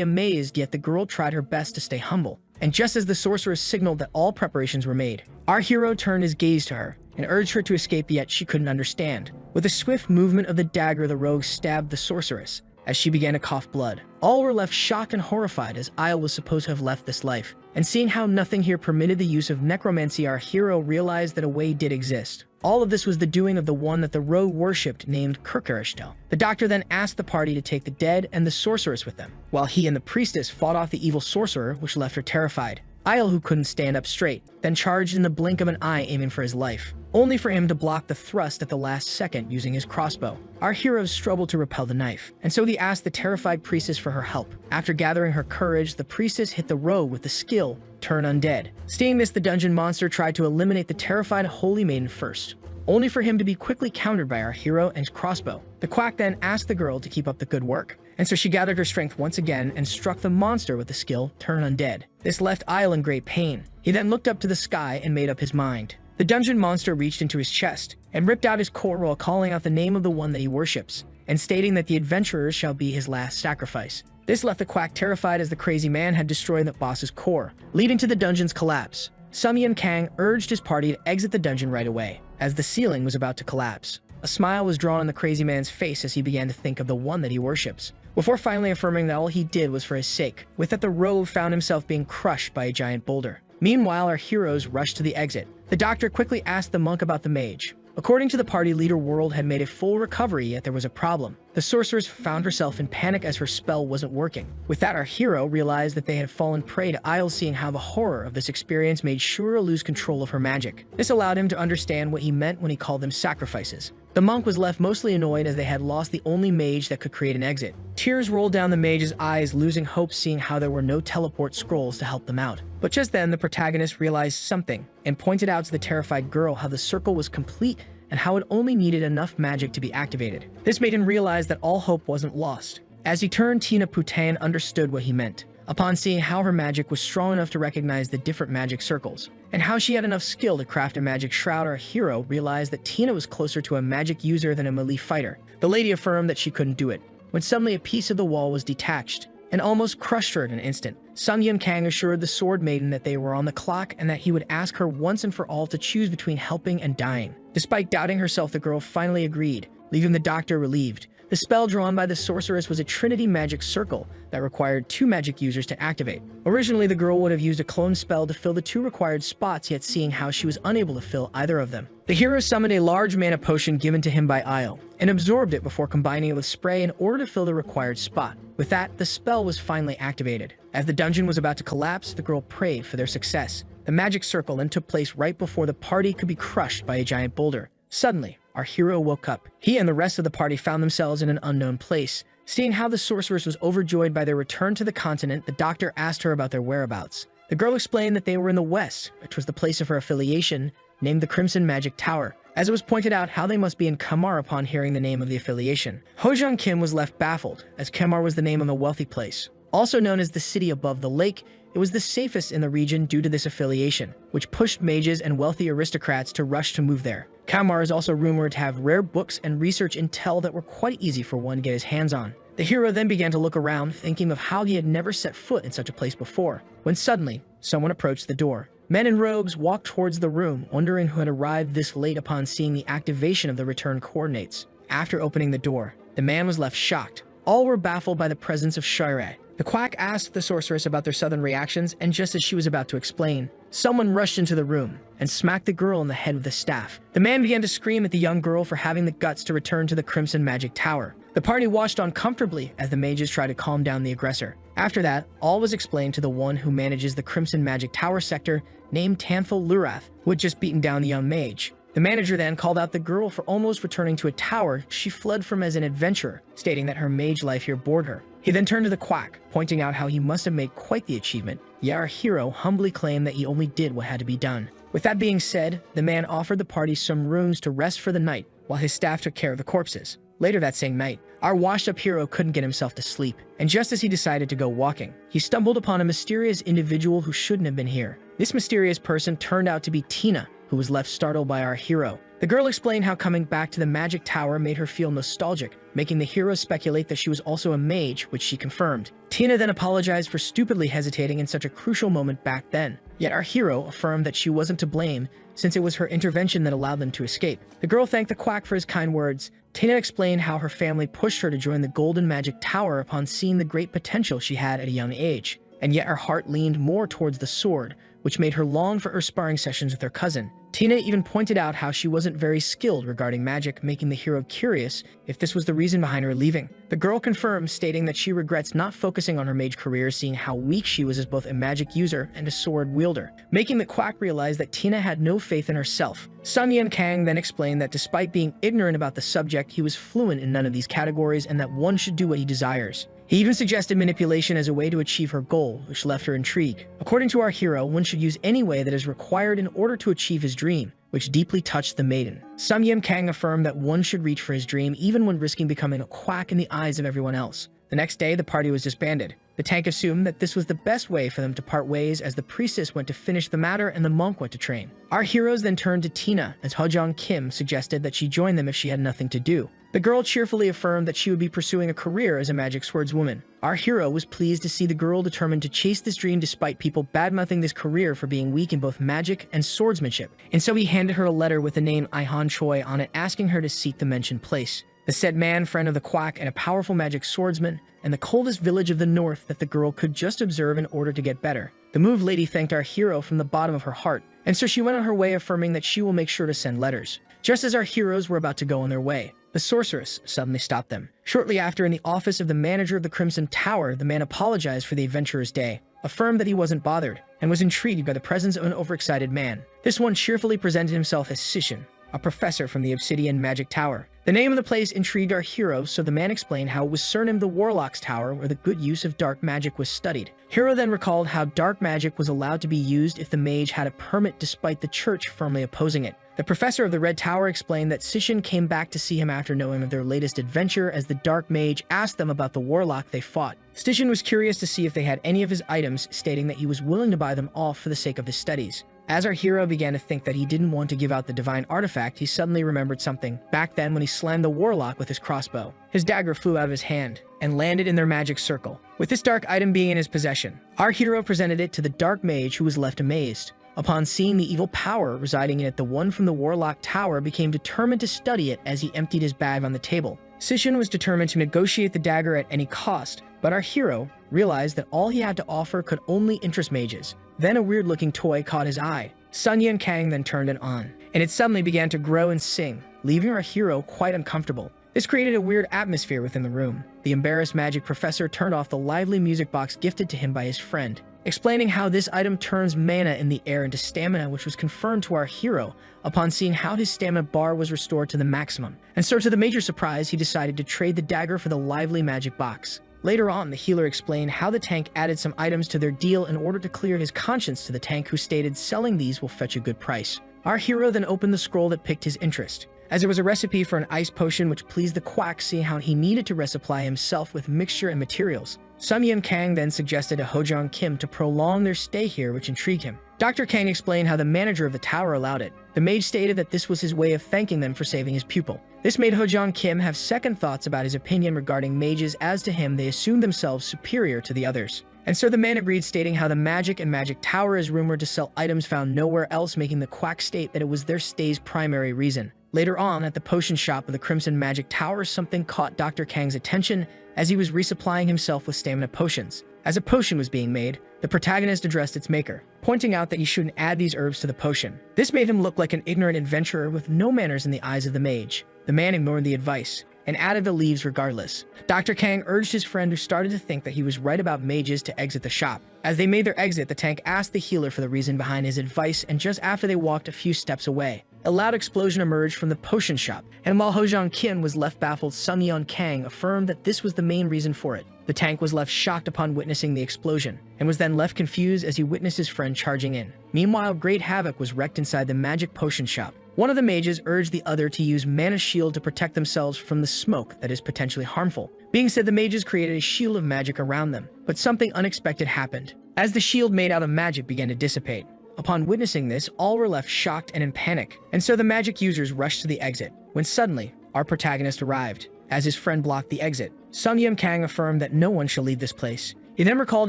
amazed, yet the girl tried her best to stay humble. And just as the sorceress signaled that all preparations were made, our hero turned his gaze to her and urged her to escape, yet she couldn't understand. With a swift movement of the dagger, the rogue stabbed the sorceress as she began to cough blood. All were left shocked and horrified, as Isle was supposed to have left this life. And seeing how nothing here permitted the use of necromancy, our hero realized that a way did exist. All of this was the doing of the one that the rogue worshipped, named Kirkerishtel. The doctor then asked the party to take the dead and the sorceress with them, while he and the priestess fought off the evil sorcerer, which left her terrified. Isle, who couldn't stand up straight, then charged in the blink of an eye, aiming for his life, only for him to block the thrust at the last second using his crossbow. Our hero struggled to repel the knife, and so he asked the terrified priestess for her help. After gathering her courage, the priestess hit the rogue with the skill Turn Undead. Seeing this, the dungeon monster tried to eliminate the terrified holy maiden first, only for him to be quickly countered by our hero and his crossbow. The quack then asked the girl to keep up the good work, and so she gathered her strength once again and struck the monster with the skill Turn Undead. This left Isle in great pain. He then looked up to the sky and made up his mind. The dungeon monster reached into his chest and ripped out his core while calling out the name of the one that he worships, and stating that the adventurers shall be his last sacrifice. This left the quack terrified, as the crazy man had destroyed the boss's core, leading to the dungeon's collapse. Sum Yin Kang urged his party to exit the dungeon right away, as the ceiling was about to collapse. A smile was drawn on the crazy man's face as he began to think of the one that he worships, before finally affirming that all he did was for his sake. With that, the rogue found himself being crushed by a giant boulder. Meanwhile, our heroes rushed to the exit. The doctor quickly asked the monk about the mage. According to the party leader, World had made a full recovery, yet there was a problem. The sorceress found herself in panic as her spell wasn't working. With that, our hero realized that they had fallen prey to Isle, seeing how the horror of this experience made sure to lose control of her magic. This allowed him to understand what he meant when he called them sacrifices. The monk was left mostly annoyed, as they had lost the only mage that could create an exit. Tears rolled down the mage's eyes, losing hope, seeing how there were no teleport scrolls to help them out. But just then, the protagonist realized something and pointed out to the terrified girl how the circle was complete and how it only needed enough magic to be activated. This made him realize that all hope wasn't lost. As he turned, Tina Putan understood what he meant, upon seeing how her magic was strong enough to recognize the different magic circles, and how she had enough skill to craft a magic shroud. Our hero realized that Tina was closer to a magic user than a melee fighter. The lady affirmed that she couldn't do it, when suddenly a piece of the wall was detached and almost crushed her in an instant. Sung Yin Kang assured the sword maiden that they were on the clock and that he would ask her once and for all to choose between helping and dying. Despite doubting herself, the girl finally agreed, leaving the doctor relieved. The spell drawn by the sorceress was a Trinity magic circle that required 2 magic users to activate. Originally, the girl would have used a clone spell to fill the 2 required spots, yet seeing how she was unable to fill either of them, the hero summoned a large mana potion given to him by Isle and absorbed it before combining it with spray in order to fill the required spot. With that, the spell was finally activated. As the dungeon was about to collapse, the girl prayed for their success. The magic circle then took place right before the party could be crushed by a giant boulder. Suddenly, our hero woke up. He and the rest of the party found themselves in an unknown place. Seeing how the sorceress was overjoyed by their return to the continent, the doctor asked her about their whereabouts. The girl explained that they were in the west, which was the place of her affiliation, named the Crimson Magic Tower. As it was pointed out how they must be in Kamar upon hearing the name of the affiliation. Hojong Kim was left baffled, as Kamar was the name of a wealthy place. Also known as the city above the lake, it was the safest in the region due to this affiliation, which pushed mages and wealthy aristocrats to rush to move there. Kamar is also rumored to have rare books and research intel that were quite easy for one to get his hands on. The hero then began to look around, thinking of how he had never set foot in such a place before, when suddenly, someone approached the door. Men in robes walked towards the room, wondering who had arrived this late upon seeing the activation of the return coordinates. After opening the door, the man was left shocked. All were baffled by the presence of Shirei. The quack asked the sorceress about their sudden reactions, and just as she was about to explain, someone rushed into the room and smacked the girl in the head with the staff. The man began to scream at the young girl for having the guts to return to the Crimson Magic Tower. The party watched on comfortably as the mages tried to calm down the aggressor. After that, all was explained to the one who manages the Crimson Magic Tower sector, named Tanthal Lurath, who had just beaten down the young mage. The manager then called out the girl for almost returning to a tower she fled from as an adventurer, stating that her mage life here bored her. He then turned to the quack, pointing out how he must have made quite the achievement, yet our hero humbly claimed that he only did what had to be done. With that being said, the man offered the party some rooms to rest for the night, while his staff took care of the corpses. Later that same night, our washed-up hero couldn't get himself to sleep, and just as he decided to go walking, he stumbled upon a mysterious individual who shouldn't have been here. This mysterious person turned out to be Tina, who was left startled by our hero. The girl explained how coming back to the magic tower made her feel nostalgic, making the hero speculate that she was also a mage, which she confirmed. Tina then apologized for stupidly hesitating in such a crucial moment back then, yet our hero affirmed that she wasn't to blame, since it was her intervention that allowed them to escape. The girl thanked the quack for his kind words. Tina explained how her family pushed her to join the Golden Magic Tower upon seeing the great potential she had at a young age, and yet her heart leaned more towards the sword, which made her long for her sparring sessions with her cousin. Tina even pointed out how she wasn't very skilled regarding magic, making the hero curious if this was the reason behind her leaving. The girl confirmed, stating that she regrets not focusing on her mage career, seeing how weak she was as both a magic user and a sword wielder, making the quack realize that Tina had no faith in herself. Sun Yan Kang then explained that despite being ignorant about the subject, he was fluent in none of these categories and that one should do what he desires. He even suggested manipulation as a way to achieve her goal, which left her intrigued. According to our hero, one should use any way that is required in order to achieve his dream, which deeply touched the maiden. Sun Yan Kang affirmed that one should reach for his dream even when risking becoming a quack in the eyes of everyone else. The next day, the party was disbanded. The tank assumed that this was the best way for them to part ways, as the priestess went to finish the matter and the monk went to train. Our heroes then turned to Tina, as Hojong Kim suggested that she join them if she had nothing to do. The girl cheerfully affirmed that she would be pursuing a career as a magic swordswoman. Our hero was pleased to see the girl determined to chase this dream despite people badmouthing this career for being weak in both magic and swordsmanship, and so he handed her a letter with the name Ihan Choi on it, asking her to seek the mentioned place. The said man, friend of the quack and a powerful magic swordsman, and the coldest village of the north that the girl could just observe in order to get better. The moved lady thanked our hero from the bottom of her heart, and so she went on her way, affirming that she will make sure to send letters. Just as our heroes were about to go on their way, the sorceress suddenly stopped them. Shortly after, in the office of the manager of the Crimson Tower, the man apologized for the adventurer's day, affirmed that he wasn't bothered, and was intrigued by the presence of an overexcited man. This one cheerfully presented himself as Sishin, a professor from the Obsidian Magic Tower. The name of the place intrigued our hero, so the man explained how it was surnamed the Warlock's Tower, where the good use of dark magic was studied. Hero then recalled how dark magic was allowed to be used if the mage had a permit, despite the church firmly opposing it. The professor of the Red Tower explained that Sishin came back to see him after knowing of their latest adventure, as the dark mage asked them about the warlock they fought. Sishin was curious to see if they had any of his items, stating that he was willing to buy them all for the sake of his studies. As our hero began to think that he didn't want to give out the divine artifact, he suddenly remembered something. Back then, when he slammed the warlock with his crossbow, his dagger flew out of his hand and landed in their magic circle. With this dark item being in his possession, our hero presented it to the dark mage, who was left amazed. Upon seeing the evil power residing in it, the one from the Warlock Tower became determined to study it as he emptied his bag on the table. Sishin was determined to negotiate the dagger at any cost, but our hero realized that all he had to offer could only interest mages. Then a weird-looking toy caught his eye. Sun Yan Kang then turned it on, and it suddenly began to grow and sing, leaving our hero quite uncomfortable. This created a weird atmosphere within the room. The embarrassed magic professor turned off the lively music box gifted to him by his friend, explaining how this item turns mana in the air into stamina, which was confirmed to our hero upon seeing how his stamina bar was restored to the maximum. And so, to the major surprise, he decided to trade the dagger for the lively magic box. Later on, the healer explained how the tank added some items to their deal in order to clear his conscience to the tank, who stated selling these will fetch a good price. Our hero then opened the scroll that piqued his interest, as it was a recipe for an ice potion, which pleased the quack, seeing how he needed to resupply himself with mixture and materials. Sun Yan Kang then suggested to Hojong Kim to prolong their stay here, which intrigued him. Dr. Kang explained how the manager of the tower allowed it. The mage stated that this was his way of thanking them for saving his pupil. This made Ho-jong Kim have second thoughts about his opinion regarding mages, as to him they assumed themselves superior to the others. And so the man agreed, stating how the magic tower is rumored to sell items found nowhere else, making the quack state that it was their stay's primary reason. Later on, at the potion shop of the Crimson Magic Tower, something caught Dr. Kang's attention as he was resupplying himself with stamina potions. As a potion was being made, the protagonist addressed its maker, pointing out that he shouldn't add these herbs to the potion. This made him look like an ignorant adventurer with no manners in the eyes of the mage. The man ignored the advice and added the leaves regardless. Dr. Kang urged his friend, who started to think that he was right about mages, to exit the shop. As they made their exit, the tank asked the healer for the reason behind his advice, and just after they walked a few steps away, a loud explosion emerged from the potion shop, and while Ho-jong Kim was left baffled, Sung-yeon Kang affirmed that this was the main reason for it. The tank was left shocked upon witnessing the explosion, and was then left confused as he witnessed his friend charging in. Meanwhile, great havoc was wreaked inside the magic potion shop. One of the mages urged the other to use mana shield to protect themselves from the smoke that is potentially harmful. Being said, the mages created a shield of magic around them, but something unexpected happened, as the shield made out of magic began to dissipate. Upon witnessing this, all were left shocked and in panic, and so the magic users rushed to the exit, when suddenly, our protagonist arrived. As his friend blocked the exit, Sung-yeon Kang affirmed that no one shall leave this place. He then recalled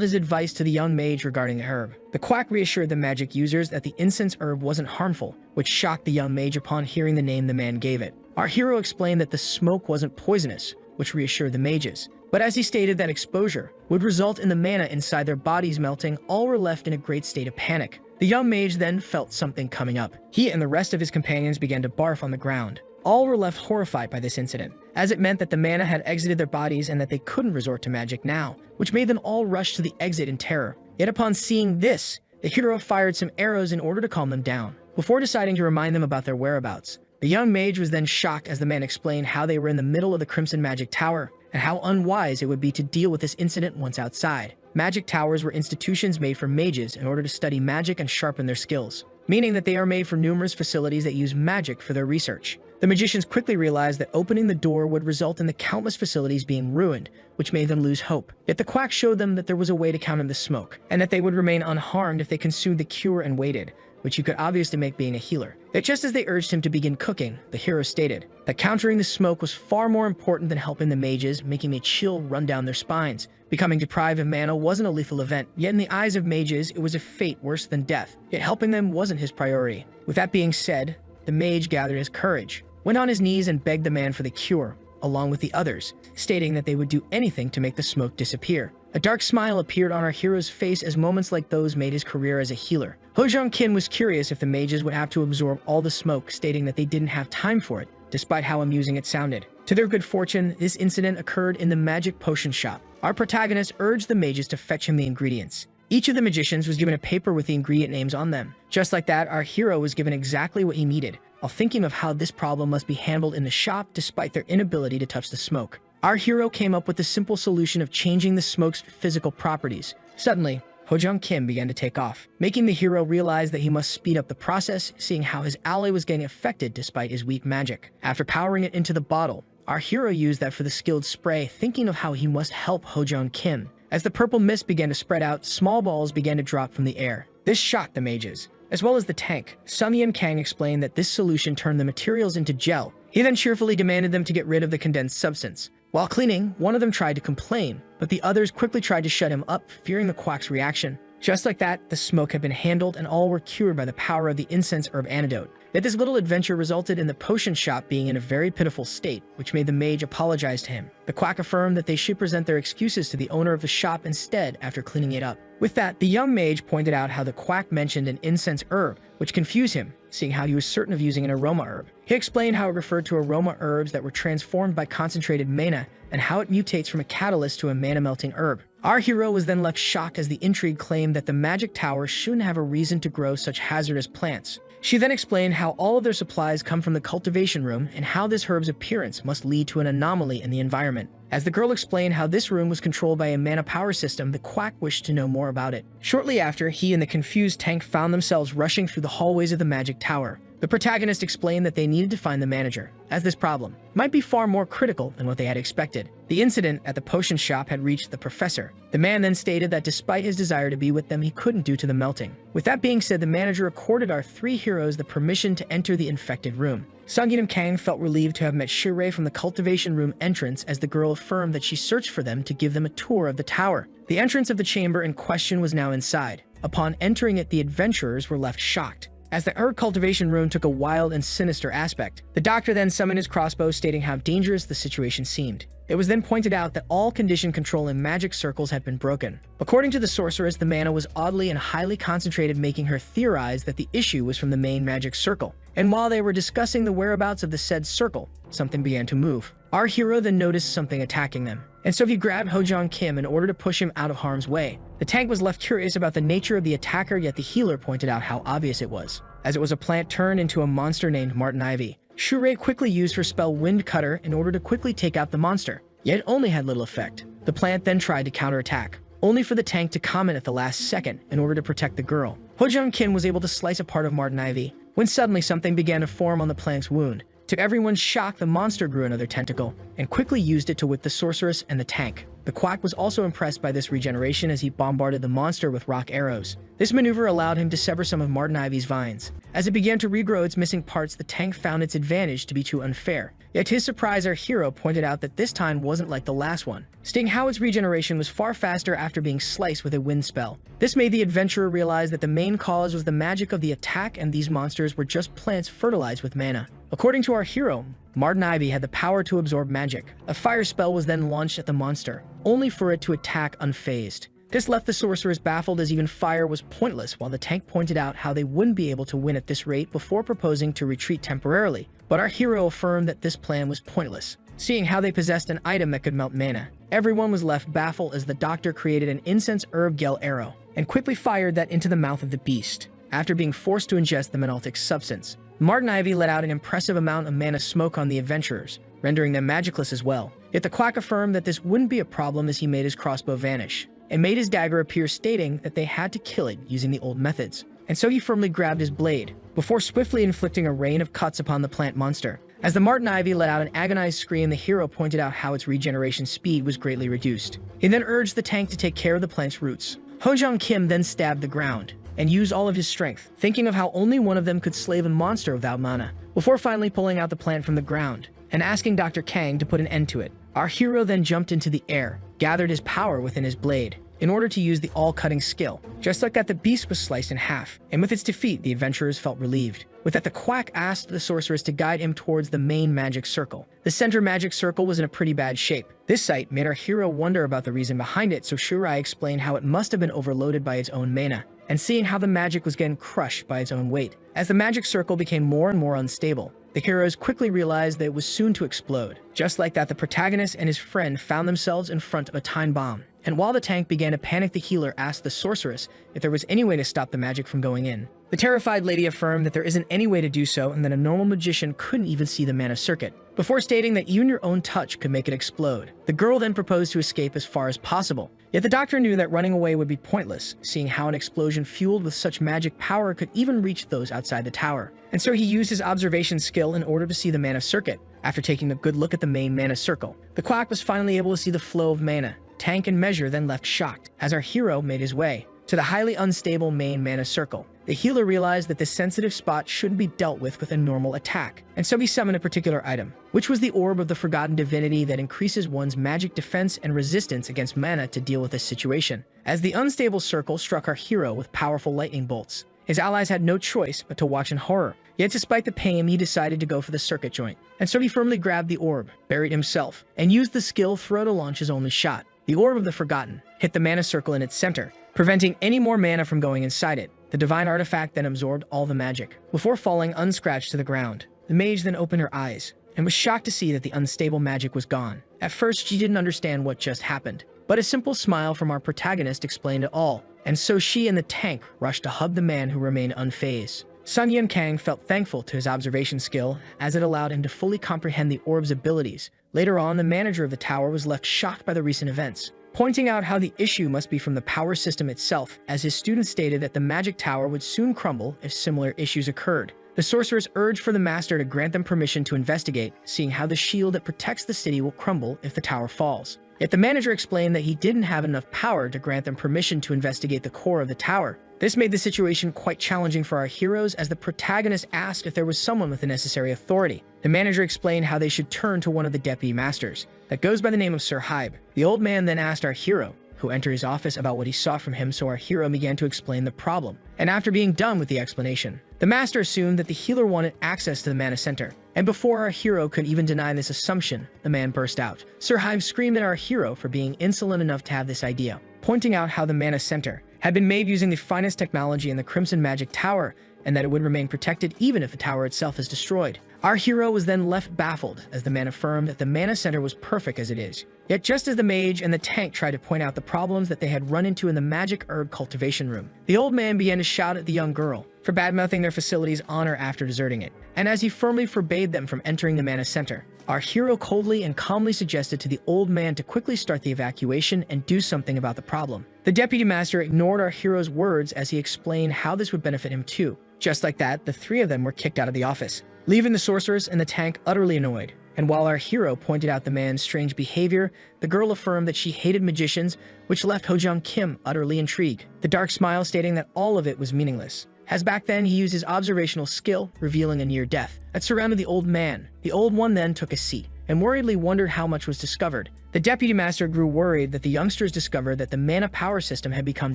his advice to the young mage regarding the herb. The quack reassured the magic users that the incense herb wasn't harmful, which shocked the young mage upon hearing the name the man gave it. Our hero explained that the smoke wasn't poisonous, which reassured the mages. But as he stated that exposure would result in the mana inside their bodies melting, all were left in a great state of panic. The young mage then felt something coming up. He and the rest of his companions began to barf on the ground. All were left horrified by this incident, as it meant that the mana had exited their bodies and that they couldn't resort to magic now, which made them all rush to the exit in terror. Yet upon seeing this, the hero fired some arrows in order to calm them down, before deciding to remind them about their whereabouts. The young mage was then shocked as the man explained how they were in the middle of the Crimson Magic Tower, and how unwise it would be to deal with this incident once outside. Magic towers were institutions made for mages in order to study magic and sharpen their skills, meaning that they are made for numerous facilities that use magic for their research. The magicians quickly realized that opening the door would result in the countless facilities being ruined, which made them lose hope. Yet the quack showed them that there was a way to counter the smoke, and that they would remain unharmed if they consumed the cure and waited, which you could obviously make being a healer. Yet just as they urged him to begin cooking, the hero stated that countering the smoke was far more important than helping the mages, making a chill run down their spines. Becoming deprived of mana wasn't a lethal event, yet in the eyes of mages, it was a fate worse than death. Yet helping them wasn't his priority. With that being said, the mage gathered his courage, went on his knees and begged the man for the cure, along with the others, stating that they would do anything to make the smoke disappear. A dark smile appeared on our hero's face as moments like those made his career as a healer. Ho-jong Kim was curious if the mages would have to absorb all the smoke, stating that they didn't have time for it, despite how amusing it sounded. To their good fortune, this incident occurred in the magic potion shop. Our protagonist urged the mages to fetch him the ingredients. Each of the magicians was given a paper with the ingredient names on them. Just like that, our hero was given exactly what he needed, while thinking of how this problem must be handled in the shop despite their inability to touch the smoke. Our hero came up with the simple solution of changing the smoke's physical properties. Suddenly, Ho-jong Kim began to take off, making the hero realize that he must speed up the process, seeing how his ally was getting affected despite his weak magic. After powering it into the bottle, our hero used that for the skilled spray, thinking of how he must help Ho-jong Kim. As the purple mist began to spread out, small balls began to drop from the air. This shocked the mages, as well as the tank. Sung-yeon Kang explained that this solution turned the materials into gel. He then cheerfully demanded them to get rid of the condensed substance. While cleaning, one of them tried to complain, but the others quickly tried to shut him up, fearing the quack's reaction. Just like that, the smoke had been handled and all were cured by the power of the incense herb antidote. Yet this little adventure resulted in the potion shop being in a very pitiful state, which made the mage apologize to him. The quack affirmed that they should present their excuses to the owner of the shop instead after cleaning it up. With that, the young mage pointed out how the quack mentioned an incense herb, which confused him, seeing how he was certain of using an aroma herb. He explained how it referred to aroma herbs that were transformed by concentrated mana, and how it mutates from a catalyst to a mana-melting herb. Our hero was then left shocked as the intrigue claimed that the magic tower shouldn't have a reason to grow such hazardous plants. She then explained how all of their supplies come from the cultivation room and how this herb's appearance must lead to an anomaly in the environment. As the girl explained how this room was controlled by a mana power system, the quack wished to know more about it. Shortly after, he and the confused tank found themselves rushing through the hallways of the magic tower. The protagonist explained that they needed to find the manager, as this problem might be far more critical than what they had expected. The incident at the potion shop had reached the professor. The man then stated that despite his desire to be with them, he couldn't due to the melting. With that being said, the manager accorded our three heroes the permission to enter the infected room. Sungyeon and Kang felt relieved to have met Shirei from the cultivation room entrance, as the girl affirmed that she searched for them to give them a tour of the tower. The entrance of the chamber in question was now inside. Upon entering it, the adventurers were left shocked, as the herb cultivation room took a wild and sinister aspect. The doctor then summoned his crossbow, stating how dangerous the situation seemed. It was then pointed out that all condition control and magic circles had been broken. According to the sorceress, the mana was oddly and highly concentrated, making her theorize that the issue was from the main magic circle. And while they were discussing the whereabouts of the said circle, something began to move. Our hero then noticed something attacking them, and so he grabbed Ho-jong Kim in order to push him out of harm's way. The tank was left curious about the nature of the attacker, yet the healer pointed out how obvious it was, as it was a plant turned into a monster named Martin Ivy. Shirei quickly used her spell Wind Cutter in order to quickly take out the monster, yet it only had little effect. The plant then tried to counterattack, only for the tank to comment at the last second in order to protect the girl. Ho-jong Kim was able to slice a part of Martin Ivy, when suddenly something began to form on the plant's wound. To everyone's shock, the monster grew another tentacle and quickly used it to whip the sorceress and the tank. The quack was also impressed by this regeneration as he bombarded the monster with rock arrows. This maneuver allowed him to sever some of Martin Ivy's vines. As it began to regrow its missing parts, the tank found its advantage to be too unfair. Yet to his surprise, our hero pointed out that this time wasn't like the last one, stating how its regeneration was far faster after being sliced with a wind spell. This made the adventurer realize that the main cause was the magic of the attack, and these monsters were just plants fertilized with mana. According to our hero, Martin Ivy had the power to absorb magic. A fire spell was then launched at the monster, only for it to attack unfazed. This left the sorcerers baffled, as even fire was pointless, while the tank pointed out how they wouldn't be able to win at this rate before proposing to retreat temporarily. But our hero affirmed that this plan was pointless, seeing how they possessed an item that could melt mana. Everyone was left baffled as the doctor created an incense herb gel arrow and quickly fired that into the mouth of the beast, after being forced to ingest the menaltic substance. Martin Ivy let out an impressive amount of mana smoke on the adventurers, rendering them magicless as well. Yet the quack affirmed that this wouldn't be a problem, as he made his crossbow vanish and made his dagger appear, stating that they had to kill it using the old methods. And so he firmly grabbed his blade, before swiftly inflicting a rain of cuts upon the plant monster. As the Martin Ivy let out an agonized scream, the hero pointed out how its regeneration speed was greatly reduced. He then urged the tank to take care of the plant's roots. Ho-jong Kim then stabbed the ground and used all of his strength, thinking of how only one of them could slay a monster without mana, before finally pulling out the plant from the ground and asking Dr. Kang to put an end to it. Our hero then jumped into the air, gathered his power within his blade in order to use the all-cutting skill. Just like that, the beast was sliced in half, and with its defeat, the adventurers felt relieved. With that, the quack asked the sorceress to guide him towards the main magic circle. The center magic circle was in a pretty bad shape. This sight made our hero wonder about the reason behind it, so Shirai explained how it must have been overloaded by its own mana, and seeing how the magic was getting crushed by its own weight. As the magic circle became more and more unstable, the heroes quickly realized that it was soon to explode. Just like that, the protagonist and his friend found themselves in front of a time bomb. And while the tank began to panic, the healer asked the sorceress if there was any way to stop the magic from going in. The terrified lady affirmed that there isn't any way to do so, and that a normal magician couldn't even see the mana circuit, before stating that even your own touch could make it explode. The girl then proposed to escape as far as possible. Yet the doctor knew that running away would be pointless, seeing how an explosion fueled with such magic power could even reach those outside the tower. And so he used his observation skill in order to see the mana circuit. After taking a good look at the main mana circle, the quack was finally able to see the flow of mana. Tank and Measure then left shocked as our hero made his way to the highly unstable main mana circle. The healer realized that this sensitive spot shouldn't be dealt with a normal attack, and so he summoned a particular item, which was the Orb of the Forgotten Divinity that increases one's magic defense and resistance against mana to deal with this situation. As the unstable circle struck our hero with powerful lightning bolts, his allies had no choice but to watch in horror. Yet despite the pain, he decided to go for the circuit joint, and so he firmly grabbed the orb, buried himself, and used the skill Throw to launch his only shot. The Orb of the Forgotten hit the mana circle in its center, preventing any more mana from going inside it. The divine artifact then absorbed all the magic, before falling unscratched to the ground. The mage then opened her eyes, and was shocked to see that the unstable magic was gone. At first, she didn't understand what just happened, but a simple smile from our protagonist explained it all, and so she and the tank rushed to hug the man who remained unfazed. Sungyeon Kang felt thankful to his observation skill, as it allowed him to fully comprehend the orb's abilities. Later on, the manager of the tower was left shocked by the recent events, pointing out how the issue must be from the power system itself, as his students stated that the magic tower would soon crumble if similar issues occurred. The sorceress urged for the master to grant them permission to investigate, seeing how the shield that protects the city will crumble if the tower falls. Yet the manager explained that he didn't have enough power to grant them permission to investigate the core of the tower. This made the situation quite challenging for our heroes, as the protagonist asked if there was someone with the necessary authority. The manager explained how they should turn to one of the deputy masters, that goes by the name of Sir Hybe. The old man then asked our hero, who entered his office, about what he saw from him, so our hero began to explain the problem. And after being done with the explanation, the master assumed that the healer wanted access to the mana center. And before our hero could even deny this assumption, the man burst out. Sir Hybe screamed at our hero for being insolent enough to have this idea, pointing out how the mana center had been made using the finest technology in the Crimson Magic Tower, and that it would remain protected even if the tower itself is destroyed. Our hero was then left baffled, as the man affirmed that the mana center was perfect as it is. Yet just as the mage and the tank tried to point out the problems that they had run into in the magic herb cultivation room, the old man began to shout at the young girl for badmouthing their facility's honor after deserting it. And as he firmly forbade them from entering the mana center, our hero coldly and calmly suggested to the old man to quickly start the evacuation and do something about the problem. The deputy master ignored our hero's words as he explained how this would benefit him too. Just like that, the three of them were kicked out of the office, leaving the sorceress and the tank utterly annoyed. And while our hero pointed out the man's strange behavior, the girl affirmed that she hated magicians, which left Hojang Kim utterly intrigued, the dark smile stating that all of it was meaningless, as back then he used his observational skill, revealing a near death that surrounded the old man. The old one then took a seat and worriedly wondered how much was discovered. The deputy master grew worried that the youngsters discovered that the mana power system had become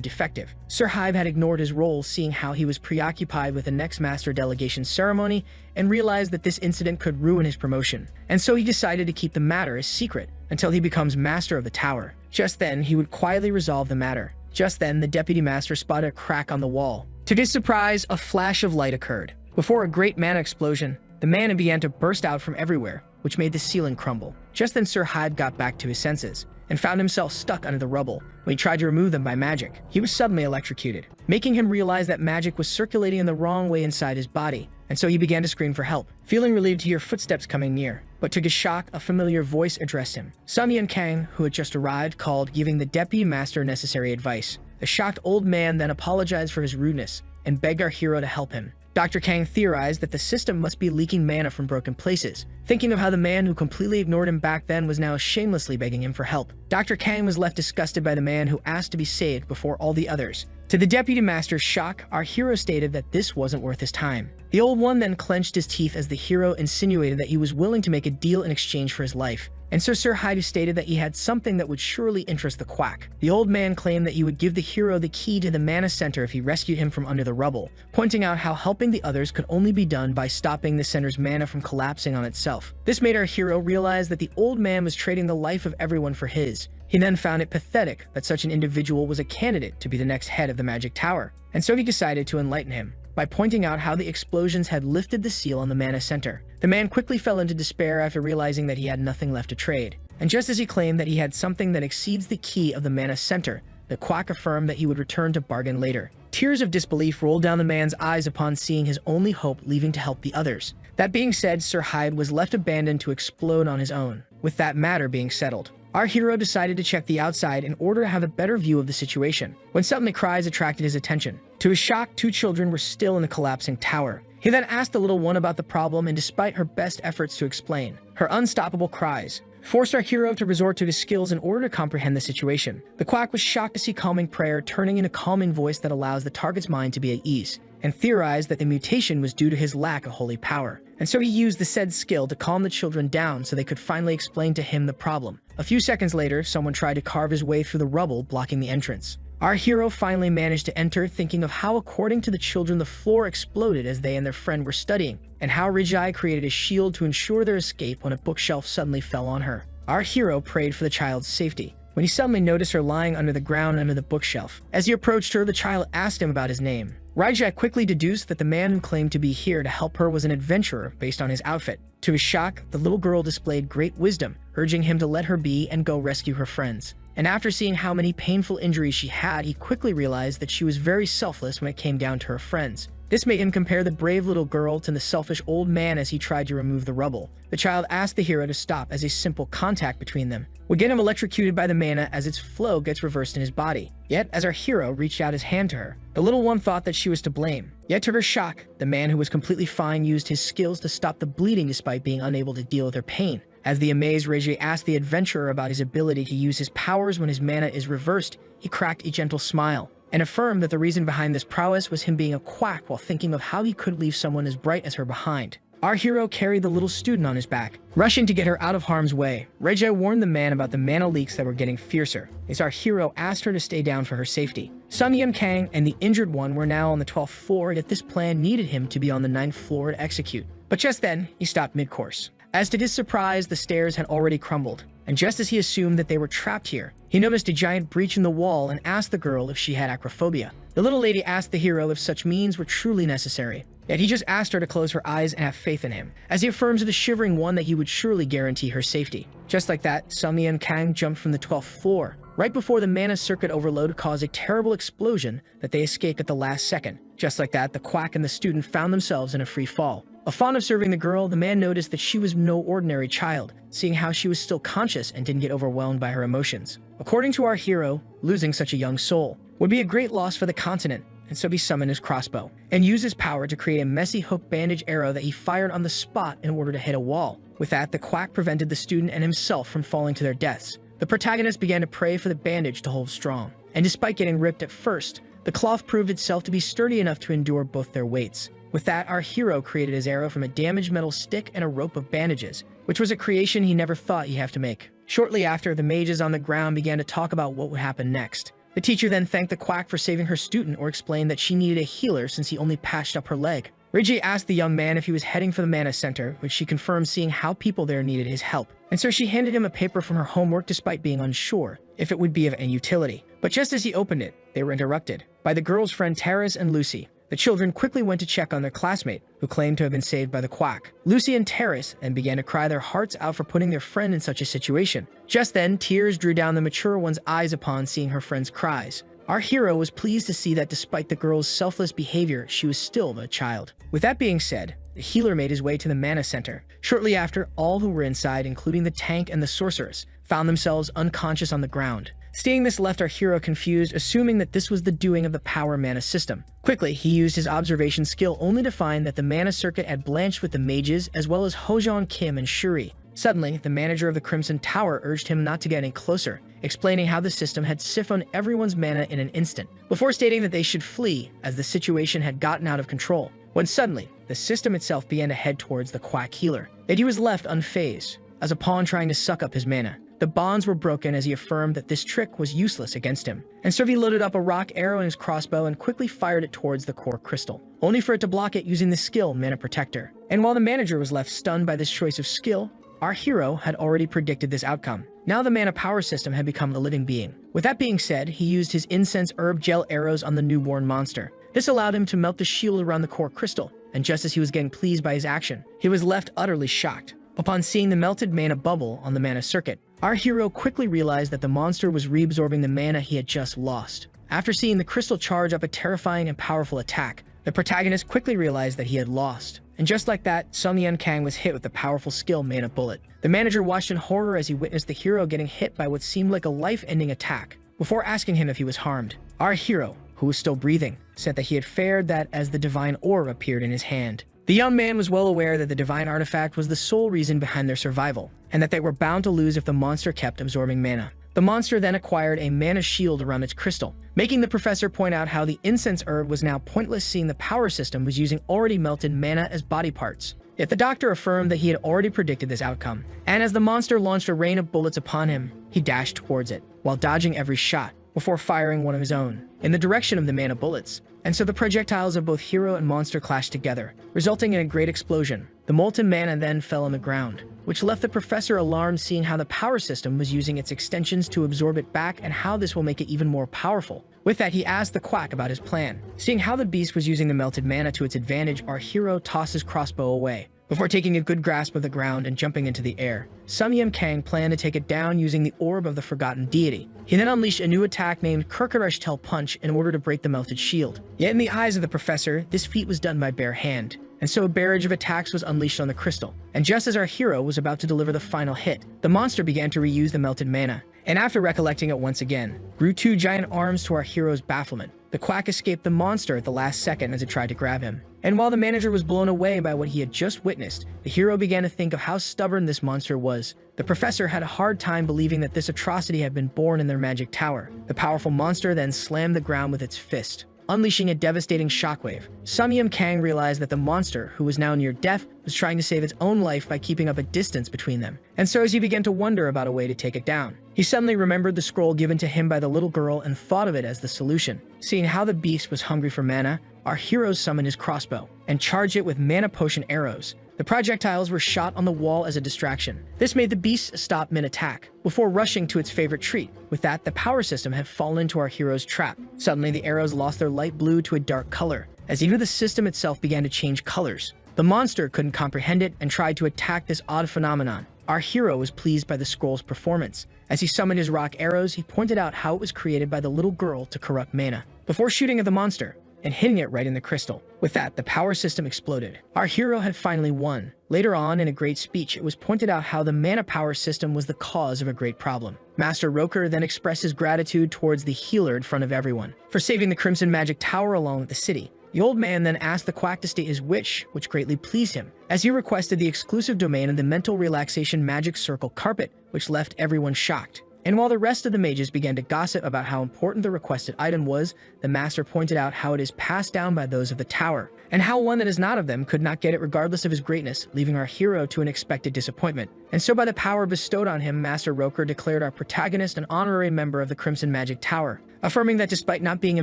defective. Sir Hybe had ignored his role, seeing how he was preoccupied with the next master delegation ceremony, and realized that this incident could ruin his promotion. And so he decided to keep the matter a secret until he becomes master of the tower. Just then, he would quietly resolve the matter. Just then, the deputy master spotted a crack on the wall. To his surprise, a flash of light occurred. Before a great mana explosion, the mana began to burst out from everywhere, which made the ceiling crumble. Just then Sir Hybe got back to his senses and found himself stuck under the rubble. When he tried to remove them by magic, he was suddenly electrocuted, making him realize that magic was circulating in the wrong way inside his body, and so he began to scream for help. Feeling relieved to hear footsteps coming near, but to his shock, a familiar voice addressed him. Sun Yan Kang, who had just arrived, called, giving the deputy master necessary advice. The shocked old man then apologized for his rudeness and begged our hero to help him. Dr. Kang theorized that the system must be leaking mana from broken places, thinking of how the man who completely ignored him back then was now shamelessly begging him for help. Dr. Kang was left disgusted by the man who asked to be saved before all the others. To the deputy master's shock, our hero stated that this wasn't worth his time. The old one then clenched his teeth as the hero insinuated that he was willing to make a deal in exchange for his life. And so Sir Hyde stated that he had something that would surely interest the quack. The old man claimed that he would give the hero the key to the mana center if he rescued him from under the rubble, pointing out how helping the others could only be done by stopping the center's mana from collapsing on itself. This made our hero realize that the old man was trading the life of everyone for his. He then found it pathetic that such an individual was a candidate to be the next head of the Magic Tower, and so he decided to enlighten him by pointing out how the explosions had lifted the seal on the mana center. The man quickly fell into despair after realizing that he had nothing left to trade. And just as he claimed that he had something that exceeds the key of the mana center, the quack affirmed that he would return to bargain later. Tears of disbelief rolled down the man's eyes upon seeing his only hope leaving to help the others. That being said, Sir Hyde was left abandoned to explode on his own. With that matter being settled, our hero decided to check the outside in order to have a better view of the situation, when suddenly cries attracted his attention. To his shock, 2 children were still in the collapsing tower. He then asked the little one about the problem, and despite her best efforts to explain, her unstoppable cries forced our hero to resort to his skills in order to comprehend the situation. The quack was shocked to see calming prayer turning into calming voice that allows the target's mind to be at ease, and theorized that the mutation was due to his lack of holy power. And so he used the said skill to calm the children down so they could finally explain to him the problem. A few seconds later, someone tried to carve his way through the rubble, blocking the entrance. Our hero finally managed to enter, thinking of how, according to the children, the floor exploded as they and their friend were studying, and how Rijai created a shield to ensure their escape when a bookshelf suddenly fell on her. Our hero prayed for the child's safety, when he suddenly noticed her lying under the ground under the bookshelf. As he approached her, the child asked him about his name. Rijai quickly deduced that the man who claimed to be here to help her was an adventurer based on his outfit. To his shock, the little girl displayed great wisdom, urging him to let her be and go rescue her friends. And after seeing how many painful injuries she had, he quickly realized that she was very selfless when it came down to her friends. This made him compare the brave little girl to the selfish old man as he tried to remove the rubble. The child asked the hero to stop as a simple contact between them would get him electrocuted by the mana as its flow gets reversed in his body. Yet, as our hero reached out his hand to her, the little one thought that she was to blame. Yet to her shock, the man who was completely fine used his skills to stop the bleeding despite being unable to deal with her pain. As the amazed Reiji asked the adventurer about his ability to use his powers when his mana is reversed, he cracked a gentle smile and affirmed that the reason behind this prowess was him being a quack while thinking of how he could leave someone as bright as her behind. Our hero carried the little student on his back, rushing to get her out of harm's way. Reiji warned the man about the mana leaks that were getting fiercer, as our hero asked her to stay down for her safety. Sun Yun Kang and the injured one were now on the 12th floor, yet this plan needed him to be on the 9th floor to execute. But just then, he stopped mid-course. As to his surprise, the stairs had already crumbled, and just as he assumed that they were trapped here, he noticed a giant breach in the wall and asked the girl if she had acrophobia. The little lady asked the hero if such means were truly necessary, yet he just asked her to close her eyes and have faith in him, as he affirms to the shivering one that he would surely guarantee her safety. Just like that, Sun Yun Kang jumped from the 12th floor, right before the mana circuit overload caused a terrible explosion that they escaped at the last second. Just like that, the quack and the student found themselves in a free fall. Fond of serving the girl, the man noticed that she was no ordinary child, seeing how she was still conscious and didn't get overwhelmed by her emotions. According to our hero, losing such a young soul would be a great loss for the continent, and so he summoned his crossbow and used his power to create a messy hook bandage arrow that he fired on the spot in order to hit a wall. With that, the quack prevented the student and himself from falling to their deaths. The protagonist began to pray for the bandage to hold strong, and despite getting ripped at first, the cloth proved itself to be sturdy enough to endure both their weights. With that, our hero created his arrow from a damaged metal stick and a rope of bandages, which was a creation he never thought he'd have to make. Shortly after, the mages on the ground began to talk about what would happen next. The teacher then thanked the quack for saving her student or explained that she needed a healer since he only patched up her leg. Reiji asked the young man if he was heading for the mana center, which she confirmed seeing how people there needed his help. And so she handed him a paper from her homework despite being unsure if it would be of any utility. But just as he opened it, they were interrupted by the girl's friend Terrace and Lucy. The children quickly went to check on their classmate, who claimed to have been saved by the quack. Lucy and Terrace then began to cry their hearts out for putting their friend in such a situation. Just then, tears drew down the mature one's eyes upon seeing her friend's cries. Our hero was pleased to see that despite the girl's selfless behavior, she was still a child. With that being said, the healer made his way to the mana center. Shortly after, all who were inside, including the tank and the sorceress, found themselves unconscious on the ground. Seeing this left our hero confused, assuming that this was the doing of the power mana system. Quickly, he used his observation skill only to find that the mana circuit had blanched with the mages as well as Hojeon Kim and Shuri. Suddenly, the manager of the Crimson Tower urged him not to get any closer, explaining how the system had siphoned everyone's mana in an instant, before stating that they should flee as the situation had gotten out of control. When suddenly, the system itself began to head towards the quack healer, yet he was left unfazed, as a pawn trying to suck up his mana. The bonds were broken as he affirmed that this trick was useless against him, and so he loaded up a rock arrow in his crossbow and quickly fired it towards the core crystal, only for it to block it using the skill Mana Protector. And while the manager was left stunned by this choice of skill, our hero had already predicted this outcome. Now the mana power system had become a living being. With that being said, he used his incense herb gel arrows on the newborn monster. This allowed him to melt the shield around the core crystal, and just as he was getting pleased by his action, he was left utterly shocked upon seeing the melted mana bubble on the mana circuit. Our hero quickly realized that the monster was reabsorbing the mana he had just lost. After seeing the crystal charge up a terrifying and powerful attack, the protagonist quickly realized that he had lost. And just like that, Sun Yun Kang was hit with the powerful skill Mana Bullet. The manager watched in horror as he witnessed the hero getting hit by what seemed like a life-ending attack, before asking him if he was harmed. Our hero, who was still breathing, said that he had fared that as the divine orb appeared in his hand. The young man was well aware that the divine artifact was the sole reason behind their survival, and that they were bound to lose if the monster kept absorbing mana. The monster then acquired a mana shield around its crystal, making the professor point out how the incense herb was now pointless seeing the power system was using already melted mana as body parts. Yet the doctor affirmed that he had already predicted this outcome, and as the monster launched a rain of bullets upon him, he dashed towards it, while dodging every shot, before firing one of his own, in the direction of the mana bullets. And so the projectiles of both hero and monster clashed together, resulting in a great explosion. The molten mana then fell on the ground, which left the professor alarmed seeing how the power system was using its extensions to absorb it back and how this will make it even more powerful. With that, he asked the quack about his plan. Seeing how the beast was using the melted mana to its advantage, our hero tossed his crossbow away, Before taking a good grasp of the ground and jumping into the air, Sun Yim Kang planned to take it down using the orb of the forgotten deity. He then unleashed a new attack named Kirkarash Tel Punch in order to break the melted shield. Yet in the eyes of the professor, this feat was done by bare hand, and so a barrage of attacks was unleashed on the crystal. And just as our hero was about to deliver the final hit, the monster began to reuse the melted mana, and after recollecting it once again, grew two giant arms to our hero's bafflement. The quack escaped the monster at the last second as it tried to grab him. And while the manager was blown away by what he had just witnessed, the hero began to think of how stubborn this monster was. The professor had a hard time believing that this atrocity had been born in their magic tower. The powerful monster then slammed the ground with its fist, unleashing a devastating shockwave. Sun Yim Kang realized that the monster, who was now near death, was trying to save its own life by keeping up a distance between them. And so as he began to wonder about a way to take it down, he suddenly remembered the scroll given to him by the little girl and thought of it as the solution. Seeing how the beast was hungry for mana, our hero summoned his crossbow and charged it with mana potion arrows. The projectiles were shot on the wall as a distraction. This made the beast stop mid-attack, before rushing to its favorite treat. With that, the power system had fallen into our hero's trap. Suddenly, the arrows lost their light blue to a dark color, as even the system itself began to change colors. The monster couldn't comprehend it and tried to attack this odd phenomenon. Our hero was pleased by the scroll's performance. As he summoned his rock arrows, he pointed out how it was created by the little girl to corrupt mana, before shooting at the monster and hitting it right in the crystal. With that, the power system exploded. Our hero had finally won. Later on, in a great speech, it was pointed out how the mana power system was the cause of a great problem. Master Roker then expressed his gratitude towards the healer in front of everyone for saving the Crimson Magic Tower along with the city. The old man then asked the quack to state his wish, which greatly pleased him, as he requested the exclusive domain of the mental relaxation magic circle carpet, which left everyone shocked. And while the rest of the mages began to gossip about how important the requested item was, the master pointed out how it is passed down by those of the tower, and how one that is not of them could not get it regardless of his greatness, leaving our hero to an expected disappointment. And so by the power bestowed on him, Master Roker declared our protagonist an honorary member of the Crimson Magic Tower, affirming that despite not being a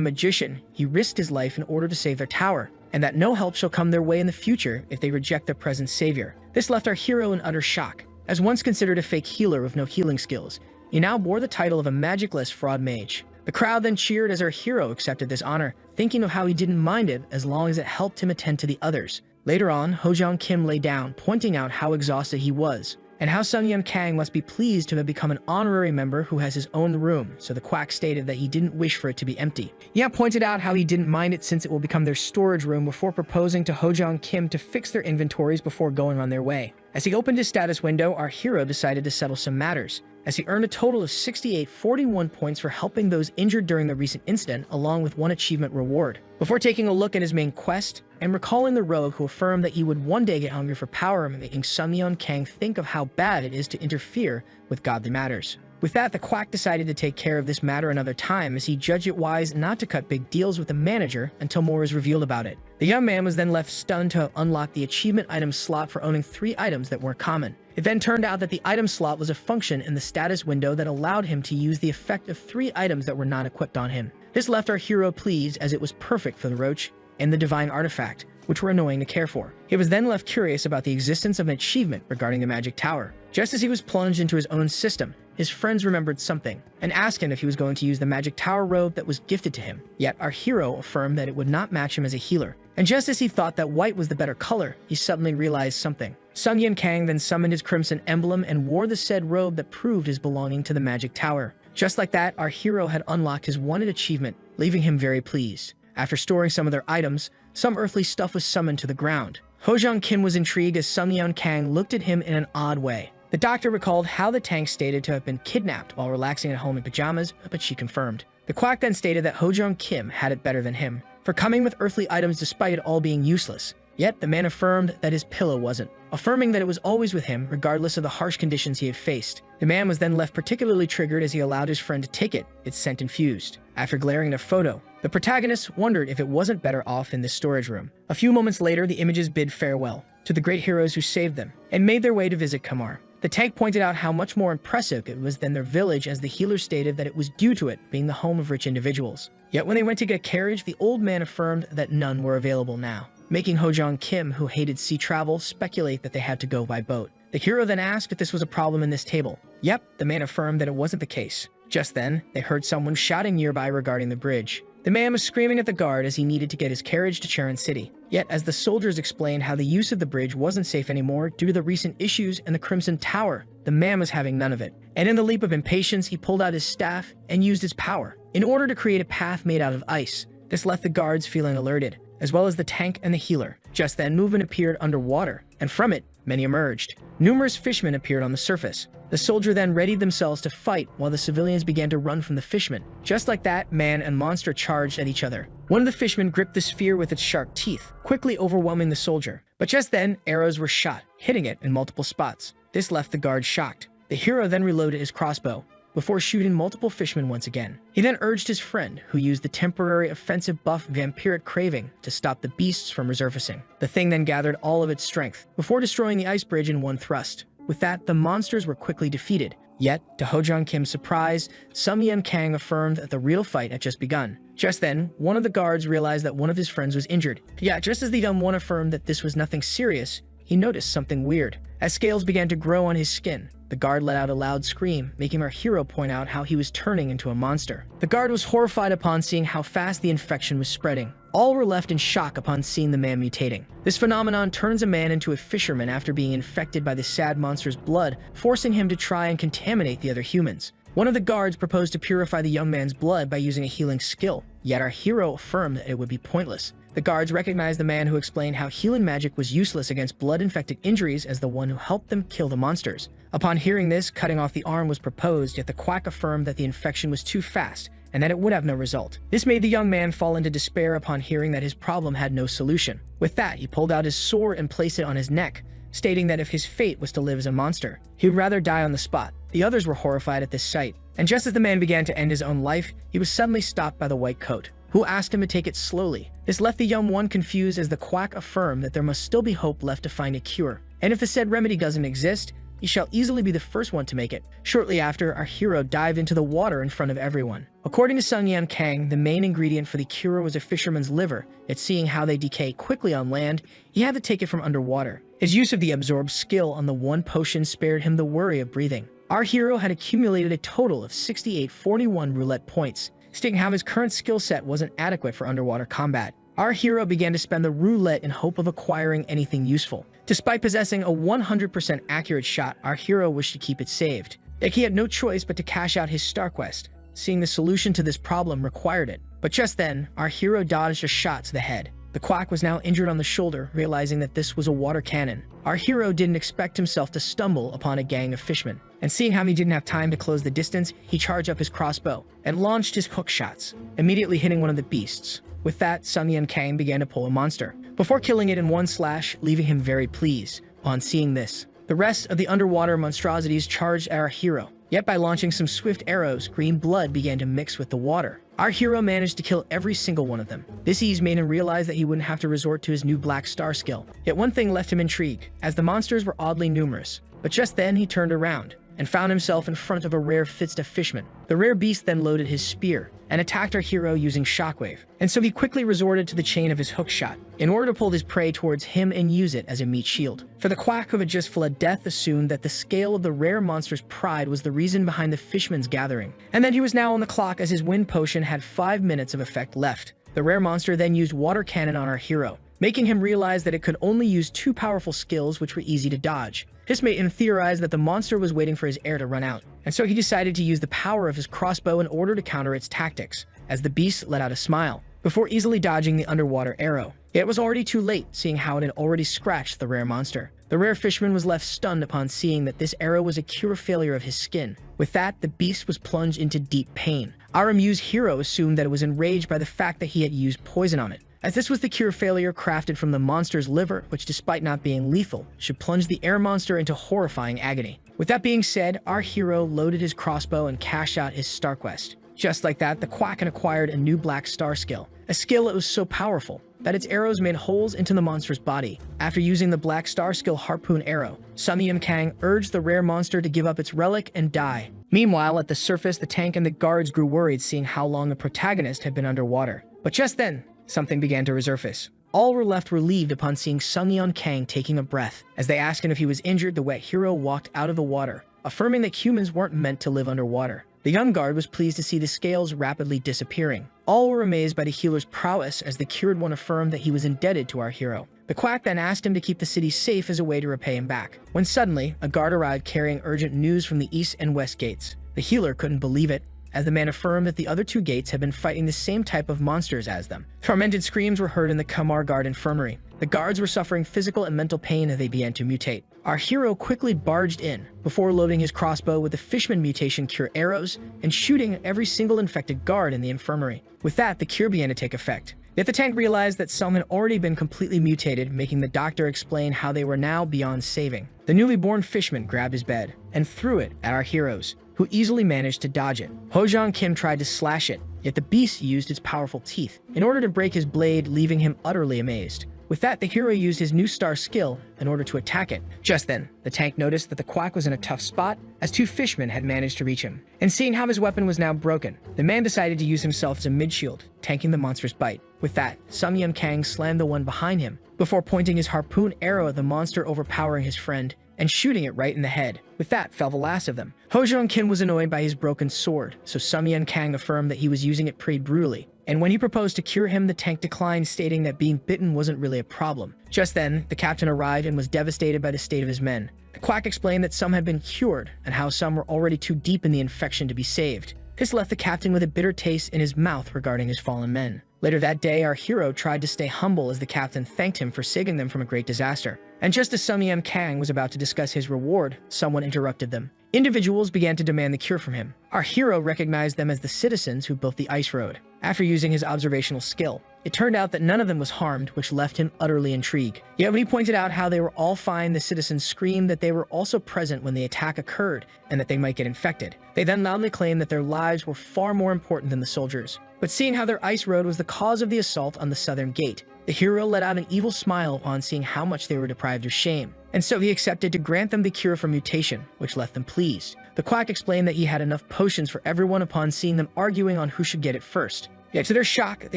magician, he risked his life in order to save their tower, and that no help shall come their way in the future if they reject their present savior. This left our hero in utter shock. As once considered a fake healer with no healing skills, he now bore the title of a magicless fraud mage. The crowd then cheered as our hero accepted this honor, thinking of how he didn't mind it as long as it helped him attend to the others. Later on, Ho-jong Kim lay down, pointing out how exhausted he was, and how Sun Yim Kang must be pleased to have become an honorary member who has his own room, so the quack stated that he didn't wish for it to be empty. Yap pointed out how he didn't mind it since it will become their storage room before proposing to Ho-jong Kim to fix their inventories before going on their way. As he opened his status window, our hero decided to settle some matters, as he earned a total of 6841 points for helping those injured during the recent incident, along with one achievement reward. Before taking a look at his main quest, and recalling the rogue who affirmed that he would one day get hungry for power, making Sun Yim Kang think of how bad it is to interfere with godly matters. With that, the quack decided to take care of this matter another time, as he judged it wise not to cut big deals with the manager until more is revealed about it. The young man was then left stunned to unlock the achievement item slot for owning 3 items that weren't common. It then turned out that the item slot was a function in the status window that allowed him to use the effect of 3 items that were not equipped on him. This left our hero pleased, as it was perfect for the roach and the divine artifact, which were annoying to care for. He was then left curious about the existence of an achievement regarding the magic tower. Just as he was plunged into his own system, his friends remembered something and asked him if he was going to use the magic tower robe that was gifted to him. Yet our hero affirmed that it would not match him as a healer. And just as he thought that white was the better color, he suddenly realized something. Sun Yim Kang then summoned his crimson emblem and wore the said robe that proved his belonging to the magic tower. Just like that, our hero had unlocked his wanted achievement, leaving him very pleased. After storing some of their items, some earthly stuff was summoned to the ground. Ho-jong Kim was intrigued as Sun Yim Kang looked at him in an odd way. The doctor recalled how the tank stated to have been kidnapped while relaxing at home in pajamas, but she confirmed. The quack then stated that Ho-jong Kim had it better than him, for coming with earthly items despite it all being useless. Yet the man affirmed that his pillow wasn't, affirming that it was always with him regardless of the harsh conditions he had faced. The man was then left particularly triggered as he allowed his friend to take it, its scent infused. After glaring at a photo, the protagonist wondered if it wasn't better off in this storage room. A few moments later, the images bid farewell to the great heroes who saved them and made their way to visit Kamar. The tank pointed out how much more impressive it was than their village, as the healer stated that it was due to it being the home of rich individuals. Yet when they went to get a carriage, the old man affirmed that none were available now, making Ho-jong Kim, who hated sea travel, speculate that they had to go by boat. The hero then asked if this was a problem in this table. Yep, the man affirmed that it wasn't the case. Just then, they heard someone shouting nearby regarding the bridge. The man was screaming at the guard as he needed to get his carriage to Charon City. Yet, as the soldiers explained how the use of the bridge wasn't safe anymore due to the recent issues in the Crimson Tower, the man was having none of it. And in the leap of impatience, he pulled out his staff and used its power in order to create a path made out of ice. This left the guards feeling alerted, as well as the tank and the healer. Just then, movement appeared underwater, and from it, many emerged. Numerous fishmen appeared on the surface. The soldier then readied themselves to fight while the civilians began to run from the fishmen. Just like that, man and monster charged at each other. One of the fishmen gripped the sphere with its sharp teeth, quickly overwhelming the soldier. But just then, arrows were shot, hitting it in multiple spots. This left the guard shocked. The hero then reloaded his crossbow, before shooting multiple fishmen once again. He then urged his friend, who used the temporary offensive buff Vampiric Craving to stop the beasts from resurfacing. The thing then gathered all of its strength, before destroying the ice bridge in one thrust. With that, the monsters were quickly defeated. Yet, to Ho-jong Kim's surprise, Sung Yen Kang affirmed that the real fight had just begun. Just then, one of the guards realized that one of his friends was injured. Yet, just as the young one affirmed that this was nothing serious, he noticed something weird. As scales began to grow on his skin, the guard let out a loud scream, making our hero point out how he was turning into a monster. The guard was horrified upon seeing how fast the infection was spreading. All were left in shock upon seeing the man mutating. This phenomenon turns a man into a fisherman after being infected by the sad monster's blood, forcing him to try and contaminate the other humans. One of the guards proposed to purify the young man's blood by using a healing skill, yet our hero affirmed that it would be pointless. The guards recognized the man who explained how healing magic was useless against blood-infected injuries as the one who helped them kill the monsters. Upon hearing this, cutting off the arm was proposed, yet the quack affirmed that the infection was too fast and that it would have no result. This made the young man fall into despair upon hearing that his problem had no solution. With that, he pulled out his sword and placed it on his neck, stating that if his fate was to live as a monster, he would rather die on the spot. The others were horrified at this sight, and just as the man began to end his own life, he was suddenly stopped by the white coat, who asked him to take it slowly. This left the young one confused as the quack affirmed that there must still be hope left to find a cure, and if the said remedy doesn't exist, he shall easily be the first one to make it. Shortly after, our hero dived into the water in front of everyone. According to Sung Yen Kang, the main ingredient for the cure was a fisherman's liver, yet seeing how they decay quickly on land, he had to take it from underwater. His use of the absorb skill on the one potion spared him the worry of breathing. Our hero had accumulated a total of 6841 roulette points, stating how his current skill set wasn't adequate for underwater combat. Our hero began to spend the roulette in hope of acquiring anything useful. Despite possessing a 100% accurate shot, our hero wished to keep it saved. Yet he had no choice but to cash out his star quest, seeing the solution to this problem required it. But just then, our hero dodged a shot to the head. The quack was now injured on the shoulder, realizing that this was a water cannon. Our hero didn't expect himself to stumble upon a gang of fishmen, and seeing how he didn't have time to close the distance, he charged up his crossbow and launched his hook shots, immediately hitting one of the beasts. With that, Sung Yen Kang began to pull a monster, before killing it in one slash, leaving him very pleased. On seeing this, the rest of the underwater monstrosities charged our hero. Yet by launching some swift arrows, green blood began to mix with the water. Our hero managed to kill every single one of them. This ease made him realize that he wouldn't have to resort to his new black star skill. Yet one thing left him intrigued, as the monsters were oddly numerous. But just then he turned around and found himself in front of a rare Fitsta fishman. The rare beast then loaded his spear and attacked our hero using shockwave, and so he quickly resorted to the chain of his hook shot in order to pull his prey towards him and use it as a meat shield. For the quack who had just fled death assumed that the scale of the rare monster's pride was the reason behind the fishman's gathering, and that he was now on the clock as his wind potion had 5 minutes of effect left. The rare monster then used water cannon on our hero, making him realize that it could only use 2 powerful skills which were easy to dodge. This made him theorize that the monster was waiting for his air to run out, and so he decided to use the power of his crossbow in order to counter its tactics, as the beast let out a smile, before easily dodging the underwater arrow. Yet it was already too late, seeing how it had already scratched the rare monster. The rare fisherman was left stunned upon seeing that this arrow was a cure failure of his skin. With that, the beast was plunged into deep pain. Our amused hero assumed that it was enraged by the fact that he had used poison on it, as this was the cure failure crafted from the monster's liver, which despite not being lethal, should plunge the air monster into horrifying agony. With that being said, our hero loaded his crossbow and cashed out his star quest. Just like that, the quack acquired a new black star skill, a skill that was so powerful that its arrows made holes into the monster's body. After using the black star skill harpoon arrow, Sung Yen Kang urged the rare monster to give up its relic and die. Meanwhile, at the surface, the tank and the guards grew worried seeing how long the protagonist had been underwater. But just then, something began to resurface. All were left relieved upon seeing Sung Yen Kang taking a breath. As they asked him if he was injured, the wet hero walked out of the water, affirming that humans weren't meant to live underwater. The young guard was pleased to see the scales rapidly disappearing. All were amazed by the healer's prowess, as the cured one affirmed that he was indebted to our hero. The quack then asked him to keep the city safe as a way to repay him back, when suddenly, a guard arrived carrying urgent news from the east and west gates. The healer couldn't believe it, as the man affirmed that the other two gates had been fighting the same type of monsters as them. Tormented screams were heard in the Kamar Guard infirmary. The guards were suffering physical and mental pain as they began to mutate. Our hero quickly barged in, before loading his crossbow with the Fishman mutation cure arrows and shooting at every single infected guard in the infirmary. With that, the cure began to take effect. Yet the tank realized that some had already been completely mutated, making the doctor explain how they were now beyond saving. The newly born Fishman grabbed his bed and threw it at our heroes, who easily managed to dodge it. Ho-jong Kim tried to slash it, yet the beast used its powerful teeth in order to break his blade, leaving him utterly amazed. With that, the hero used his new star skill in order to attack it. Just then, the tank noticed that the quack was in a tough spot, as two fishmen had managed to reach him. And seeing how his weapon was now broken, the man decided to use himself as a mid-shield, tanking the monster's bite. With that, Sung Yun Kang slammed the one behind him, before pointing his harpoon arrow at the monster, overpowering his friend and shooting it right in the head. With that, fell the last of them. Ho-jong Kim was annoyed by his broken sword, so Sung Yun Kang affirmed that he was using it pretty brutally. And when he proposed to cure him, the tank declined, stating that being bitten wasn't really a problem. Just then, the captain arrived and was devastated by the state of his men. The quack explained that some had been cured, and how some were already too deep in the infection to be saved. This left the captain with a bitter taste in his mouth regarding his fallen men. Later that day, our hero tried to stay humble as the captain thanked him for saving them from a great disaster. And just as Sung Yun Kang was about to discuss his reward, someone interrupted them. Individuals began to demand the cure from him. Our hero recognized them as the citizens who built the ice road. After using his observational skill, it turned out that none of them was harmed, which left him utterly intrigued. Yet when he pointed out how they were all fine, the citizens screamed that they were also present when the attack occurred and that they might get infected. They then loudly claimed that their lives were far more important than the soldiers. But seeing how their ice road was the cause of the assault on the southern gate, the hero let out an evil smile upon seeing how much they were deprived of shame. And so he accepted to grant them the cure for mutation, which left them pleased. The quack explained that he had enough potions for everyone upon seeing them arguing on who should get it first. Yet to their shock, the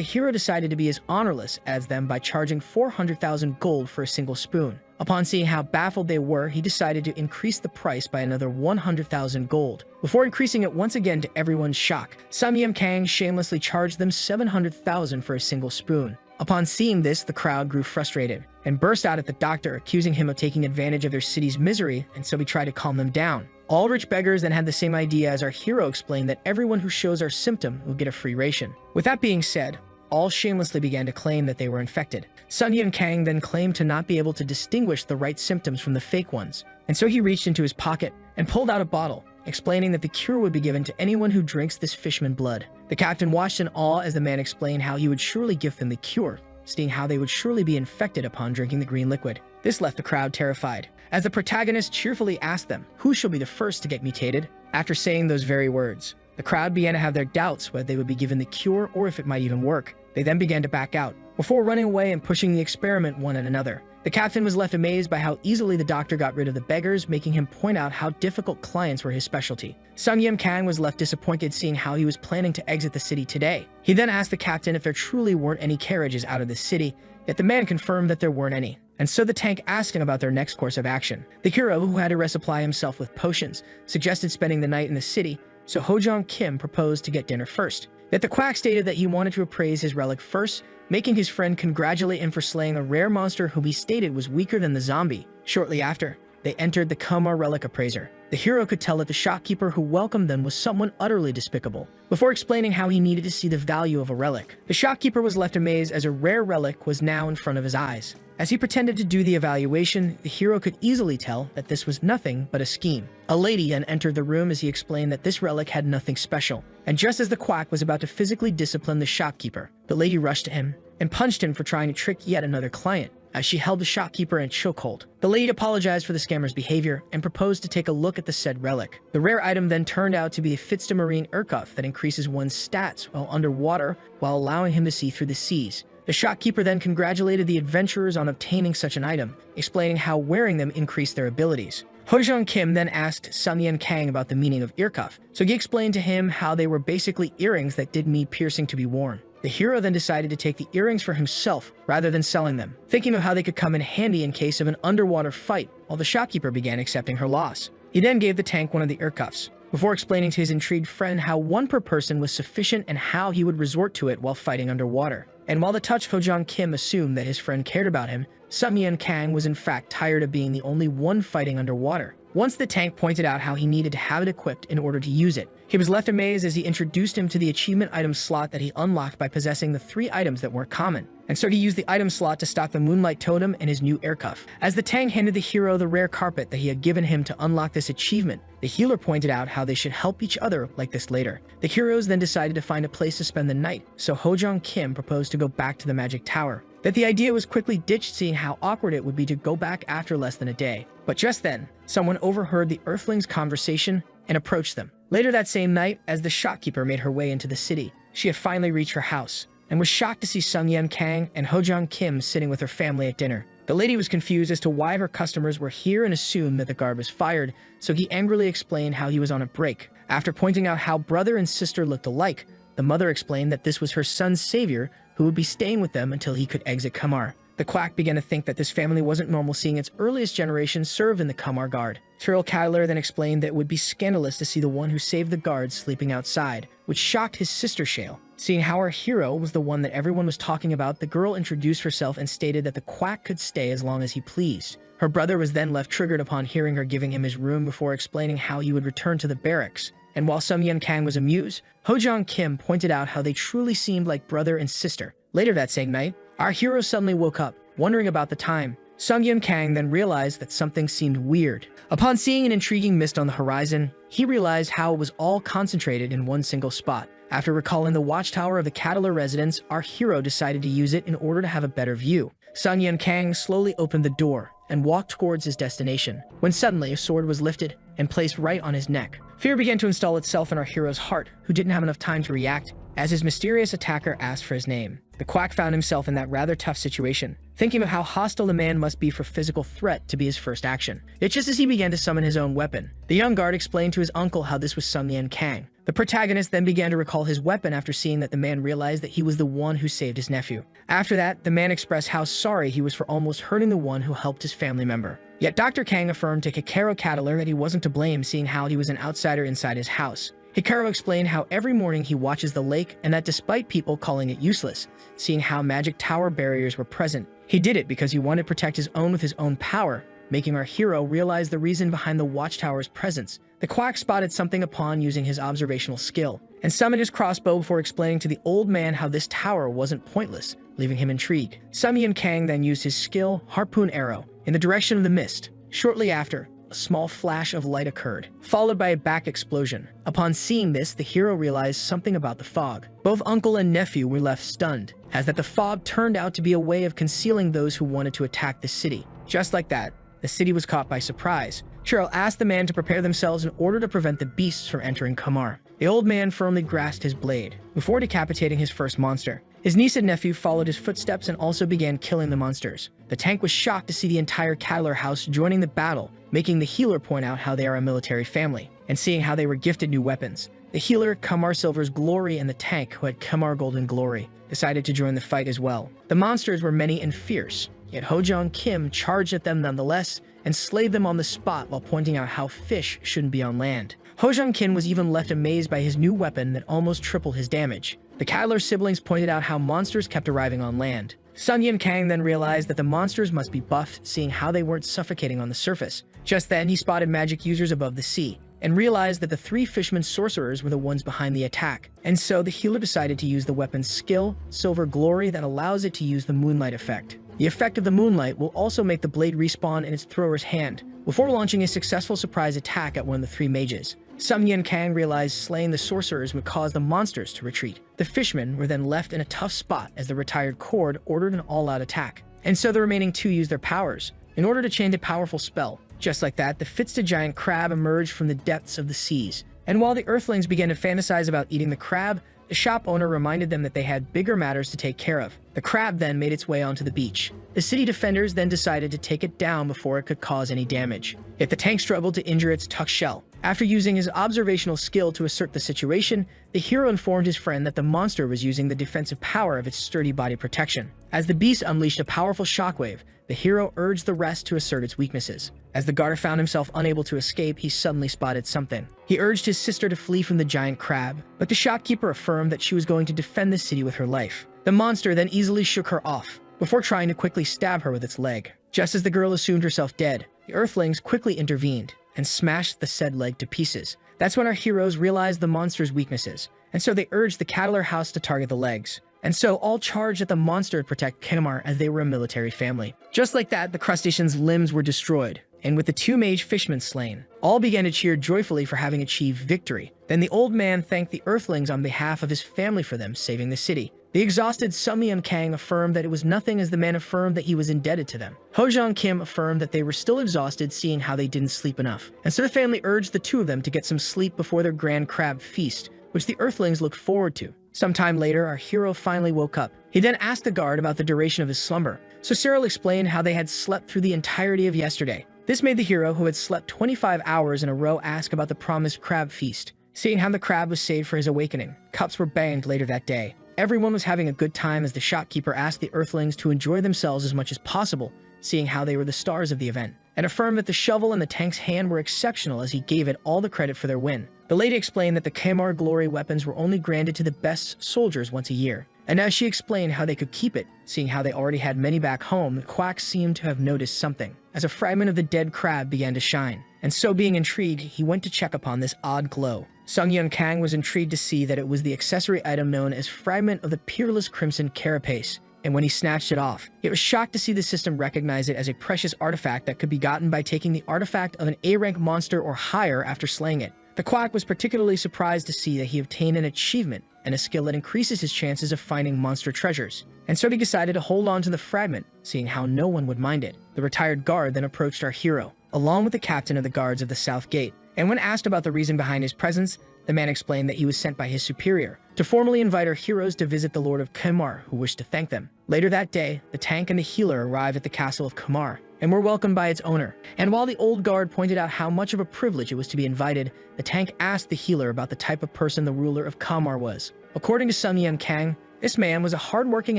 hero decided to be as honorless as them by charging 400,000 gold for a single spoon. Upon seeing how baffled they were, he decided to increase the price by another 100,000 gold. Before increasing it once again to everyone's shock, Sung Yun Kang shamelessly charged them 700,000 for a single spoon. Upon seeing this, the crowd grew frustrated and burst out at the doctor, accusing him of taking advantage of their city's misery, and so he tried to calm them down. All rich beggars then had the same idea, as our hero explained that everyone who shows our symptom will get a free ration. With that being said, all shamelessly began to claim that they were infected. Sung Yun Kang then claimed to not be able to distinguish the right symptoms from the fake ones, and so he reached into his pocket and pulled out a bottle, explaining that the cure would be given to anyone who drinks this fishman blood. The captain watched in awe as the man explained how he would surely give them the cure, stating how they would surely be infected upon drinking the green liquid. This left the crowd terrified, as the protagonist cheerfully asked them who shall be the first to get mutated. After saying those very words, the crowd began to have their doubts whether they would be given the cure or if it might even work. They then began to back out, before running away and pushing the experiment one at another. The captain was left amazed by how easily the doctor got rid of the beggars, making him point out how difficult clients were his specialty. Sung Yun Kang was left disappointed, seeing how he was planning to exit the city today. He then asked the captain if there truly weren't any carriages out of the city, yet the man confirmed that there weren't any. And so the tank asked him about their next course of action. The hero, who had to resupply himself with potions, suggested spending the night in the city, so Ho-jong Kim proposed to get dinner first. Yet the quack stated that he wanted to appraise his relic first, making his friend congratulate him for slaying a rare monster whom he stated was weaker than the zombie. Shortly after, they entered the Kamar relic appraiser. The hero could tell that the shopkeeper who welcomed them was someone utterly despicable. Before explaining how he needed to see the value of a relic, the shopkeeper was left amazed as a rare relic was now in front of his eyes. As he pretended to do the evaluation, the hero could easily tell that this was nothing but a scheme. A lady then entered the room as he explained that this relic had nothing special. And just as the quack was about to physically discipline the shopkeeper, the lady rushed to him and punched him for trying to trick yet another client, as she held the shopkeeper in a chokehold. The lady apologized for the scammer's behavior and proposed to take a look at the said relic. The rare item then turned out to be a Fitzdamarine Urkov that increases one's stats while underwater, while allowing him to see through the seas. The shopkeeper then congratulated the adventurers on obtaining such an item, explaining how wearing them increased their abilities. Ho-jong Kim then asked Sung Yun Kang about the meaning of Urkov, so he explained to him how they were basically earrings that did need piercing to be worn. The hero then decided to take the earrings for himself rather than selling them, thinking of how they could come in handy in case of an underwater fight, while the shopkeeper began accepting her loss. He then gave the tank one of the Urkovs, before explaining to his intrigued friend how one per person was sufficient and how he would resort to it while fighting underwater. And while the touched Ho-jong Kim assumed that his friend cared about him, Sung-yeon Kang was in fact tired of being the only one fighting underwater. Once the tank pointed out how he needed to have it equipped in order to use it, he was left amazed as he introduced him to the achievement item slot that he unlocked by possessing the 3 items that weren't common. And so he used the item slot to stock the Moonlight Totem and his new air cuff. As the tank handed the hero the rare carpet that he had given him to unlock this achievement, the healer pointed out how they should help each other like this later. The heroes then decided to find a place to spend the night, so Ho-jong Kim proposed to go back to the magic tower. That the idea was quickly ditched, seeing how awkward it would be to go back after less than a day. But just then, someone overheard the Earthlings' conversation and approached them. Later that same night, as the shopkeeper made her way into the city, she had finally reached her house and was shocked to see Sung-yeon Kang and Ho-jong Kim sitting with her family at dinner. The lady was confused as to why her customers were here and assumed that the guard was fired, so he angrily explained how he was on a break. After pointing out how brother and sister looked alike, the mother explained that this was her son's savior who would be staying with them until he could exit Kamar. The quack began to think that this family wasn't normal, seeing its earliest generation served in the Kamar Guard. Cyril Cadler then explained that it would be scandalous to see the one who saved the guards sleeping outside, which shocked his sister Shale. Seeing how our hero was the one that everyone was talking about, the girl introduced herself and stated that the quack could stay as long as he pleased. Her brother was then left triggered upon hearing her giving him his room before explaining how he would return to the barracks. And while Sung-yeon Kang was amused, Ho-jong Kim pointed out how they truly seemed like brother and sister. Later that same night, our hero suddenly woke up, wondering about the time. Sung-yeon Kang then realized that something seemed weird. Upon seeing an intriguing mist on the horizon, he realized how it was all concentrated in one single spot. After recalling the watchtower of the Cadler residence, our hero decided to use it in order to have a better view. Sung-yeon Kang slowly opened the door and walked towards his destination, when suddenly a sword was lifted and placed right on his neck. Fear began to install itself in our hero's heart, who didn't have enough time to react, as his mysterious attacker asked for his name. The quack found himself in that rather tough situation, thinking of how hostile the man must be for physical threat to be his first action. Yet just as he began to summon his own weapon, the young guard explained to his uncle how this was Sung-yeon Kang. The protagonist then began to recall his weapon after seeing that the man realized that he was the one who saved his nephew. After that, the man expressed how sorry he was for almost hurting the one who helped his family member. Yet Dr. Kang affirmed to Hikaru Cadler that he wasn't to blame, seeing how he was an outsider inside his house. Hikaru explained how every morning he watches the lake and that despite people calling it useless, seeing how magic tower barriers were present, he did it because he wanted to protect his own with his own power, making our hero realize the reason behind the watchtower's presence. The quack spotted something upon using his observational skill, and summoned his crossbow before explaining to the old man how this tower wasn't pointless, leaving him intrigued. Sung-yeon Kang then used his skill, Harpoon Arrow, in the direction of the mist. Shortly after, a small flash of light occurred, followed by a back explosion. Upon seeing this, the hero realized something about the fog. Both uncle and nephew were left stunned, as that the fog turned out to be a way of concealing those who wanted to attack the city. Just like that, the city was caught by surprise. Cheryl asked the man to prepare themselves in order to prevent the beasts from entering Kamar. The old man firmly grasped his blade, before decapitating his first monster. His niece and nephew followed his footsteps and also began killing the monsters. The tank was shocked to see the entire Cadler house joining the battle, making the healer point out how they are a military family, and seeing how they were gifted new weapons. The healer, Kamar Silver's Glory, and the tank, who had Kamar Golden Glory, decided to join the fight as well. The monsters were many and fierce, yet Ho-jong Kim charged at them nonetheless and slayed them on the spot while pointing out how fish shouldn't be on land. Ho-jong Kim was even left amazed by his new weapon that almost tripled his damage. The Cadler siblings pointed out how monsters kept arriving on land. Sung-yeon Kang then realized that the monsters must be buffed, seeing how they weren't suffocating on the surface. Just then, he spotted magic users above the sea, and realized that the 3 fishermen sorcerers were the ones behind the attack. And so the healer decided to use the weapon's skill, Silver Glory, that allows it to use the moonlight effect. The effect of the moonlight will also make the blade respawn in its thrower's hand, before launching a successful surprise attack at one of the 3 mages. Sung-yeon Kang realized slaying the sorcerers would cause the monsters to retreat. The fishmen were then left in a tough spot as the retired Cord ordered an all-out attack. And so the remaining 2 used their powers in order to chain a powerful spell. Just like that, the Fitsta giant crab emerged from the depths of the seas. And while the Earthlings began to fantasize about eating the crab, the shop owner reminded them that they had bigger matters to take care of. The crab then made its way onto the beach. The city defenders then decided to take it down before it could cause any damage. Yet the tank struggled to injure its tuck shell, After using his observational skill to assert the situation, the hero informed his friend that the monster was using the defensive power of its sturdy body protection. As the beast unleashed a powerful shockwave, the hero urged the rest to assert its weaknesses. As the guard found himself unable to escape, he suddenly spotted something. He urged his sister to flee from the giant crab, but the shopkeeper affirmed that she was going to defend the city with her life. The monster then easily shook her off, before trying to quickly stab her with its leg. Just as the girl assumed herself dead, the Earthlings quickly intervened and smashed the said leg to pieces. That's when our heroes realized the monster's weaknesses, and so they urged the Cattler house to target the legs. And so all charged at the monster to protect Kamar as they were a military family. Just like that, the crustacean's limbs were destroyed, and with the two mage fishmen slain, all began to cheer joyfully for having achieved victory. Then the old man thanked the Earthlings on behalf of his family for them saving the city. The exhausted Sumyeon Kang affirmed that it was nothing as the man affirmed that he was indebted to them. Hojong Kim affirmed that they were still exhausted seeing how they didn't sleep enough. And so the family urged the two of them to get some sleep before their grand crab feast, which the Earthlings looked forward to. Sometime later, our hero finally woke up. He then asked the guard about the duration of his slumber, so Cyril explained how they had slept through the entirety of yesterday. This made the hero, who had slept 25 hours in a row, ask about the promised crab feast. Seeing how the crab was saved for his awakening, cups were banged later that day. Everyone was having a good time as the shopkeeper asked the Earthlings to enjoy themselves as much as possible, seeing how they were the stars of the event, and affirmed that the shovel in the tank's hand were exceptional as he gave it all the credit for their win. The lady explained that the Kamar Glory weapons were only granted to the best soldiers once a year, and as she explained how they could keep it, seeing how they already had many back home, the quack seemed to have noticed something, as a fragment of the dead crab began to shine. And so being intrigued, he went to check upon this odd glow. Sungyeon Kang was intrigued to see that it was the accessory item known as Fragment of the Peerless Crimson Carapace, and when he snatched it off, he was shocked to see the system recognize it as a precious artifact that could be gotten by taking the artifact of an A-rank monster or higher after slaying it. The quack was particularly surprised to see that he obtained an achievement and a skill that increases his chances of finding monster treasures, and so he decided to hold on to the fragment, seeing how no one would mind it. The retired guard then approached our hero, along with the captain of the guards of the South Gate, and when asked about the reason behind his presence, the man explained that he was sent by his superior to formally invite our heroes to visit the Lord of Kamar, who wished to thank them. Later that day, the tank and the healer arrived at the castle of Kamar and were welcomed by its owner. And while the old guard pointed out how much of a privilege it was to be invited, the tank asked the healer about the type of person the ruler of Kamar was. According to Sungyeon Kang, this man was a hardworking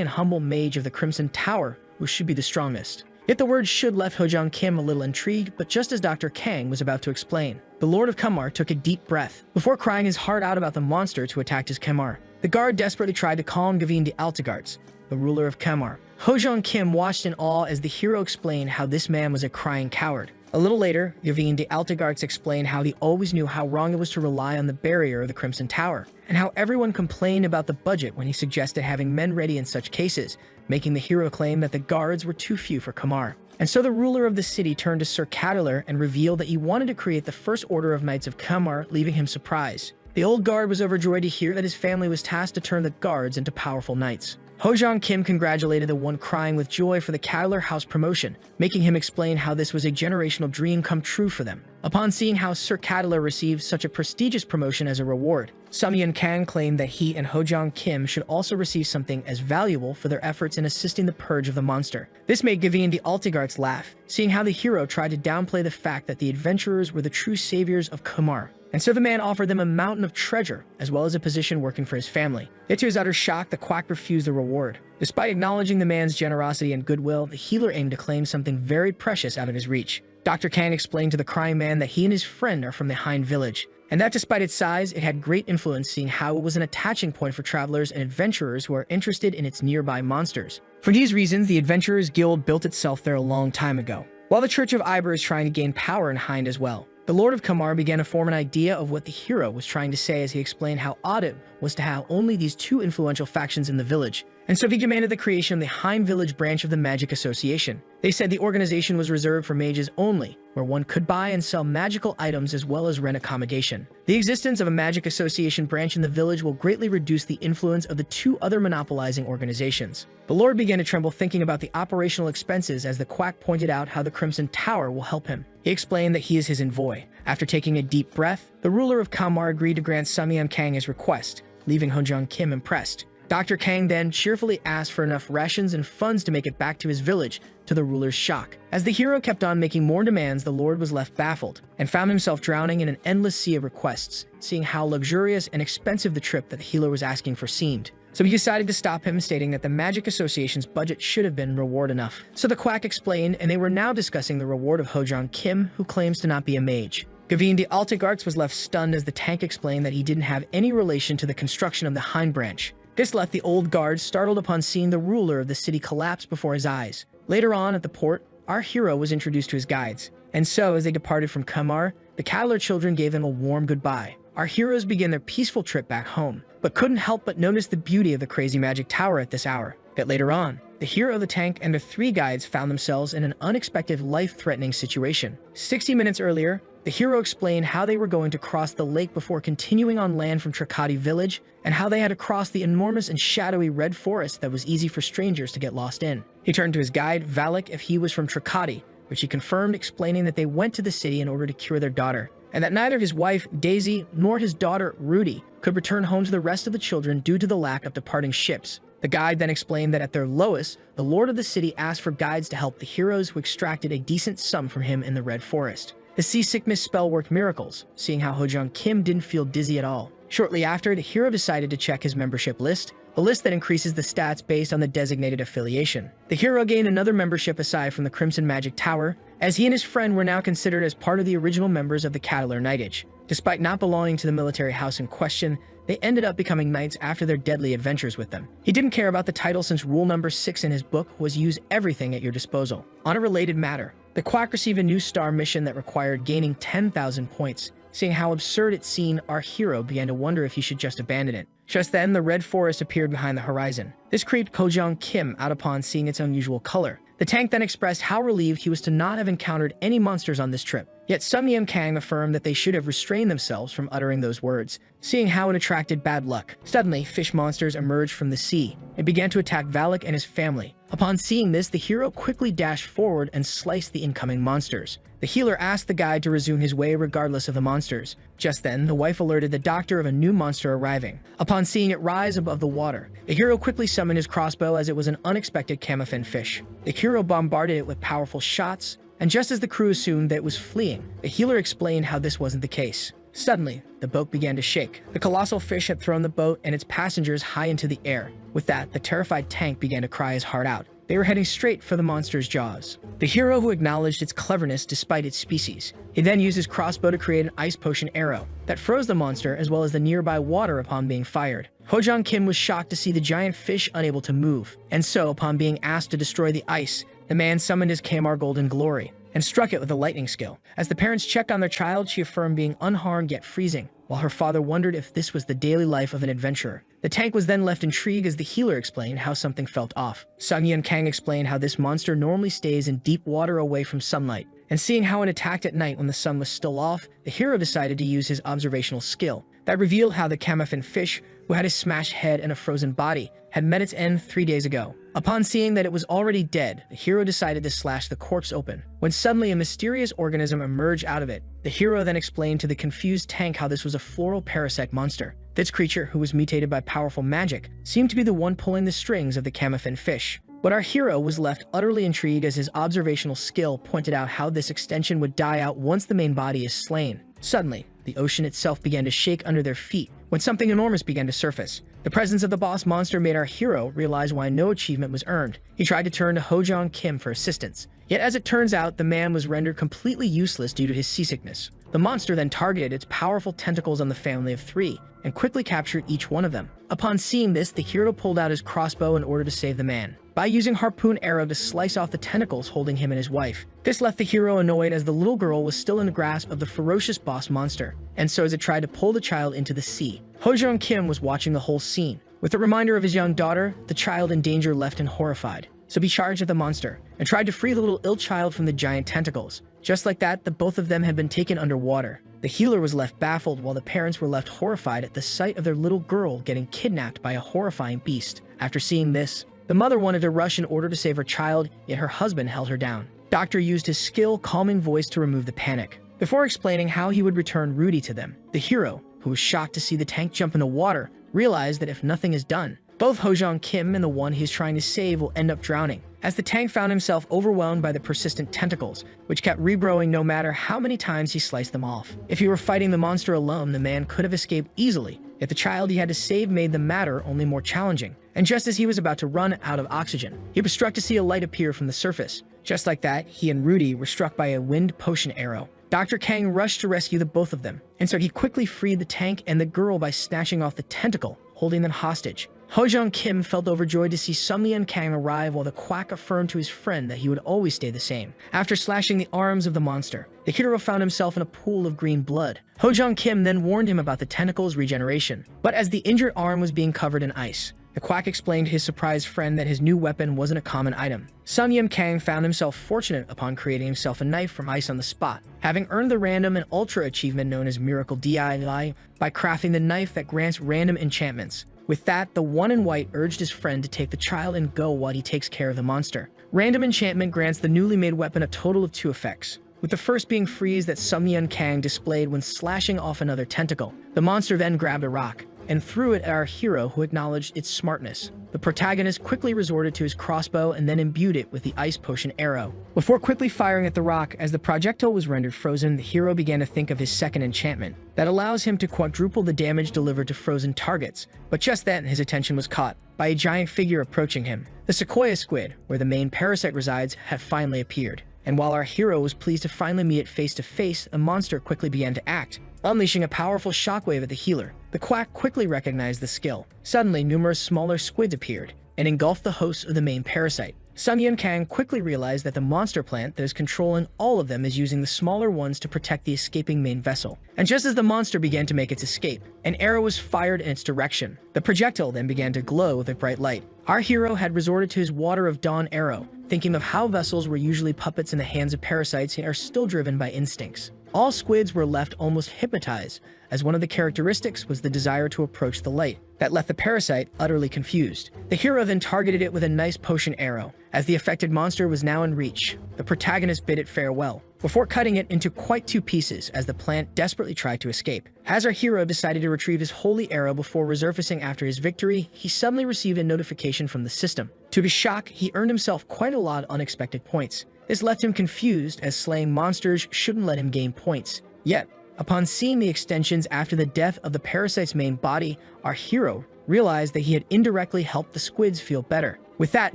and humble mage of the Crimson Tower who should be the strongest. Yet the word should left Hojong Kim a little intrigued, but just as Dr. Kang was about to explain, the Lord of Kamar took a deep breath before crying his heart out about the monster who attacked his Kamar. The guard desperately tried to calm Gavin de Altegarts, the ruler of Kamar. Hojong Kim watched in awe as the hero explained how this man was a crying coward. A little later, Gavin de Altegarts explained how he always knew how wrong it was to rely on the barrier of the Crimson Tower, and how everyone complained about the budget when he suggested having men ready in such cases, making the hero claim that the guards were too few for Kamar. And so the ruler of the city turned to Sir Cattler and revealed that he wanted to create the first order of Knights of Kamar, leaving him surprised. The old guard was overjoyed to hear that his family was tasked to turn the guards into powerful knights. Hojong Kim congratulated the one crying with joy for the Cattler house promotion, making him explain how this was a generational dream come true for them. Upon seeing how Sir Cattler received such a prestigious promotion as a reward, Sungyeon Kang claimed that he and Hojong Kim should also receive something as valuable for their efforts in assisting the purge of the monster. This made Gavin de Altegarts laugh, seeing how the hero tried to downplay the fact that the adventurers were the true saviors of Kamar. And so the man offered them a mountain of treasure, as well as a position working for his family. Yet to his utter shock, the quack refused the reward. Despite acknowledging the man's generosity and goodwill, the healer aimed to claim something very precious out of his reach. Dr. Kang explained to the crying man that he and his friend are from the Hind village, and that despite its size, it had great influence, seeing how it was an attaching point for travelers and adventurers who are interested in its nearby monsters. For these reasons, the Adventurers Guild built itself there a long time ago, while the Church of Iber is trying to gain power in Hind as well. The Lord of Kamar began to form an idea of what the hero was trying to say as he explained how odd it was to have only these two influential factions in the village, and so he demanded the creation of the Hind Village branch of the Magic Association. They said the organization was reserved for mages only, where one could buy and sell magical items as well as rent accommodation. The existence of a Magic Association branch in the village will greatly reduce the influence of the two other monopolizing organizations. The Lord began to tremble thinking about the operational expenses as the quack pointed out how the Crimson Tower will help him. He explained that he is his envoy. After taking a deep breath, the ruler of Kamar agreed to grant Sungyeon Kang his request, leaving Hojong Kim impressed. Dr. Kang then cheerfully asked for enough rations and funds to make it back to his village, to the ruler's shock. As the hero kept on making more demands, the lord was left baffled and found himself drowning in an endless sea of requests, seeing how luxurious and expensive the trip that the healer was asking for seemed. So he decided to stop him, stating that the Magic Association's budget should have been reward enough. So the quack explained, and they were now discussing the reward of Hojong Kim, who claims to not be a mage. Gavin the Altigarts was left stunned as the tank explained that he didn't have any relation to the construction of the Hind Branch. This left the old guard startled upon seeing the ruler of the city collapse before his eyes. Later on at the port, our hero was introduced to his guides. And so, as they departed from Kamar, the Cattler children gave him a warm goodbye. Our heroes began their peaceful trip back home, but couldn't help but notice the beauty of the crazy magic tower at this hour. Yet later on, the hero of the tank and the 3 guides found themselves in an unexpected life-threatening situation. 60 minutes earlier, the hero explained how they were going to cross the lake before continuing on land from Trakati village, and how they had to cross the enormous and shadowy red forest that was easy for strangers to get lost in. He turned to his guide, Valak, if he was from Trakati, which he confirmed, explaining that they went to the city in order to cure their daughter, and that neither his wife, Daisy, nor his daughter, Rudy, could return home to the rest of the children due to the lack of departing ships. The guide then explained that at their lowest, the lord of the city asked for guides to help the heroes, who extracted a decent sum from him in the red forest. The seasickness spell worked miracles, seeing how Hojong Kim didn't feel dizzy at all. Shortly after, the hero decided to check his membership list, a list that increases the stats based on the designated affiliation. The hero gained another membership aside from the Crimson Magic Tower, as he and his friend were now considered as part of the original members of the Cattler Knightage. Despite not belonging to the military house in question, they ended up becoming knights after their deadly adventures with them. He didn't care about the title, since rule number 6 in his book was use everything at your disposal. On a related matter, the quack received a new star mission that required gaining 10,000 points. Seeing how absurd it seemed, our hero began to wonder if he should just abandon it. Just then, the red forest appeared behind the horizon. This creeped Hojong Kim out upon seeing its unusual color. The tank then expressed how relieved he was to not have encountered any monsters on this trip. Yet Sun Yim Kang affirmed that they should have restrained themselves from uttering those words, seeing how it attracted bad luck. Suddenly, fish monsters emerged from the sea and began to attack Valak and his family. Upon seeing this, the hero quickly dashed forward and sliced the incoming monsters. The healer asked the guide to resume his way regardless of the monsters. Just then, the wife alerted the doctor of a new monster arriving. Upon seeing it rise above the water, the hero quickly summoned his crossbow, as it was an unexpected camafin fish. The hero bombarded it with powerful shots, and just as the crew assumed that it was fleeing, the healer explained how this wasn't the case. Suddenly, the boat began to shake. The colossal fish had thrown the boat and its passengers high into the air. With that, the terrified tank began to cry his heart out. They were heading straight for the monster's jaws. The hero, who acknowledged its cleverness despite its species, he then used his crossbow to create an ice potion arrow that froze the monster as well as the nearby water upon being fired. Hojong Kim was shocked to see the giant fish unable to move, and so upon being asked to destroy the ice, the man summoned his Kamar Golden Glory and struck it with a lightning skill. As the parents checked on their child, she affirmed being unharmed yet freezing, while her father wondered if this was the daily life of an adventurer. The tank was then left intrigued as the healer explained how something felt off. Sung Yun Kang explained how this monster normally stays in deep water away from sunlight, and seeing how it attacked at night when the sun was still off, the hero decided to use his observational skill. That revealed how the camafin fish, who had a smashed head and a frozen body, had met its end 3 days ago. Upon seeing that it was already dead, the hero decided to slash the corpse open, when suddenly a mysterious organism emerged out of it. The hero then explained to the confused tank how this was a floral parasect monster. This creature, who was mutated by powerful magic, seemed to be the one pulling the strings of the camafin fish. But our hero was left utterly intrigued as his observational skill pointed out how this extension would die out once the main body is slain. Suddenly, the ocean itself began to shake under their feet when something enormous began to surface. The presence of the boss monster made our hero realize why no achievement was earned. He tried to turn to Hojong Kim for assistance. Yet as it turns out, the man was rendered completely useless due to his seasickness. The monster then targeted its powerful tentacles on the family of 3 and quickly captured each one of them. Upon seeing this, the hero pulled out his crossbow in order to save the man, by using harpoon arrow to slice off the tentacles holding him and his wife. This left the hero annoyed as the little girl was still in the grasp of the ferocious boss monster, and so as it tried to pull the child into the sea. Hojong Kim was watching the whole scene. With the reminder of his young daughter, the child in danger left and horrified. So he charged at the monster and tried to free the little ill child from the giant tentacles. Just like that, the both of them had been taken underwater. The healer was left baffled, while the parents were left horrified at the sight of their little girl getting kidnapped by a horrifying beast. After seeing this, the mother wanted to rush in order to save her child, yet her husband held her down. Doctor used his skill, calming voice to remove the panic. Before explaining how he would return Rudy to them, the hero, who was shocked to see the tank jump in the water, realized that if nothing is done, Both Hojong Kim and the one he's trying to save will end up drowning, as the tank found himself overwhelmed by the persistent tentacles, which kept regrowing no matter how many times he sliced them off. If he were fighting the monster alone, the man could have escaped easily, yet the child he had to save made the matter only more challenging. And just as he was about to run out of oxygen, he was struck to see a light appear from the surface. Just like that, he and Rudy were struck by a wind potion arrow. Dr. Kang rushed to rescue the both of them, and so he quickly freed the tank and the girl by snatching off the tentacle, holding them hostage. Hojong Kim felt overjoyed to see Sumyeon Kang arrive while the quack affirmed to his friend that he would always stay the same. After slashing the arms of the monster, the hero found himself in a pool of green blood. Hojong Kim then warned him about the tentacle's regeneration, but as the injured arm was being covered in ice, the quack explained to his surprised friend that his new weapon wasn't a common item. Sumyeon Kang found himself fortunate upon creating himself a knife from ice on the spot, having earned the random and ultra achievement known as Miracle DIY by crafting the knife that grants random enchantments. With that, the one in white urged his friend to take the child and go while he takes care of the monster. Random enchantment grants the newly made weapon a total of 2 effects, with the first being freeze that Sumyeon Kang displayed when slashing off another tentacle. The monster then grabbed a rock and threw it at our hero, who acknowledged its smartness. The protagonist quickly resorted to his crossbow and then imbued it with the ice potion arrow. Before quickly firing at the rock, as the projectile was rendered frozen, the hero began to think of his second enchantment that allows him to quadruple the damage delivered to frozen targets. But just then, his attention was caught by a giant figure approaching him. The sequoia squid, where the main parasite resides, had finally appeared. And while our hero was pleased to finally meet it face to face, the monster quickly began to act, unleashing a powerful shockwave at the healer. The quack quickly recognized the skill. Suddenly, numerous smaller squids appeared and engulfed the host of the main parasite. Sumyeon Kang quickly realized that the monster plant that is controlling all of them is using the smaller ones to protect the escaping main vessel. And just as the monster began to make its escape, an arrow was fired in its direction. The projectile then began to glow with a bright light. Our hero had resorted to his Water of Dawn arrow, thinking of how vessels were usually puppets in the hands of parasites and are still driven by instincts. All squids were left almost hypnotized, as one of the characteristics was the desire to approach the light that left the parasite utterly confused. The hero then targeted it with a nice potion arrow. As the affected monster was now in reach, the protagonist bid it farewell, before cutting it into quite 2 pieces as the plant desperately tried to escape. As our hero decided to retrieve his holy arrow before resurfacing after his victory, he suddenly received a notification from the system. To his shock, he earned himself quite a lot of unexpected points. This left him confused, as slaying monsters shouldn't let him gain points. Yet, upon seeing the extensions after the death of the parasite's main body, our hero realized that he had indirectly helped the squids feel better. With that,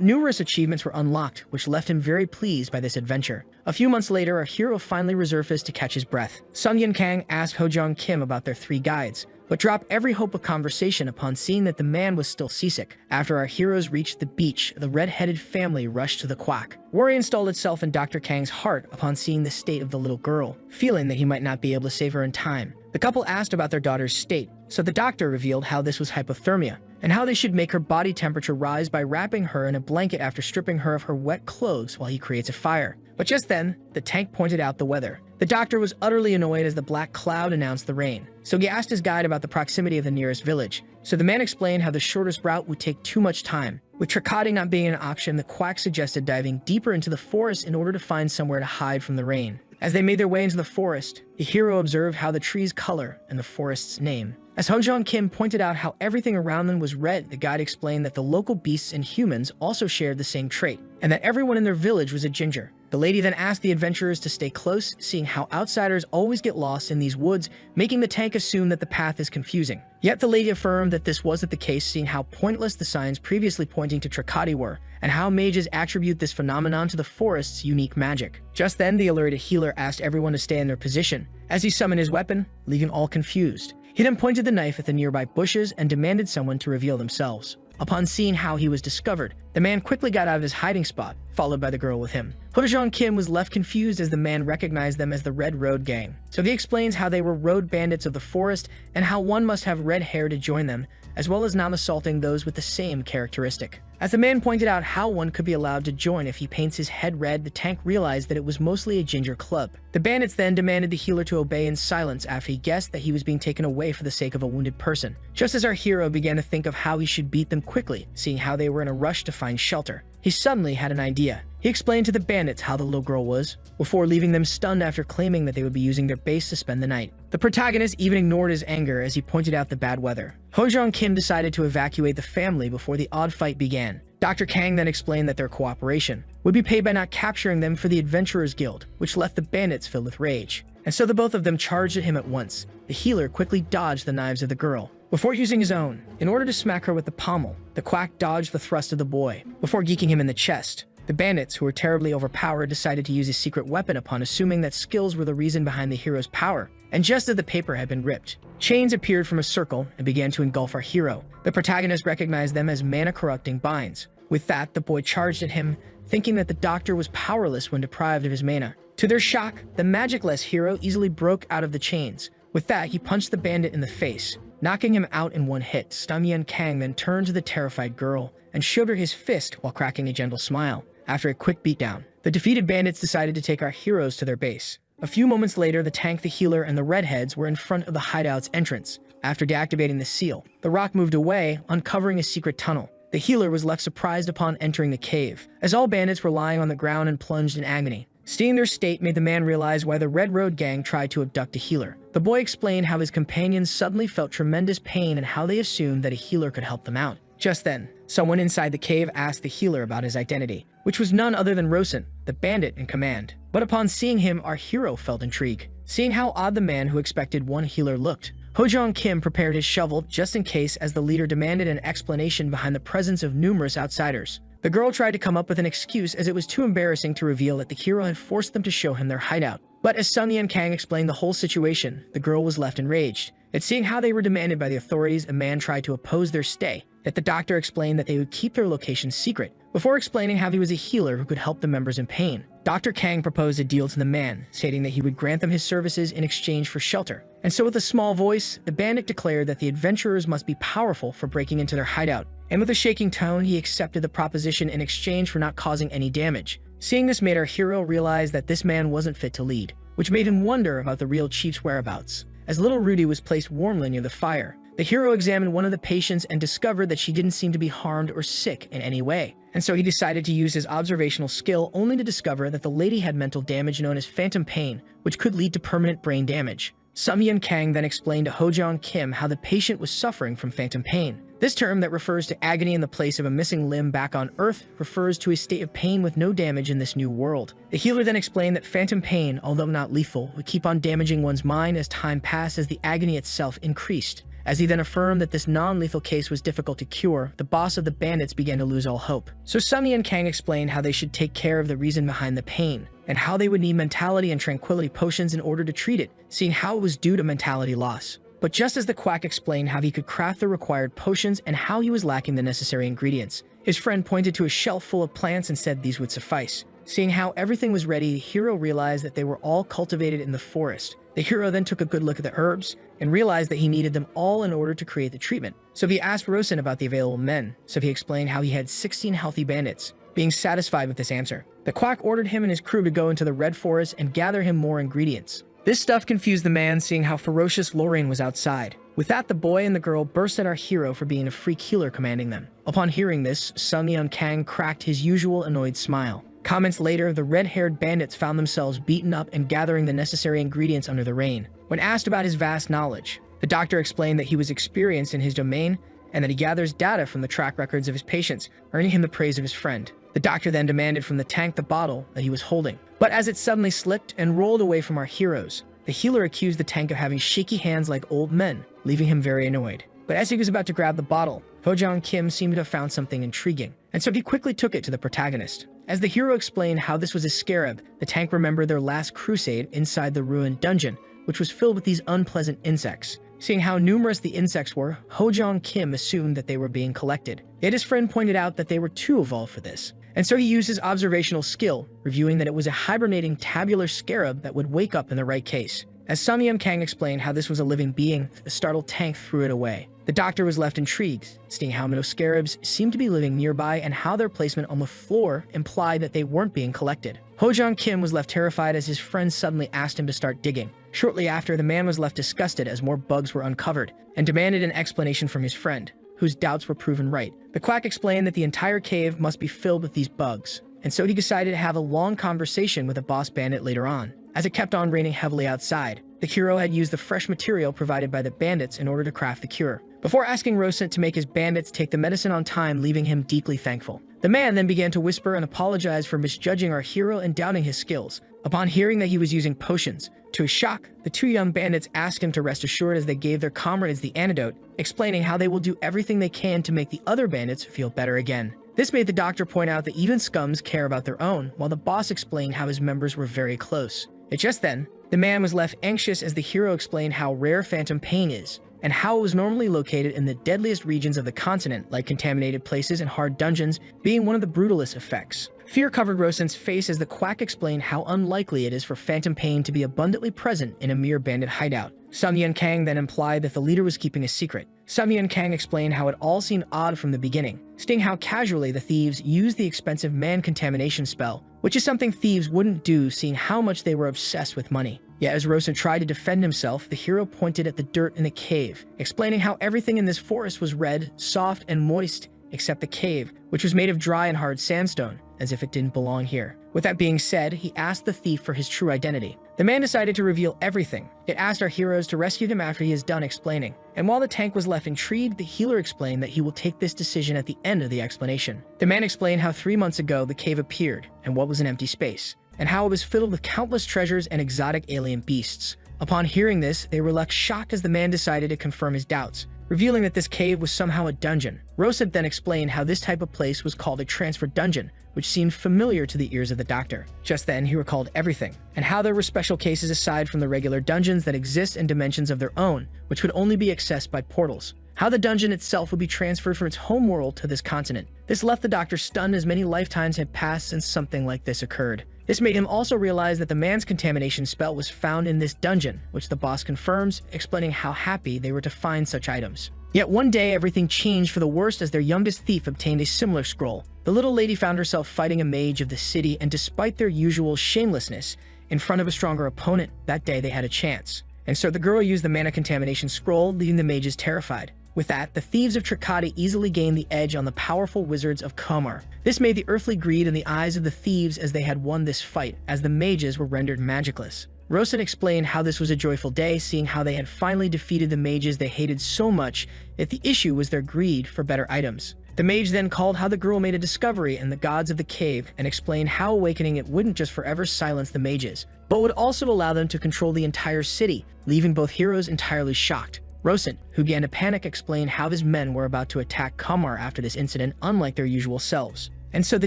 numerous achievements were unlocked, which left him very pleased by this adventure. A few months later, our hero finally resurfaced to catch his breath. Sumyeon Kang asked Hojong Kim about their 3 guides, but dropped every hope of conversation upon seeing that the man was still seasick. After our heroes reached the beach, the red-headed family rushed to the quack. Worry installed itself in Dr. Kang's heart upon seeing the state of the little girl, feeling that he might not be able to save her in time. The couple asked about their daughter's state, so the doctor revealed how this was hypothermia, and how they should make her body temperature rise by wrapping her in a blanket after stripping her of her wet clothes while he creates a fire. But just then, the tank pointed out the weather. The doctor was utterly annoyed as the black cloud announced the rain, so he asked his guide about the proximity of the nearest village. So the man explained how the shortest route would take too much time. With Tricati not being an option, the quack suggested diving deeper into the forest in order to find somewhere to hide from the rain. As they made their way into the forest, the hero observed how the tree's color and the forest's name. As Hojong Kim pointed out how everything around them was red, the guide explained that the local beasts and humans also shared the same trait, and that everyone in their village was a ginger. The lady then asked the adventurers to stay close, seeing how outsiders always get lost in these woods, making the tank assume that the path is confusing. Yet the lady affirmed that this wasn't the case, seeing how pointless the signs previously pointing to Tricati were, and how mages attribute this phenomenon to the forest's unique magic. Just then, the alerted healer asked everyone to stay in their position, as he summoned his weapon, leaving all confused. He then pointed the knife at the nearby bushes and demanded someone to reveal themselves. Upon seeing how he was discovered, the man quickly got out of his hiding spot, followed by the girl with him. Hojong Kim was left confused as the man recognized them as the Red Road Gang. So he explains how they were road bandits of the forest and how one must have red hair to join them, as well as not assaulting those with the same characteristic. As the man pointed out how one could be allowed to join if he paints his head red, the tank realized that it was mostly a ginger club. The bandits then demanded the healer to obey in silence after he guessed that he was being taken away for the sake of a wounded person. Just as our hero began to think of how he should beat them quickly, seeing how they were in a rush to find shelter, he suddenly had an idea. He explained to the bandits how the little girl was, before leaving them stunned after claiming that they would be using their base to spend the night. The protagonist even ignored his anger as he pointed out the bad weather. Ho-jong Kim decided to evacuate the family before the odd fight began. Dr. Kang then explained that their cooperation would be paid by not capturing them for the Adventurers Guild, which left the bandits filled with rage. And so the both of them charged at him at once. The healer quickly dodged the knives of the girl before using his own. In order to smack her with the pommel, the quack dodged the thrust of the boy before geeking him in the chest. The bandits, who were terribly overpowered, decided to use his secret weapon upon assuming that skills were the reason behind the hero's power. And just as the paper had been ripped, chains appeared from a circle and began to engulf our hero. The protagonist recognized them as mana-corrupting binds. With that, the boy charged at him, thinking that the doctor was powerless when deprived of his mana. To their shock, the magic-less hero easily broke out of the chains. With that, he punched the bandit in the face, knocking him out in one hit. Sun Kang then turned to the terrified girl and showed her his fist while cracking a gentle smile. After a quick beatdown, the defeated bandits decided to take our heroes to their base. A few moments later, the tank, the healer, and the redheads were in front of the hideout's entrance. After deactivating the seal, the rock moved away, uncovering a secret tunnel. The healer was left surprised upon entering the cave, as all bandits were lying on the ground and plunged in agony. Seeing their state made the man realize why the Red Road gang tried to abduct a healer. The boy explained how his companions suddenly felt tremendous pain and how they assumed that a healer could help them out. Just then, someone inside the cave asked the healer about his identity, which was none other than Rosen, the bandit in command. But upon seeing him, our hero felt intrigue. Seeing how odd the man who expected one healer looked, Ho-jong Kim prepared his shovel just in case, as the leader demanded an explanation behind the presence of numerous outsiders. The girl tried to come up with an excuse as it was too embarrassing to reveal that the hero had forced them to show him their hideout. But as Sun Kang explained the whole situation, the girl was left enraged. At seeing how they were demanded by the authorities, a man tried to oppose their stay. That the doctor explained that they would keep their location secret, before explaining how he was a healer who could help the members in pain. Dr. Kang proposed a deal to the man, stating that he would grant them his services in exchange for shelter. And so with a small voice, the bandit declared that the adventurers must be powerful for breaking into their hideout. And with a shaking tone, he accepted the proposition in exchange for not causing any damage. Seeing this made our hero realize that this man wasn't fit to lead, which made him wonder about the real chief's whereabouts. As little Rudy was placed warmly near the fire, the hero examined one of the patients and discovered that she didn't seem to be harmed or sick in any way. And so he decided to use his observational skill, only to discover that the lady had mental damage known as phantom pain, which could lead to permanent brain damage. Sun Kang then explained to Ho-jong Kim how the patient was suffering from phantom pain. This term, that refers to agony in the place of a missing limb back on Earth, refers to a state of pain with no damage in this new world. The healer then explained that phantom pain, although not lethal, would keep on damaging one's mind as time passed as the agony itself increased. As he then affirmed that this non-lethal case was difficult to cure, the boss of the bandits began to lose all hope. So Sun Kang explained how they should take care of the reason behind the pain, and how they would need mentality and tranquility potions in order to treat it, seeing how it was due to mentality loss. But just as the quack explained how he could craft the required potions and how he was lacking the necessary ingredients, his friend pointed to a shelf full of plants and said these would suffice. Seeing how everything was ready, the hero realized that they were all cultivated in the forest. The hero then took a good look at the herbs and realized that he needed them all in order to create the treatment. So he asked Rosen about the available men, so he explained how he had 16 healthy bandits. Being satisfied with this answer, the quack ordered him and his crew to go into the Red Forest and gather him more ingredients. This stuff confused the man, seeing how ferocious Lorraine was outside. With that, the boy and the girl burst at our hero for being a freak healer commanding them. Upon hearing this, Sun Kang cracked his usual annoyed smile. Comments later, the red-haired bandits found themselves beaten up and gathering the necessary ingredients under the rain. When asked about his vast knowledge, the doctor explained that he was experienced in his domain and that he gathers data from the track records of his patients, earning him the praise of his friend. The doctor then demanded from the tank the bottle that he was holding. But as it suddenly slipped and rolled away from our heroes, the healer accused the tank of having shaky hands like old men, leaving him very annoyed. But as he was about to grab the bottle, Ho-jong Kim seemed to have found something intriguing, and so he quickly took it to the protagonist. As the hero explained how this was a scarab, the tank remembered their last crusade inside the ruined dungeon, which was filled with these unpleasant insects. Seeing how numerous the insects were, Ho-jong Kim assumed that they were being collected. Yet his friend pointed out that they were too evolved for this. And so he used his observational skill, reviewing that it was a hibernating tabular scarab that would wake up in the right case. As Sun Kang explained how this was a living being, the startled tank threw it away. The doctor was left intrigued, seeing how no scarabs seemed to be living nearby and how their placement on the floor implied that they weren't being collected. Ho-jong Kim was left terrified as his friend suddenly asked him to start digging. Shortly after, the man was left disgusted as more bugs were uncovered, and demanded an explanation from his friend, whose doubts were proven right. The quack explained that the entire cave must be filled with these bugs, and so he decided to have a long conversation with a boss bandit later on. As it kept on raining heavily outside, the hero had used the fresh material provided by the bandits in order to craft the cure. Before asking Rosent to make his bandits take the medicine on time, leaving him deeply thankful. The man then began to whisper and apologize for misjudging our hero and doubting his skills. Upon hearing that he was using potions, to his shock, the two young bandits asked him to rest assured as they gave their comrades the antidote, explaining how they will do everything they can to make the other bandits feel better again. This made the doctor point out that even scums care about their own, while the boss explained how his members were very close. Just then, the man was left anxious as the hero explained how rare phantom pain is, and how it was normally located in the deadliest regions of the continent, like contaminated places and hard dungeons, being one of the brutalest effects. Fear covered Rosent's face as the quack explained how unlikely it is for phantom pain to be abundantly present in a mere bandit hideout. Sun Yun Kang then implied that the leader was keeping a secret. Sun Yun Kang explained how it all seemed odd from the beginning, stating how casually the thieves used the expensive man contamination spell, which is something thieves wouldn't do seeing how much they were obsessed with money. Yet as Rosent tried to defend himself, the hero pointed at the dirt in the cave, explaining how everything in this forest was red, soft, and moist, except the cave, which was made of dry and hard sandstone, as if it didn't belong here. With that being said, he asked the thief for his true identity. The man decided to reveal everything. It asked our heroes to rescue him after he is done explaining. And while the tank was left intrigued, the healer explained that he will take this decision at the end of the explanation. The man explained how 3 months ago the cave appeared, and what was an empty space, and how it was filled with countless treasures and exotic alien beasts. Upon hearing this, they were left shocked as the man decided to confirm his doubts, revealing that this cave was somehow a dungeon. Rosent then explained how this type of place was called a transfer dungeon, which seemed familiar to the ears of the doctor. Just then, he recalled everything, and how there were special cases aside from the regular dungeons that exist in dimensions of their own, which would only be accessed by portals. How the dungeon itself would be transferred from its home world to this continent. This left the doctor stunned as many lifetimes had passed since something like this occurred. This made him also realize that the man's contamination spell was found in this dungeon, which the boss confirms, explaining how happy they were to find such items. Yet one day, everything changed for the worst as their youngest thief obtained a similar scroll. The little lady found herself fighting a mage of the city, and despite their usual shamelessness, in front of a stronger opponent, that day they had a chance. And so the girl used the mana contamination scroll, leaving the mages terrified. With that, the thieves of Trikati easily gained the edge on the powerful wizards of Komar. This made the earthly greed in the eyes of the thieves as they had won this fight, as the mages were rendered magicless. Rosent explained how this was a joyful day, seeing how they had finally defeated the mages they hated so much that the issue was their greed for better items. The mage then called how the girl made a discovery in the gods of the cave and explained how awakening it wouldn't just forever silence the mages, but would also allow them to control the entire city, leaving both heroes entirely shocked. Rosent, who began to panic, explained how his men were about to attack Kamar after this incident, unlike their usual selves. And so the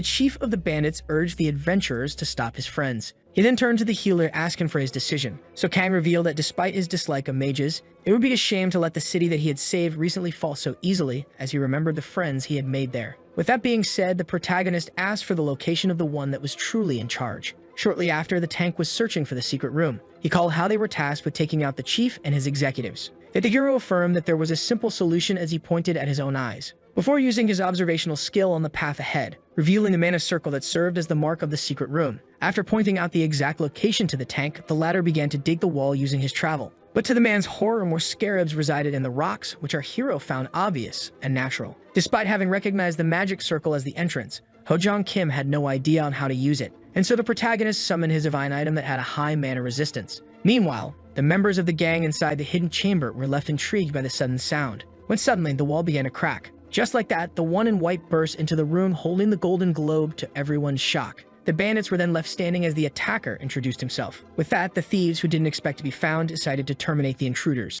chief of the bandits urged the adventurers to stop his friends. He then turned to the healer, asking for his decision. So Kang revealed that despite his dislike of mages, it would be a shame to let the city that he had saved recently fall so easily, as he remembered the friends he had made there. With that being said, the protagonist asked for the location of the one that was truly in charge. Shortly after, the tank was searching for the secret room. He called how they were tasked with taking out the chief and his executives. Yet the hero affirmed that there was a simple solution as he pointed at his own eyes, before using his observational skill on the path ahead, revealing the mana circle that served as the mark of the secret room. After pointing out the exact location to the tank, the latter began to dig the wall using his travel. But to the man's horror, more scarabs resided in the rocks, which our hero found obvious and natural. Despite having recognized the magic circle as the entrance, Hojong Kim had no idea on how to use it, and so the protagonist summoned his divine item that had a high mana resistance. Meanwhile, the members of the gang inside the hidden chamber were left intrigued by the sudden sound, when suddenly the wall began to crack. Just like that, the one in white burst into the room holding the golden globe to everyone's shock. The bandits were then left standing as the attacker introduced himself. With that, the thieves, who didn't expect to be found, decided to terminate the intruders.